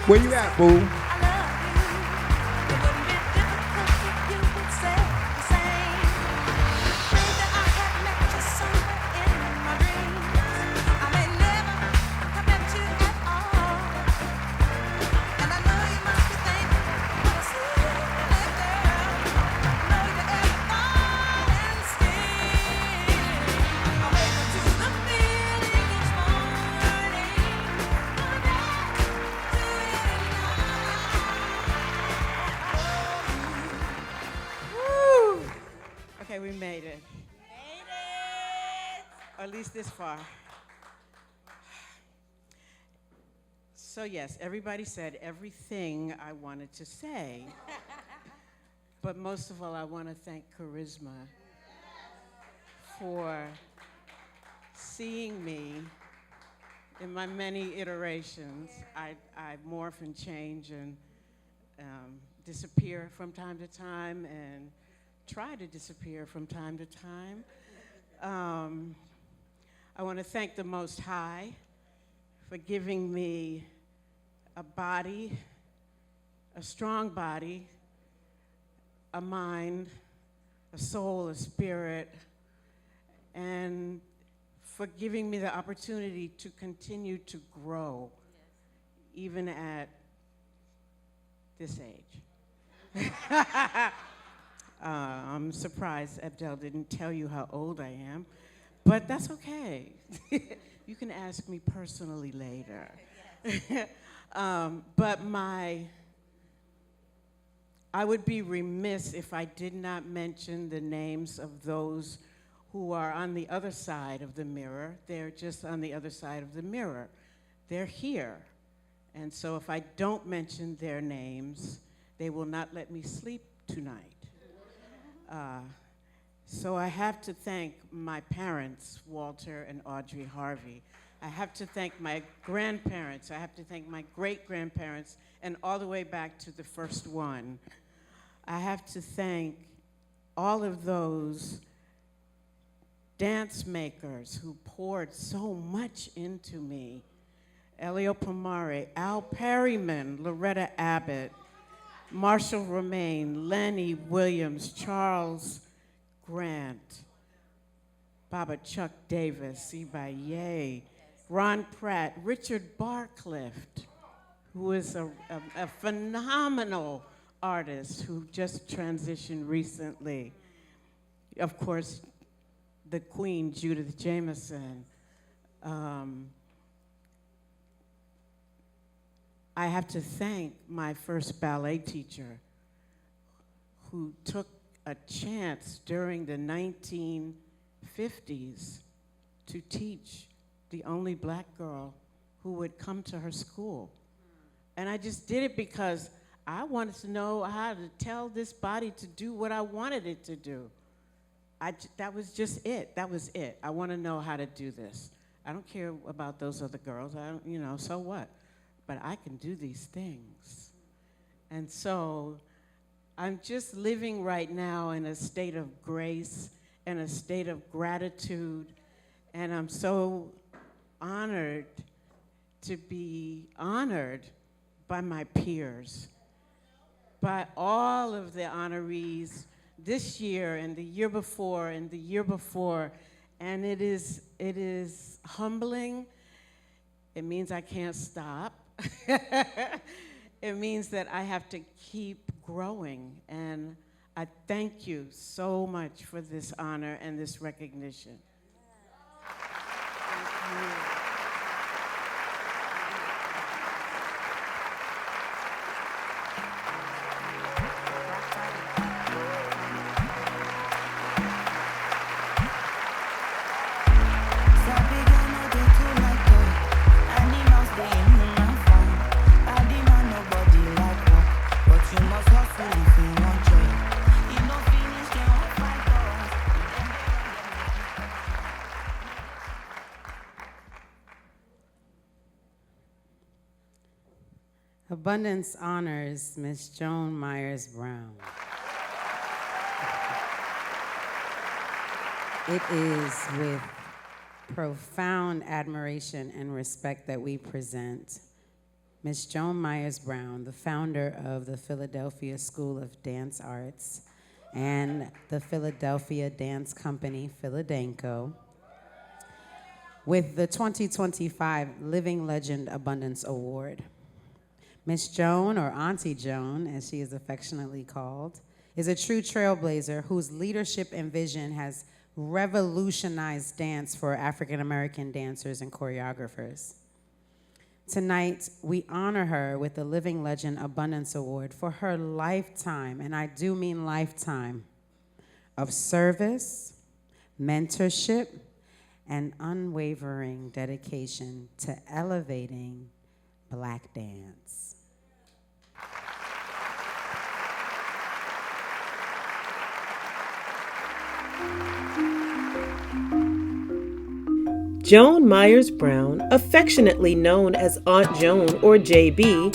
Where you at, boo? at least this far. So yes, everybody said everything I wanted to say. But most of all, I want to thank Karisma for seeing me in my many iterations. I morph and change and disappear from time to time and try to disappear from time to time. I want to thank the Most High for giving me a body, a strong body, a mind, a soul, a spirit, and for giving me the opportunity to continue to grow, even at this age. I'm surprised Abdel didn't tell you how old I am, but that's okay. You can ask me personally later. But I would be remiss if I did not mention the names of those who are on the other side of the mirror. They're just on the other side of the mirror. They're here. And so if I don't mention their names, they will not let me sleep tonight. So I have to thank my parents, Walter and Audrey Harvey. I have to thank my grandparents. I have to thank my great-grandparents, and all the way back to the first one. I have to thank all of those dance makers who poured so much into me. Elio Pomare, Al Perryman, Loretta Abbott, Marshall Romaine, Lenny Williams, Charles Grant, Baba Chuck Davis, Ibaye, Ron Pratt, Richard Barcliffe, who is a phenomenal artist who just transitioned recently. Of course, the Queen, Judith Jameson. I have to thank my first ballet teacher who took a chance during the 1950s to teach the only black girl who would come to her school. And I just did it because I wanted to know how to tell this body to do what I wanted it to do. That was just it. That was it. I want to know how to do this. I don't care about those other girls. I don't, so what? But I can do these things. And so I'm just living right now in a state of grace and a state of gratitude. And I'm so honored to be honored by my peers, by all of the honorees this year and the year before and the year before. And it is humbling. It means I can't stop. It means that I have to keep growing. And I thank you so much for this honor and this recognition. Thank you. Abundance honors Miss Joan Myers Brown. It is with profound admiration and respect that we present Miss Joan Myers Brown, the founder of the Philadelphia School of Dance Arts and the Philadelphia Dance Company, Philadanco, with the 2025 Living Legend Abundance Award. Miss Joan, or Auntie Joan, as she is affectionately called, is a true trailblazer whose leadership and vision has revolutionized dance for African American dancers and choreographers. Tonight, we honor her with the Living Legend Abundance Award for her lifetime, and I do mean lifetime, of service, mentorship, and unwavering dedication to elevating Black dance. Joan Myers Brown, affectionately known as Aunt Joan or JB,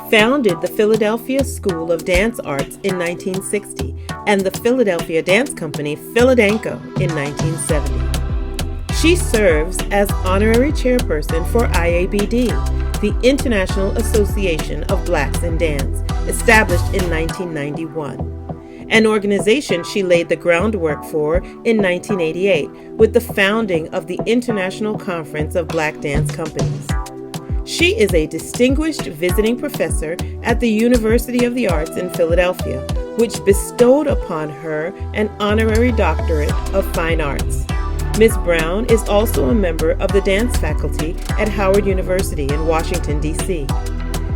founded the Philadelphia School of Dance Arts in 1960 and the Philadelphia dance company Philadanco in 1970. She serves as honorary chairperson for IABD, the International Association of Blacks in Dance, established in 1991. An organization she laid the groundwork for in 1988 with the founding of the International Conference of Black Dance Companies. She is a distinguished visiting professor at the University of the Arts in Philadelphia, which bestowed upon her an honorary doctorate of fine arts. Ms. Brown is also a member of the dance faculty at Howard University in Washington, D.C.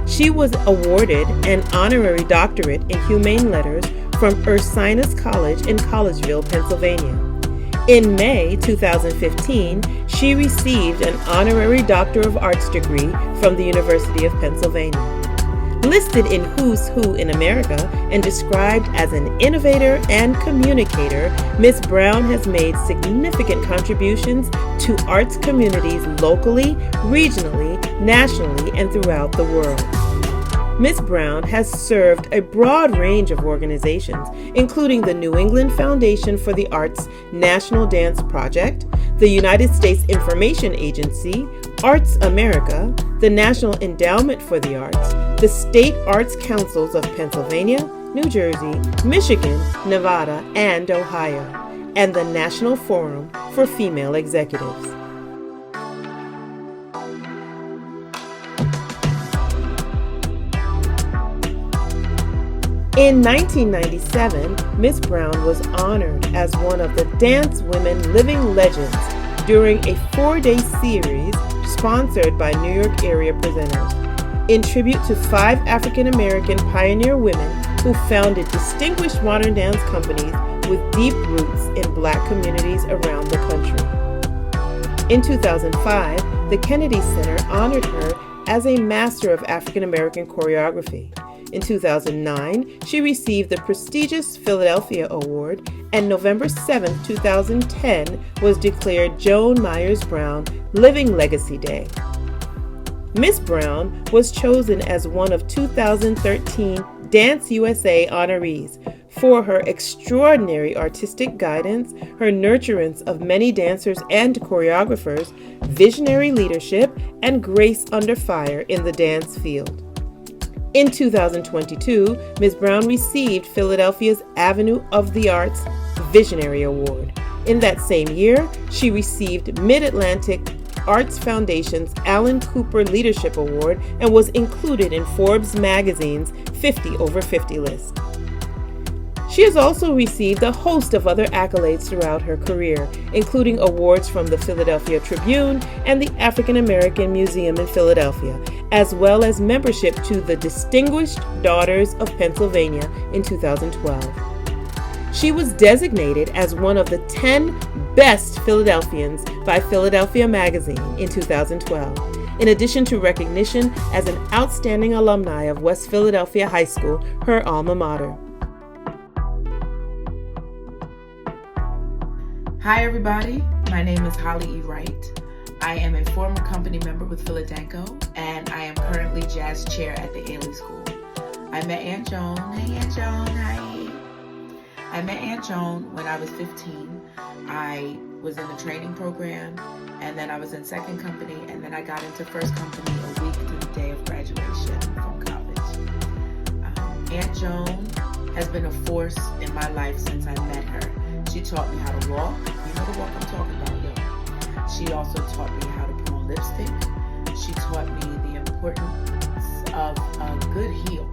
She was awarded an honorary doctorate in humane letters from Ursinus College in Collegeville, Pennsylvania. In May 2015, she received an honorary Doctor of Arts degree from the University of Pennsylvania. Listed in Who's Who in America and described as an innovator and communicator, Ms. Brown has made significant contributions to arts communities locally, regionally, nationally, and throughout the world. Ms. Brown has served a broad range of organizations, including the New England Foundation for the Arts National Dance Project, the United States Information Agency, Arts America, the National Endowment for the Arts, the State Arts Councils of Pennsylvania, New Jersey, Michigan, Nevada, and Ohio, and the National Forum for Female Executives. In 1997, Ms. Brown was honored as one of the Dance Women Living Legends during a 4-day series sponsored by New York area presenters, in tribute to 5 African-American pioneer women who founded distinguished modern dance companies with deep roots in Black communities around the country. In 2005, the Kennedy Center honored her as a Master of African-American Choreography. In 2009, she received the prestigious Philadelphia Award, and November 7, 2010 was declared Joan Myers Brown Living Legacy Day. Ms. Brown was chosen as one of 2013 Dance USA honorees for her extraordinary artistic guidance, her nurturance of many dancers and choreographers, visionary leadership, and grace under fire in the dance field. In 2022, Ms. Brown received Philadelphia's Avenue of the Arts Visionary Award. In that same year, she received Mid-Atlantic Arts Foundation's Alan Cooper Leadership Award and was included in Forbes magazine's 50 over 50 list. She has also received a host of other accolades throughout her career, including awards from the Philadelphia Tribune and the African American Museum in Philadelphia, as well as membership to the Distinguished Daughters of Pennsylvania in 2012. She was designated as one of the 10 best Philadelphians by Philadelphia Magazine in 2012, in addition to recognition as an outstanding alumni of West Philadelphia High School, her alma mater. Hi everybody, my name is Holly E. Wright. I am a former company member with Philadanco, and I am currently jazz chair at the Ailey School. I met Aunt Joan. Hey Aunt Joan, hi. I met Aunt Joan when I was 15. I was in the training program, and then I was in second company, and then I got into first company a week to the day of graduation from college. Aunt Joan has been a force in my life since I met her. She taught me how to walk. You know the walk I'm talking about, yo. She also taught me how to put on lipstick. She taught me the importance of a good heel.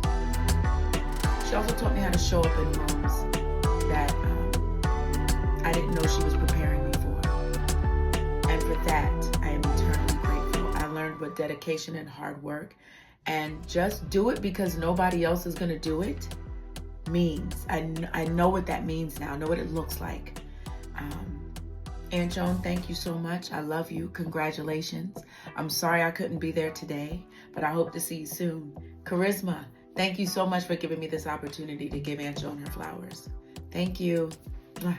She also taught me how to show up in rooms that I didn't know she was preparing me for. And for that, I am eternally grateful. I learned what dedication and hard work and just do it because nobody else is going to do it means. I know what that means now. I know what it looks like. Aunt Joan, thank you so much. I love you. Congratulations. I'm sorry I couldn't be there today, but I hope to see you soon. Karisma, thank you so much for giving me this opportunity to give Aunt Joan her flowers. Thank you. Mwah.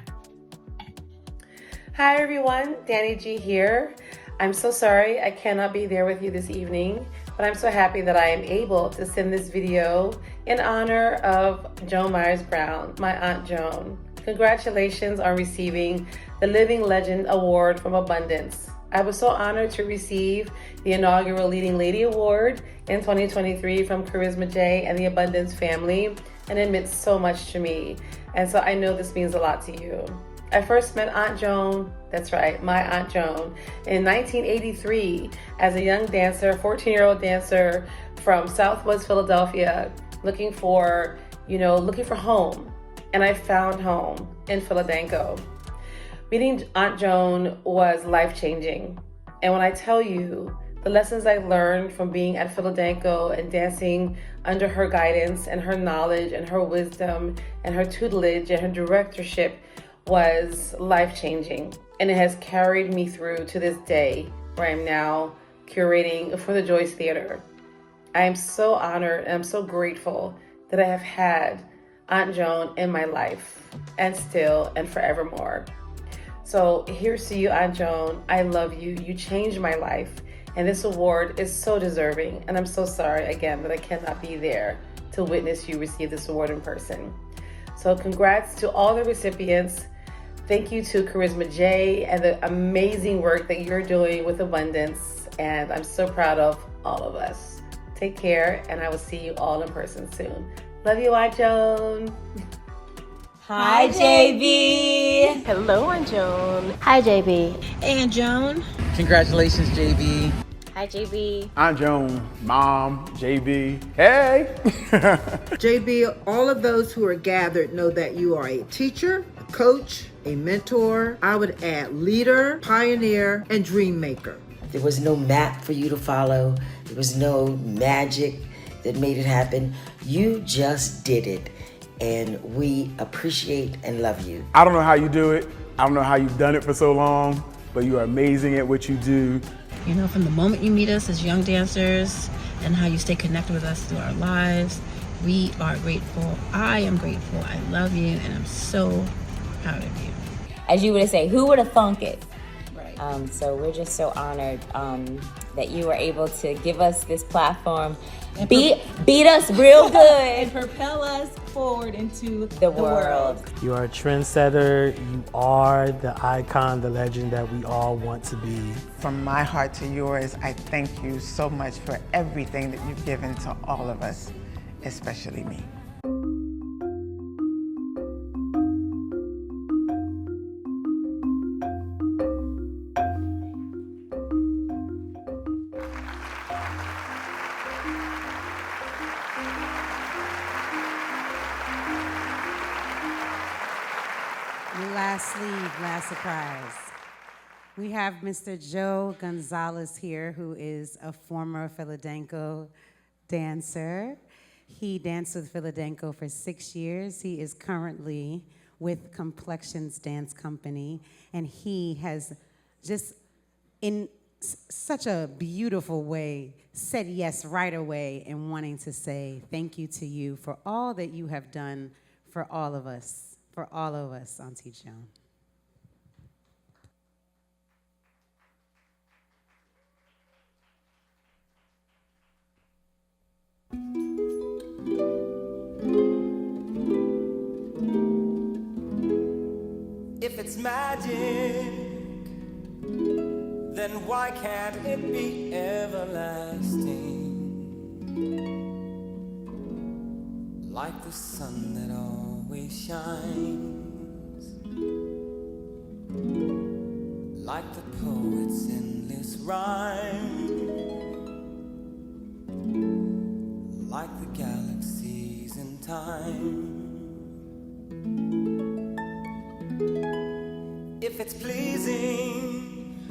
Hi everyone, Danny G here. I'm so sorry I cannot be there with you this evening, but I'm so happy that I am able to send this video in honor of Joan Myers Brown, my Aunt Joan. Congratulations on receiving the Living Legend Award from AbunDance. I was so honored to receive the inaugural Leading Lady Award in 2023 from Karisma Jay and the AbunDance family, and it meant so much to me. And so I know this means a lot to you. I first met Aunt Joan, that's right, my Aunt Joan, in 1983 as a young dancer, 14-year-old dancer from Southwest Philadelphia, looking for home. And I found home in Philadelphia. Meeting Aunt Joan was life-changing. And when I tell you the lessons I learned from being at Philadelphia and dancing under her guidance and her knowledge and her wisdom and her tutelage and her directorship was life-changing. And it has carried me through to this day where I'm now curating for the Joyce Theater. I am so honored and I'm so grateful that I have had Aunt Joan in my life and still and forevermore. So here's to you, Aunt Joan. I love you. You changed my life. And this award is so deserving. And I'm so sorry again that I cannot be there to witness you receive this award in person. So congrats to all the recipients. Thank you to Karisma Jay and the amazing work that you're doing with AbunDance. And I'm so proud of all of us. Take care, and I will see you all in person soon. Love you, Aunt Joan. Hi, JB. Hello, Aunt Joan. Hi, JB. Hey, Aunt Joan. Congratulations, JB. Hi, JB. Aunt Joan, Mom, JB. Hey! JB, all of those who are gathered know that you are a teacher, a coach, a mentor. I would add leader, pioneer, and dream maker. There was no map for you to follow. There was no magic that made it happen. You just did it. And we appreciate and love you. I don't know how you do it. I don't know how you've done it for so long, but you are amazing at what you do. You know, from the moment you meet us as young dancers and how you stay connected with us through our lives, we are grateful. I am grateful. I love you, and I'm so proud of you. As you would say, who would have thunk it? Right. So we're just so honored that you were able to give us this platform, beat us real good, and propel us forward into the world. You are a trendsetter. You are the icon, the legend that we all want to be. From my heart to yours, I thank you so much for everything that you've given to all of us, especially me. Last surprise. We have Mr. Joe Gonzalez here, who is a former Philadelphia dancer. He danced with Philadelphia for 6 years. He is currently with Complexions Dance Company, and he has just, in such a beautiful way, said yes right away and wanting to say thank you to you for all that you have done for all of us, Auntie Joan. If it's magic, then why can't it be everlasting? Like the sun that always shines, like the poet's endless rhyme, like the galaxies in time. If it's pleasing,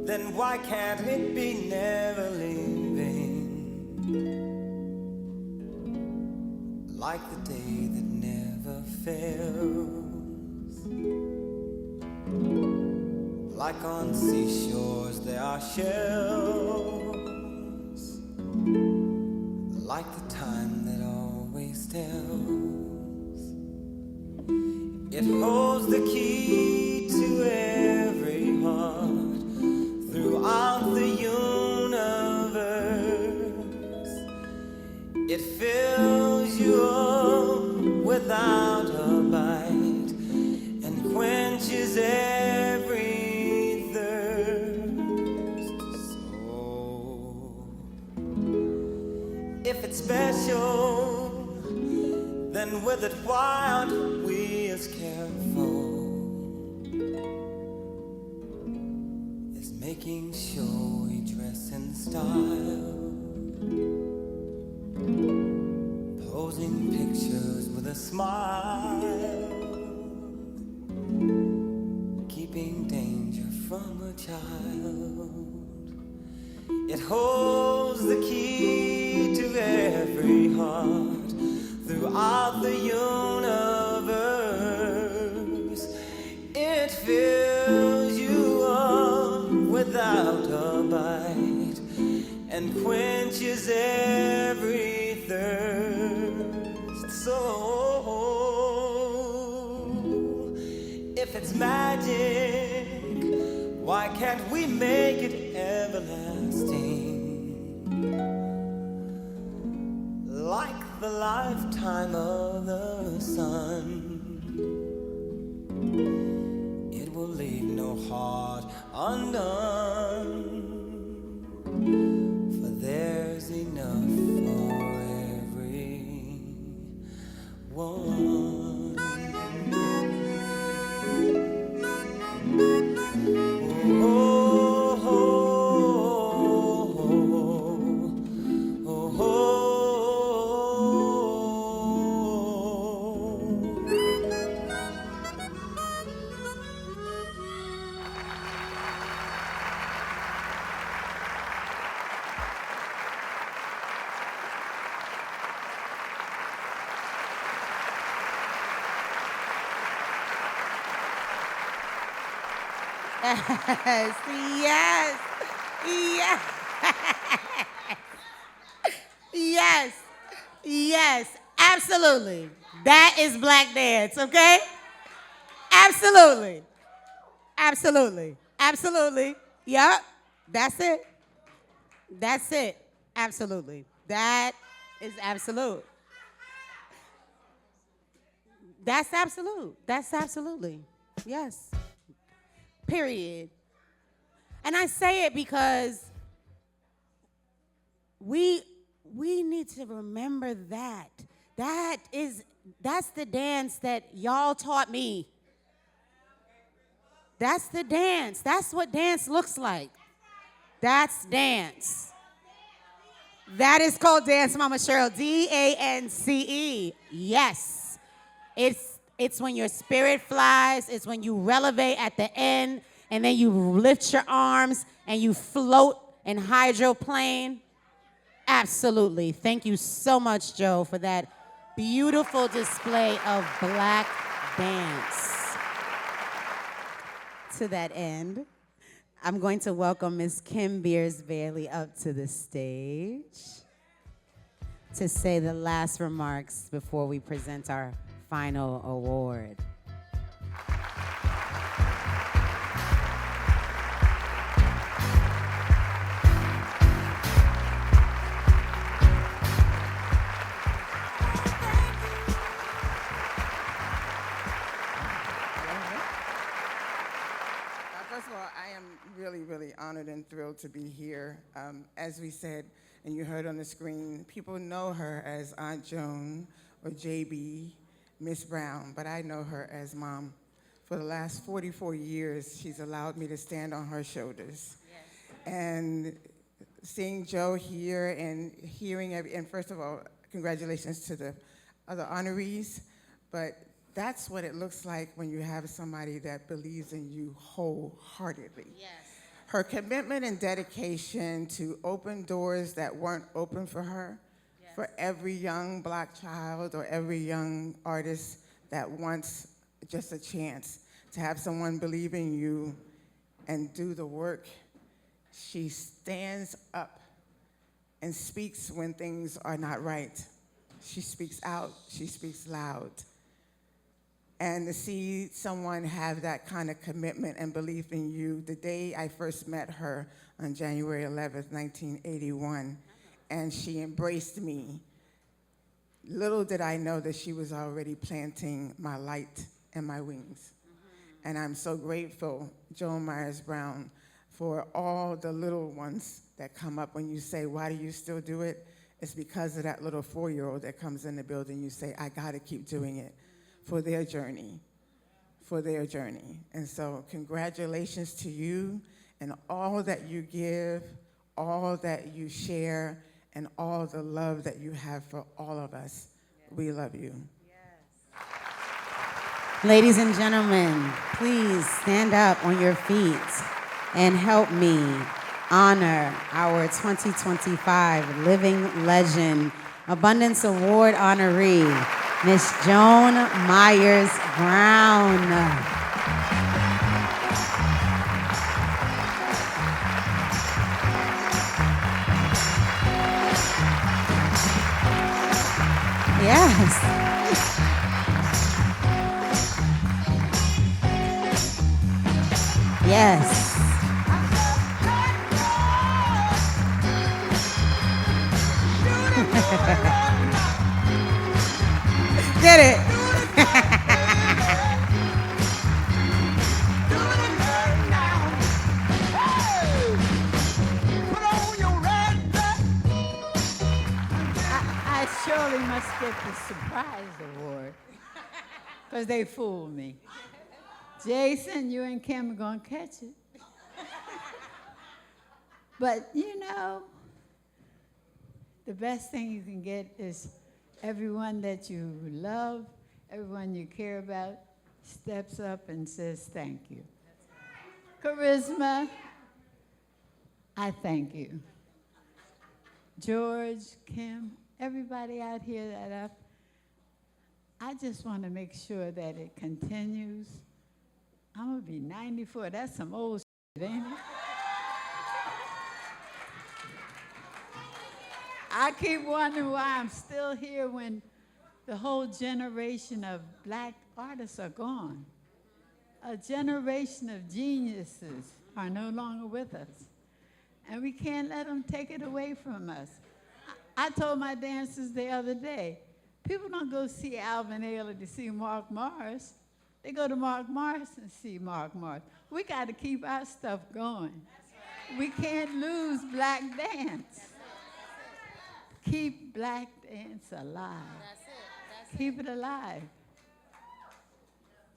then why can't it be never leaving? Like the day that never fails, Like on seashores there are shells, like the time that always tells. It holds the key to every heart throughout the universe. It fills you up without a bite and quenches every thirst. So if it's special, then with it why aren't we as careful as making sure we dress in style, posing pictures with a smile, keeping danger from a child. It holds the key to every heart throughout the universe. It fills you up without a bite and quenches every thirst. So if it's magic, why can't we make it everlasting? Like the lifetime of the sun, it will leave no heart undone, for there's enough for every one. Yes, yes, yes, yes, yes, absolutely. That is black dance, okay? Absolutely, absolutely, absolutely. Yep, that's it. That's it. Absolutely. That is absolute. That's absolute. That's absolutely. Yes. Period. And I say it because we need to remember that. That's the dance that y'all taught me. That's the dance. That's what dance looks like. That's dance. That is called Dance, Mama Cheryl. DANCE. Yes. It's when your spirit flies. It's when you relevate at the end, and then you lift your arms and you float in hydroplane. Absolutely. Thank you so much, Joe, for that beautiful display of black dance. To that end, I'm going to welcome Ms. Kim Beers-Bailey up to the stage to say the last remarks before we present our final award. First of all, I am really, really honored and thrilled to be here. As we said, and you heard on the screen, people know her as Aunt Joan or JB, Miss Brown, but I know her as Mom. For the last 44 years, she's allowed me to stand on her shoulders. Yes. And seeing Joe here and hearing, and first of all, congratulations to the other honorees, but that's what it looks like when you have somebody that believes in you wholeheartedly. Yes. Her commitment and dedication to open doors that weren't open for her, yes, for every young black child or every young artist that wants just a chance to have someone believe in you and do the work. She stands up and speaks when things are not right. She speaks out, she speaks loud. And to see someone have that kind of commitment and belief in you, the day I first met her on January 11th, 1981, and she embraced me, little did I know that she was already planting my light and my wings. And I'm so grateful, Joan Myers Brown, for all the little ones that come up when you say, why do you still do it? It's because of that little 4-year-old that comes in the building. You say, I gotta keep doing it for their journey, for their journey. And so congratulations to you and all that you give, all that you share, and all the love that you have for all of us. We love you. Ladies and gentlemen, please stand up on your feet and help me honor our 2025 Living Legend Abundance Award honoree, Miss Joan Myers Brown. Yes. Yes. Get it. I surely must get the surprise award because they fooled me. Jason, you and Kim are going to catch it. But, you know, the best thing you can get is everyone that you love, everyone you care about, steps up and says thank you. Karisma, I thank you. George, Kim, everybody out here that I just want to make sure that it continues. I'm going to be 94. That's some old shit, ain't it? I keep wondering why I'm still here when the whole generation of black artists are gone. A generation of geniuses are no longer with us. And we can't let them take it away from us. I told my dancers the other day, people don't go see Alvin Ailey to see Mark Morris. They go to Mark Morris and see Mark Morris. We got to keep our stuff going. We can't lose black dance. Keep black dance alive. Keep it alive.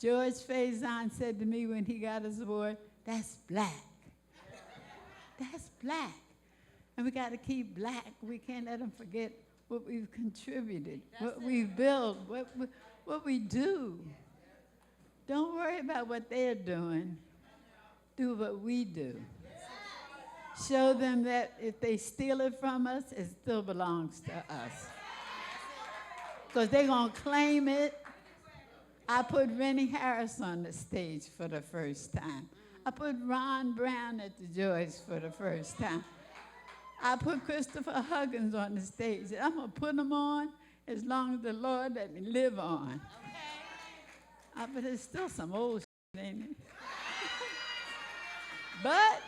George Faison said to me when he got his award, that's black. That's black. And we got to keep black. We can't let them forget what we've contributed, what we've built, what we do. Don't worry about what they're doing. Do what we do. Show them that if they steal it from us, it still belongs to us. Because they're going to claim it. I put Rennie Harris on the stage for the first time. I put Ron Brown at the Joyce for the first time. I put Christopher Huggins on the stage. I'm going to put them on as long as the Lord let me live on. Okay. But it's still some old shit, ain't it? But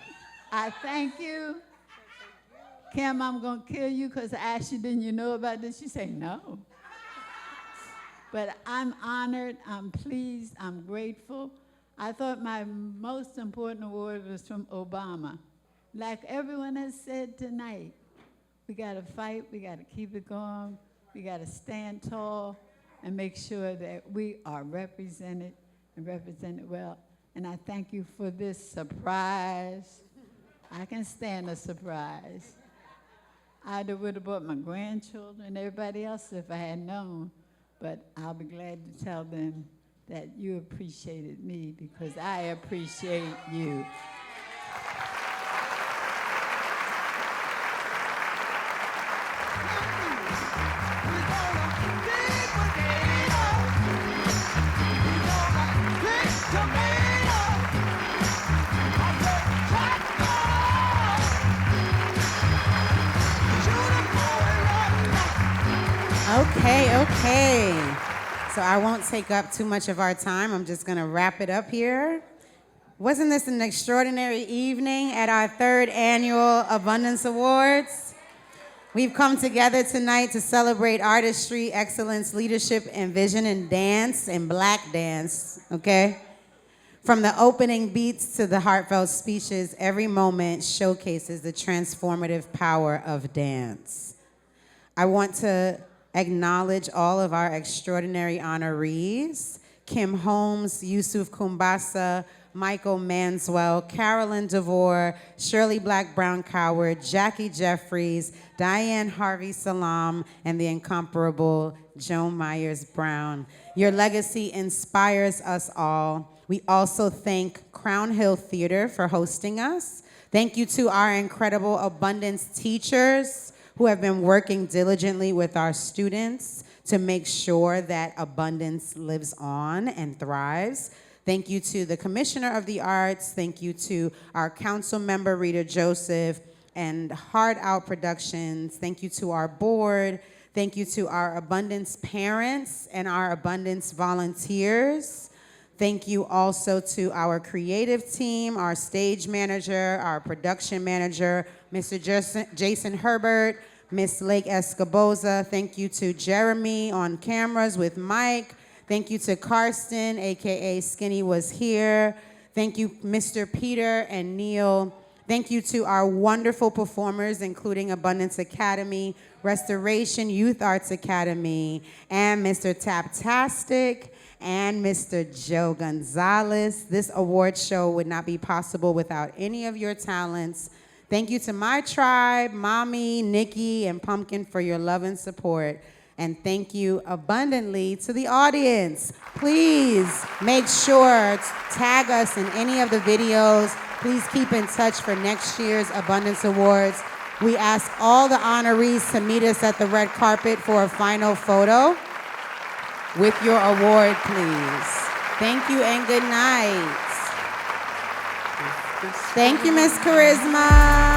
I thank you. Kim, I'm going to kill you because I asked you, didn't you know about this? You say no. But I'm honored, I'm pleased, I'm grateful. I thought my most important award was from Obama. Like everyone has said tonight, we got to fight, we got to keep it going, we got to stand tall and make sure that we are represented and represented well. And I thank you for this surprise. I can stand a surprise. I would have brought my grandchildren and everybody else if I had known, but I'll be glad to tell them that you appreciated me because I appreciate you. Tomato! Okay. So I won't take up too much of our time. I'm just going to wrap it up here. Wasn't this an extraordinary evening at our 3rd annual Abundance Awards? We've come together tonight to celebrate artistry, excellence, leadership, and vision in dance and black dance, okay? From the opening beats to the heartfelt speeches, every moment showcases the transformative power of dance. I want to acknowledge all of our extraordinary honorees: Kim Holmes, Yusuf Kumbasa, Michael Manswell, Carolyn DeVore, Shirley Black Brown Coward, Jackie Jeffries, Diane Harvey Salam, and the incomparable Joan Myers Brown. Your legacy inspires us all. We also thank Crown Hill Theater for hosting us. Thank you to our incredible Abundance teachers who have been working diligently with our students to make sure that abundance lives on and thrives. Thank you to the Commissioner of the Arts. Thank you to our council member, Rita Joseph, and Hard Out Productions. Thank you to our board. Thank you to our Abundance parents and our Abundance volunteers. Thank you also to our creative team, our stage manager, our production manager, Mr. Jason Herbert, Miss Lake Escoboza. Thank you to Jeremy on cameras with Mike. Thank you to Karsten, AKA Skinny Was Here. Thank you, Mr. Peter and Neil. Thank you to our wonderful performers, including Abundance Academy, Restoration Youth Arts Academy, and Mr. Taptastic, and Mr. Joe Gonzalez. This award show would not be possible without any of your talents. Thank you to my tribe, Mommy, Nikki, and Pumpkin for your love and support. And thank you abundantly to the audience. Please make sure to tag us in any of the videos. Please keep in touch for next year's Abundance Awards. We ask all the honorees to meet us at the red carpet for a final photo with your award, please. Thank you and good night. Thank you, Miss Karisma.